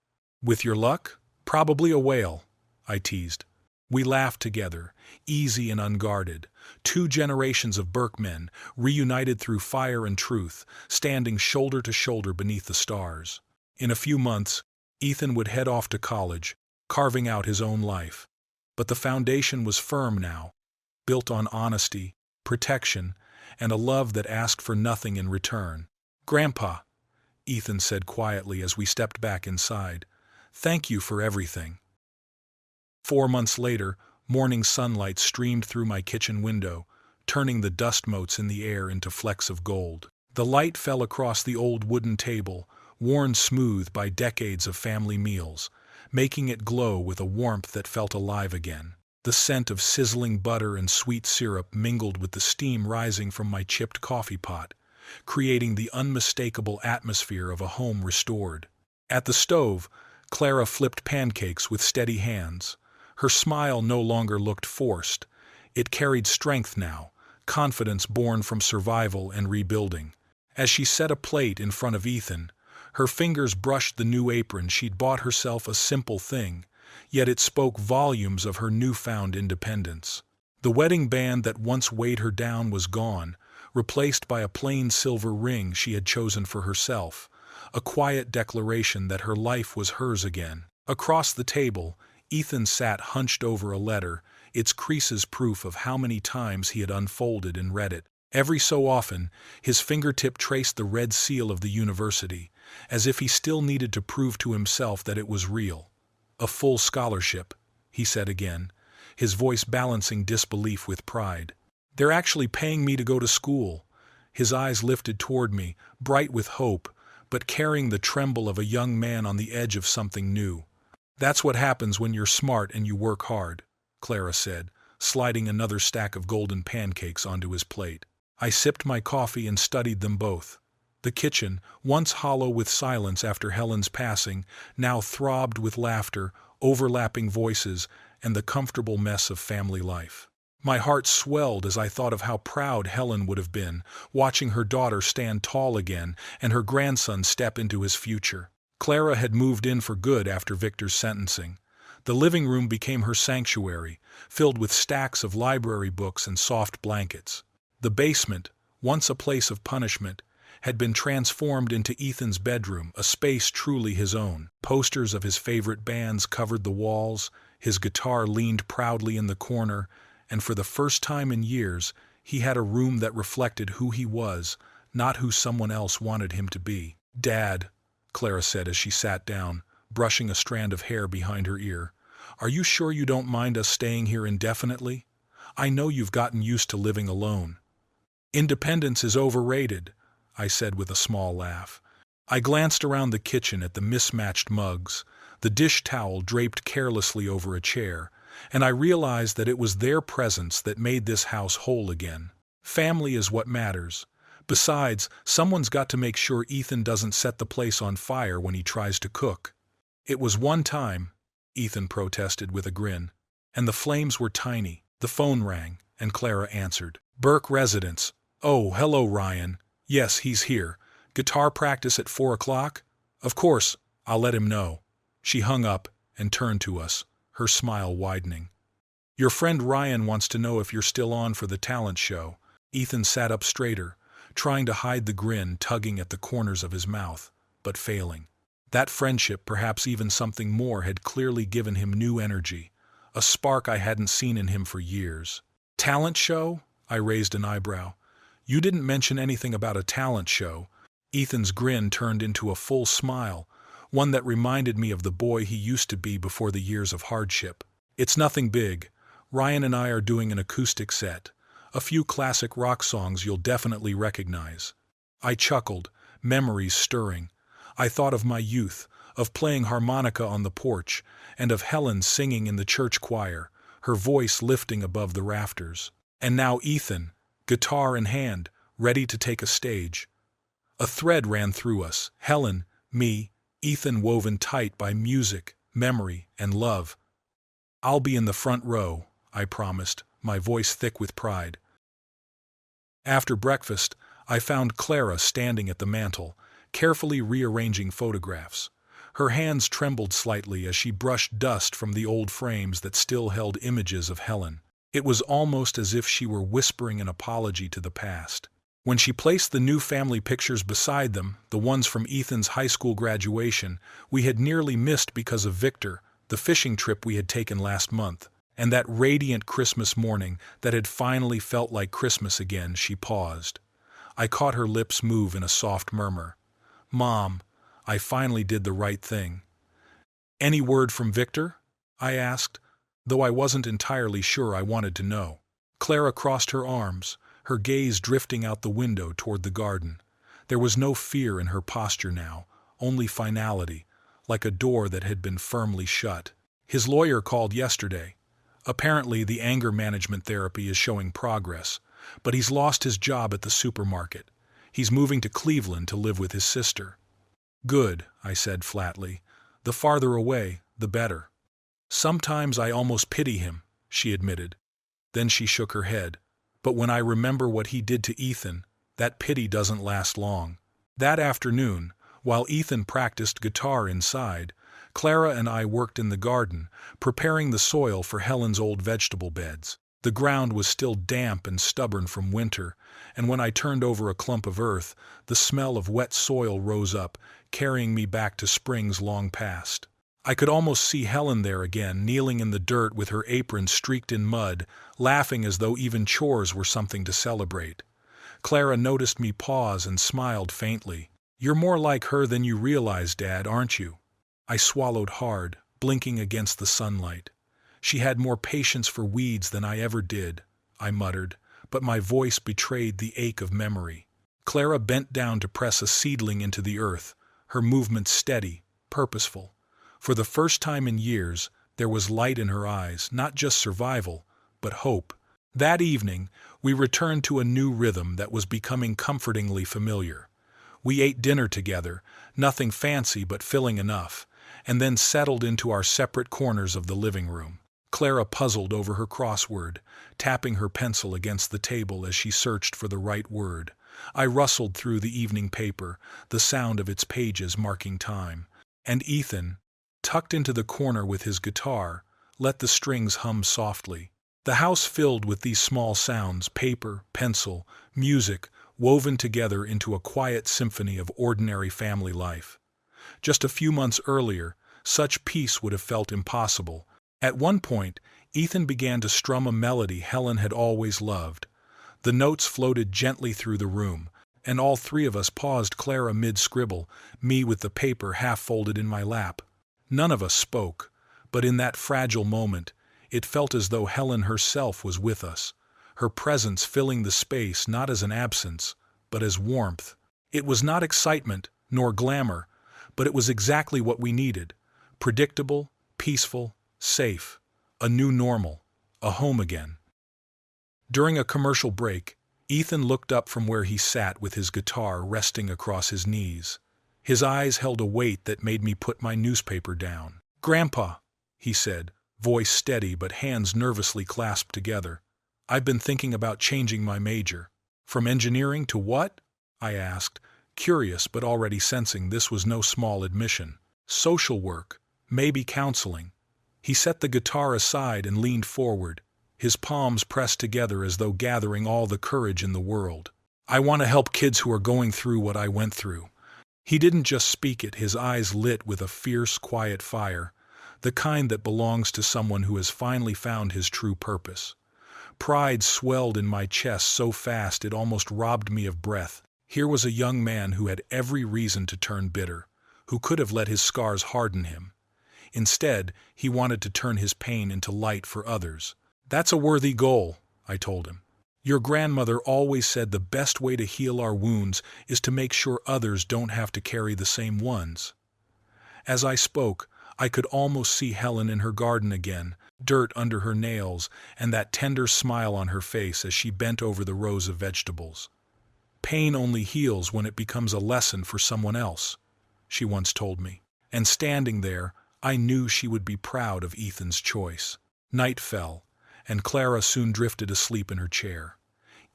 "With your luck? Probably a whale," I teased. We laughed together, easy and unguarded, 2 generations of Burkemen, reunited through fire and truth, standing shoulder to shoulder beneath the stars. In a few months, Ethan would head off to college, carving out his own life. But the foundation was firm now, built on honesty, protection, and a love that asked for nothing in return. "Grandpa," Ethan said quietly as we stepped back inside, "thank you for everything." 4 months later, morning sunlight streamed through my kitchen window, turning the dust motes in the air into flecks of gold. The light fell across the old wooden table, worn smooth by decades of family meals, making it glow with a warmth that felt alive again. The scent of sizzling butter and sweet syrup mingled with the steam rising from my chipped coffee pot, creating the unmistakable atmosphere of a home restored. At the stove, Clara flipped pancakes with steady hands. Her smile no longer looked forced. It carried strength now, confidence born from survival and rebuilding. As she set a plate in front of Ethan, her fingers brushed the new apron she'd bought herself, a simple thing, yet it spoke volumes of her newfound independence. The wedding band that once weighed her down was gone, replaced by a plain silver ring she had chosen for herself, a quiet declaration that her life was hers again. Across the table, Ethan sat hunched over a letter, its creases proof of how many times he had unfolded and read it. Every so often, his fingertip traced the red seal of the university, as if he still needed to prove to himself that it was real. "A full scholarship," he said again, his voice balancing disbelief with pride. "They're actually paying me to go to school." His eyes lifted toward me, bright with hope, but carrying the tremble of a young man on the edge of something new. "That's what happens when you're smart and you work hard," Clara said, sliding another stack of golden pancakes onto his plate. I sipped my coffee and studied them both. The kitchen, once hollow with silence after Helen's passing, now throbbed with laughter, overlapping voices, and the comfortable mess of family life. My heart swelled as I thought of how proud Helen would have been, watching her daughter stand tall again and her grandson step into his future. Clara had moved in for good after Victor's sentencing. The living room became her sanctuary, filled with stacks of library books and soft blankets. The basement, once a place of punishment, had been transformed into Ethan's bedroom, a space truly his own. Posters of his favorite bands covered the walls, his guitar leaned proudly in the corner, and for the first time in years, he had a room that reflected who he was, not who someone else wanted him to be. "Dad," Clara said as she sat down, brushing a strand of hair behind her ear, "are you sure you don't mind us staying here indefinitely? I know you've gotten used to living alone." "Independence is overrated," I said with a small laugh. I glanced around the kitchen at the mismatched mugs, the dish towel draped carelessly over a chair, and I realized that it was their presence that made this house whole again. Family is what matters. Besides, someone's got to make sure Ethan doesn't set the place on fire when he tries to cook. It was one time, Ethan protested with a grin, and the flames were tiny. The phone rang, and Clara answered. Burke Residence. Oh, hello, Ryan. Yes, he's here. Guitar practice at 4 o'clock? Of course, I'll let him know. She hung up and turned to us, her smile widening. Your friend Ryan wants to know if you're still on for the talent show. Ethan sat up straighter, trying to hide the grin tugging at the corners of his mouth, but failing. That friendship, perhaps even something more, had clearly given him new energy, a spark I hadn't seen in him for years. Talent show? I raised an eyebrow. You didn't mention anything about a talent show. Ethan's grin turned into a full smile, one that reminded me of the boy he used to be before the years of hardship. It's nothing big. Ryan and I are doing an acoustic set. A few classic rock songs you'll definitely recognize. I chuckled, memories stirring. I thought of my youth, of playing harmonica on the porch, and of Helen singing in the church choir, her voice lifting above the rafters. And now Ethan, guitar in hand, ready to take a stage. A thread ran through us, Helen, me, Ethan, woven tight by music, memory, and love. I'll be in the front row, I promised, my voice thick with pride. After breakfast, I found Clara standing at the mantel, carefully rearranging photographs. Her hands trembled slightly as she brushed dust from the old frames that still held images of Helen. It was almost as if she were whispering an apology to the past. When she placed the new family pictures beside them, the ones from Ethan's high school graduation, we had nearly missed because of Victor, the fishing trip we had taken last month, and that radiant Christmas morning that had finally felt like Christmas again, she paused. I caught her lips move in a soft murmur. Mom, I finally did the right thing. Any word from Victor? I asked, though I wasn't entirely sure I wanted to know. Clara crossed her arms, her gaze drifting out the window toward the garden. There was no fear in her posture now, only finality, like a door that had been firmly shut. His lawyer called yesterday. Apparently the anger management therapy is showing progress, but he's lost his job at the supermarket. He's moving to Cleveland to live with his sister. Good, I said flatly. The farther away, the better. Sometimes I almost pity him, she admitted. Then she shook her head. But when I remember what he did to Ethan, that pity doesn't last long. That afternoon, while Ethan practiced guitar inside, Clara and I worked in the garden, preparing the soil for Helen's old vegetable beds. The ground was still damp and stubborn from winter, and when I turned over a clump of earth, the smell of wet soil rose up, carrying me back to springs long past. I could almost see Helen there again, kneeling in the dirt with her apron streaked in mud, laughing as though even chores were something to celebrate. Clara noticed me pause and smiled faintly. You're more like her than you realize, Dad, aren't you? I swallowed hard, blinking against the sunlight. She had more patience for weeds than I ever did, I muttered, but my voice betrayed the ache of memory. Clara bent down to press a seedling into the earth, her movements steady, purposeful. For the first time in years, there was light in her eyes, not just survival, but hope. That evening, we returned to a new rhythm that was becoming comfortingly familiar. We ate dinner together, nothing fancy but filling enough, and then settled into our separate corners of the living room. Clara puzzled over her crossword, tapping her pencil against the table as she searched for the right word. I rustled through the evening paper, the sound of its pages marking time. And Ethan, tucked into the corner with his guitar, let the strings hum softly. The house filled with these small sounds, paper, pencil, music, woven together into a quiet symphony of ordinary family life. Just a few months earlier, such peace would have felt impossible. At one point, Ethan began to strum a melody Helen had always loved. The notes floated gently through the room, and all three of us paused, Clara mid-scribble, me with the paper half-folded in my lap. None of us spoke, but in that fragile moment, it felt as though Helen herself was with us, her presence filling the space not as an absence, but as warmth. It was not excitement, nor glamour, but it was exactly what we needed. Predictable, peaceful, safe. a new normal, a home again. During a commercial break, Ethan looked up from where he sat with his guitar resting across his knees. His eyes held a weight that made me put my newspaper down. "Grandpa," he said, voice steady but hands nervously clasped together, "I've been thinking about changing my major." "From engineering to what?" I asked, curious but already sensing this was no small admission. "Social work, maybe counseling." He set the guitar aside and leaned forward, his palms pressed together as though gathering all the courage in the world. "I want to help kids who are going through what I went through." He didn't just speak it, his eyes lit with a fierce, quiet fire, the kind that belongs to someone who has finally found his true purpose. Pride swelled in my chest so fast it almost robbed me of breath. Here was a young man who had every reason to turn bitter, who could have let his scars harden him. Instead, he wanted to turn his pain into light for others. "That's a worthy goal," I told him. "Your grandmother always said the best way to heal our wounds is to make sure others don't have to carry the same ones." As I spoke, I could almost see Helen in her garden again, dirt under her nails, and that tender smile on her face as she bent over the rows of vegetables. "Pain only heals when it becomes a lesson for someone else," she once told me. And standing there, I knew she would be proud of Ethan's choice. Night fell, and Clara soon drifted asleep in her chair.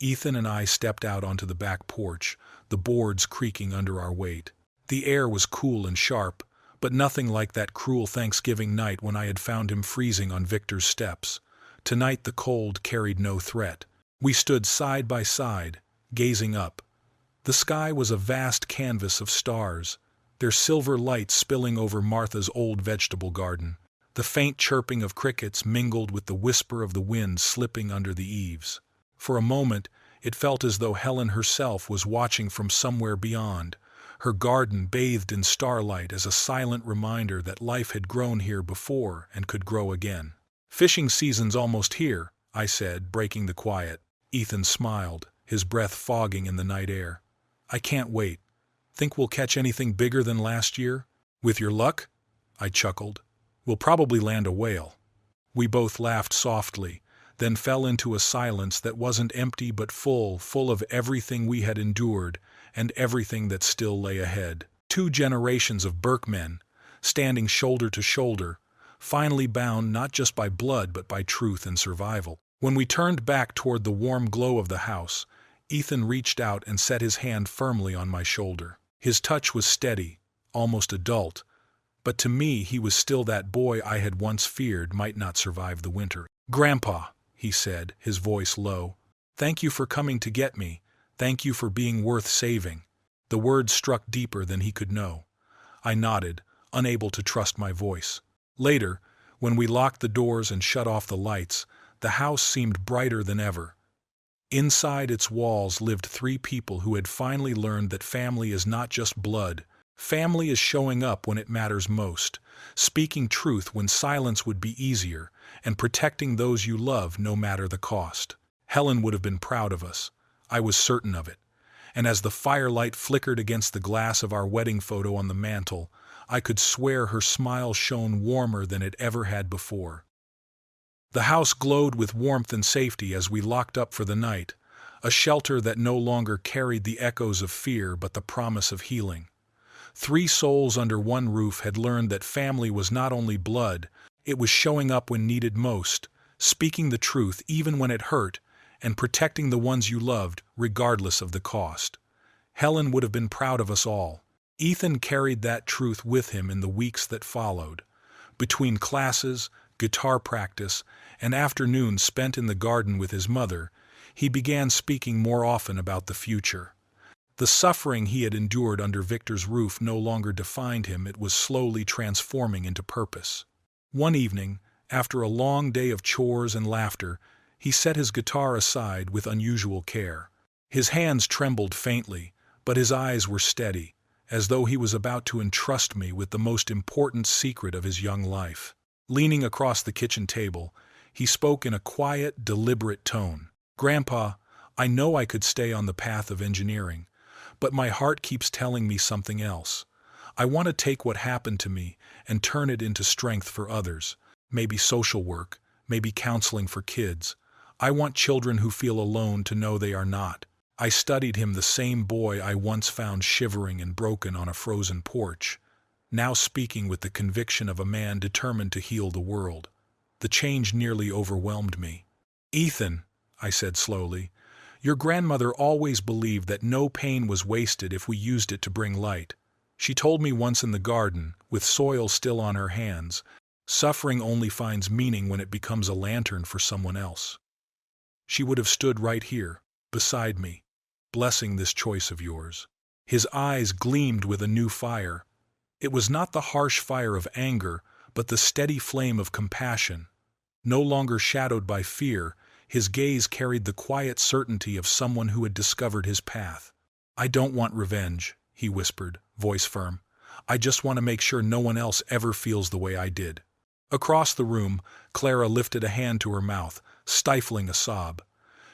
Ethan and I stepped out onto the back porch, the boards creaking under our weight. The air was cool and sharp, but nothing like that cruel Thanksgiving night when I had found him freezing on Victor's steps. Tonight the cold carried no threat. We stood side by side, gazing up. The sky was a vast canvas of stars, their silver light spilling over Martha's old vegetable garden. The faint chirping of crickets mingled with the whisper of the wind slipping under the eaves. For a moment, it felt as though Helen herself was watching from somewhere beyond, her garden bathed in starlight as a silent reminder that life had grown here before and could grow again. "Fishing season's almost here," I said, breaking the quiet. Ethan smiled, his breath fogging in the night air. "I can't wait. Think we'll catch anything bigger than last year?" "With your luck?" I chuckled. "We'll probably land a whale." We both laughed softly, then fell into a silence that wasn't empty but full of everything we had endured and everything that still lay ahead. 2 generations of Burkemen, standing shoulder to shoulder, finally bound not just by blood but by truth and survival. When we turned back toward the warm glow of the house, Ethan reached out and set his hand firmly on my shoulder. His touch was steady, almost adult, but to me he was still that boy I had once feared might not survive the winter. "Grandpa," he said, his voice low, "thank you for coming to get me. Thank you for being worth saving." The words struck deeper than he could know. I nodded, unable to trust my voice. Later, when we locked the doors and shut off the lights, the house seemed brighter than ever. Inside its walls lived 3 people who had finally learned that family is not just blood. Family is showing up when it matters most, speaking truth when silence would be easier, and protecting those you love no matter the cost. Helen would have been proud of us. I was certain of it. And as the firelight flickered against the glass of our wedding photo on the mantel, I could swear her smile shone warmer than it ever had before. The house glowed with warmth and safety as we locked up for the night, a shelter that no longer carried the echoes of fear but the promise of healing. 3 souls under one roof had learned that family was not only blood, it was showing up when needed most, speaking the truth even when it hurt, and protecting the ones you loved, regardless of the cost. Helen would have been proud of us all. Ethan carried that truth with him in the weeks that followed. Between classes, guitar practice, and afternoons spent in the garden with his mother, he began speaking more often about the future. The suffering he had endured under Victor's roof no longer defined him, it was slowly transforming into purpose. One evening, after a long day of chores and laughter, he set his guitar aside with unusual care. His hands trembled faintly, but his eyes were steady, as though he was about to entrust me with the most important secret of his young life. Leaning across the kitchen table, he spoke in a quiet, deliberate tone. "Grandpa, I know I could stay on the path of engineering, but my heart keeps telling me something else. I want to take what happened to me and turn it into strength for others. Maybe social work, maybe counseling for kids. I want children who feel alone to know they are not. I studied him, the same boy I once found shivering and broken on a frozen porch, now speaking with the conviction of a man determined to heal the world. The change nearly overwhelmed me. "Ethan," I said slowly, "your grandmother always believed that no pain was wasted if we used it to bring light. She told me once in the garden, with soil still on her hands, suffering only finds meaning when it becomes a lantern for someone else." She would have stood right here, beside me, blessing this choice of yours. His eyes gleamed with a new fire. It was not the harsh fire of anger, but the steady flame of compassion. No longer shadowed by fear, his gaze carried the quiet certainty of someone who had discovered his path. "I don't want revenge," he whispered, voice firm. "I just want to make sure no one else ever feels the way I did." Across the room, Clara lifted a hand to her mouth, stifling a sob.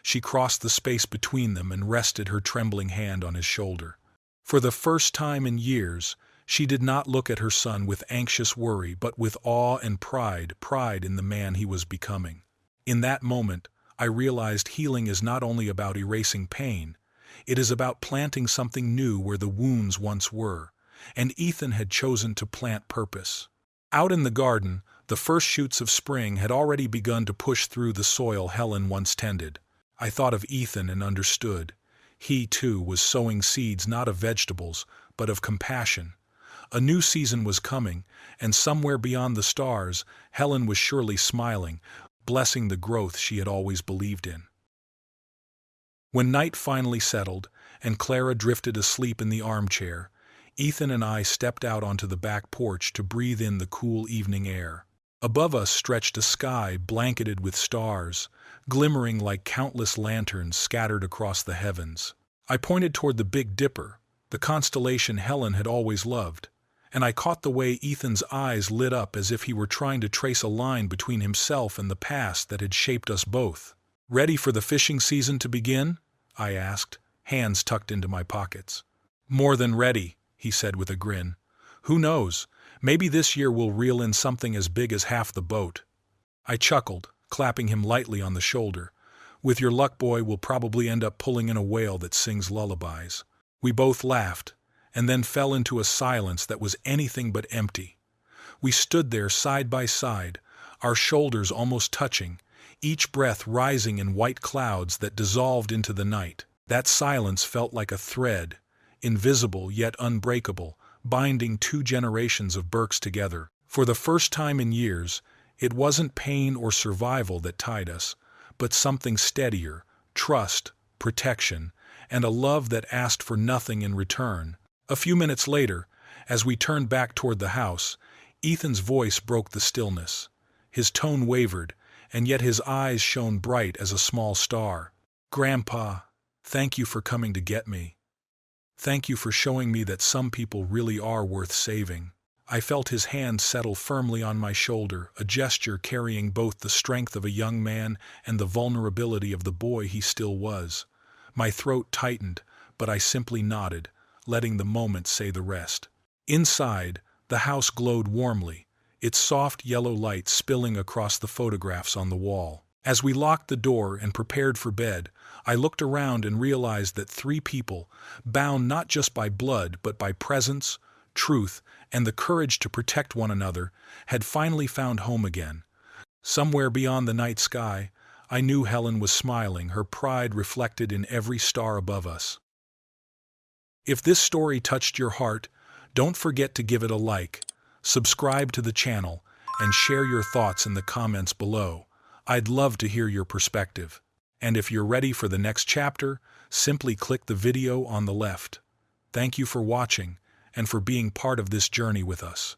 She crossed the space between them and rested her trembling hand on his shoulder. For the first time in years, she did not look at her son with anxious worry but with awe and pride in the man he was becoming. In that moment, I realized healing is not only about erasing pain, it is about planting something new where the wounds once were, and Ethan had chosen to plant purpose. Out in the garden, the first shoots of spring had already begun to push through the soil Helen once tended. I thought of Ethan and understood. He, too, was sowing seeds not of vegetables, but of compassion. A new season was coming, and somewhere beyond the stars, Helen was surely smiling, blessing the growth she had always believed in. When night finally settled, and Clara drifted asleep in the armchair, Ethan and I stepped out onto the back porch to breathe in the cool evening air. Above us stretched a sky blanketed with stars, glimmering like countless lanterns scattered across the heavens. I pointed toward the Big Dipper, the constellation Helen had always loved, and I caught the way Ethan's eyes lit up as if he were trying to trace a line between himself and the past that had shaped us both. "Ready for the fishing season to begin?" I asked, hands tucked into my pockets. "More than ready," he said with a grin. "Who knows? Maybe this year we'll reel in something as big as half the boat." I chuckled, clapping him lightly on the shoulder. "With your luck, boy, we'll probably end up pulling in a whale that sings lullabies." We both laughed, and then fell into a silence that was anything but empty. We stood there side by side, our shoulders almost touching, each breath rising in white clouds that dissolved into the night. That silence felt like a thread, invisible yet unbreakable, binding two generations of Burkes together. For the first time in years, it wasn't pain or survival that tied us, but something steadier, trust, protection, and a love that asked for nothing in return. A few minutes later, as we turned back toward the house, Ethan's voice broke the stillness. His tone wavered, and yet his eyes shone bright as a small star. "Grandpa, thank you for coming to get me. Thank you for showing me that some people really are worth saving." I felt his hand settle firmly on my shoulder, a gesture carrying both the strength of a young man and the vulnerability of the boy he still was. My throat tightened, but I simply nodded, letting the moment say the rest. Inside, the house glowed warmly, its soft yellow light spilling across the photographs on the wall. As we locked the door and prepared for bed, I looked around and realized that three people, bound not just by blood but by presence, truth, and the courage to protect one another, had finally found home again. Somewhere beyond the night sky, I knew Helen was smiling, her pride reflected in every star above us. If this story touched your heart, don't forget to give it a like, subscribe to the channel, and share your thoughts in the comments below. I'd love to hear your perspective. And if you're ready for the next chapter, simply click the video on the left. Thank you for watching and for being part of this journey with us.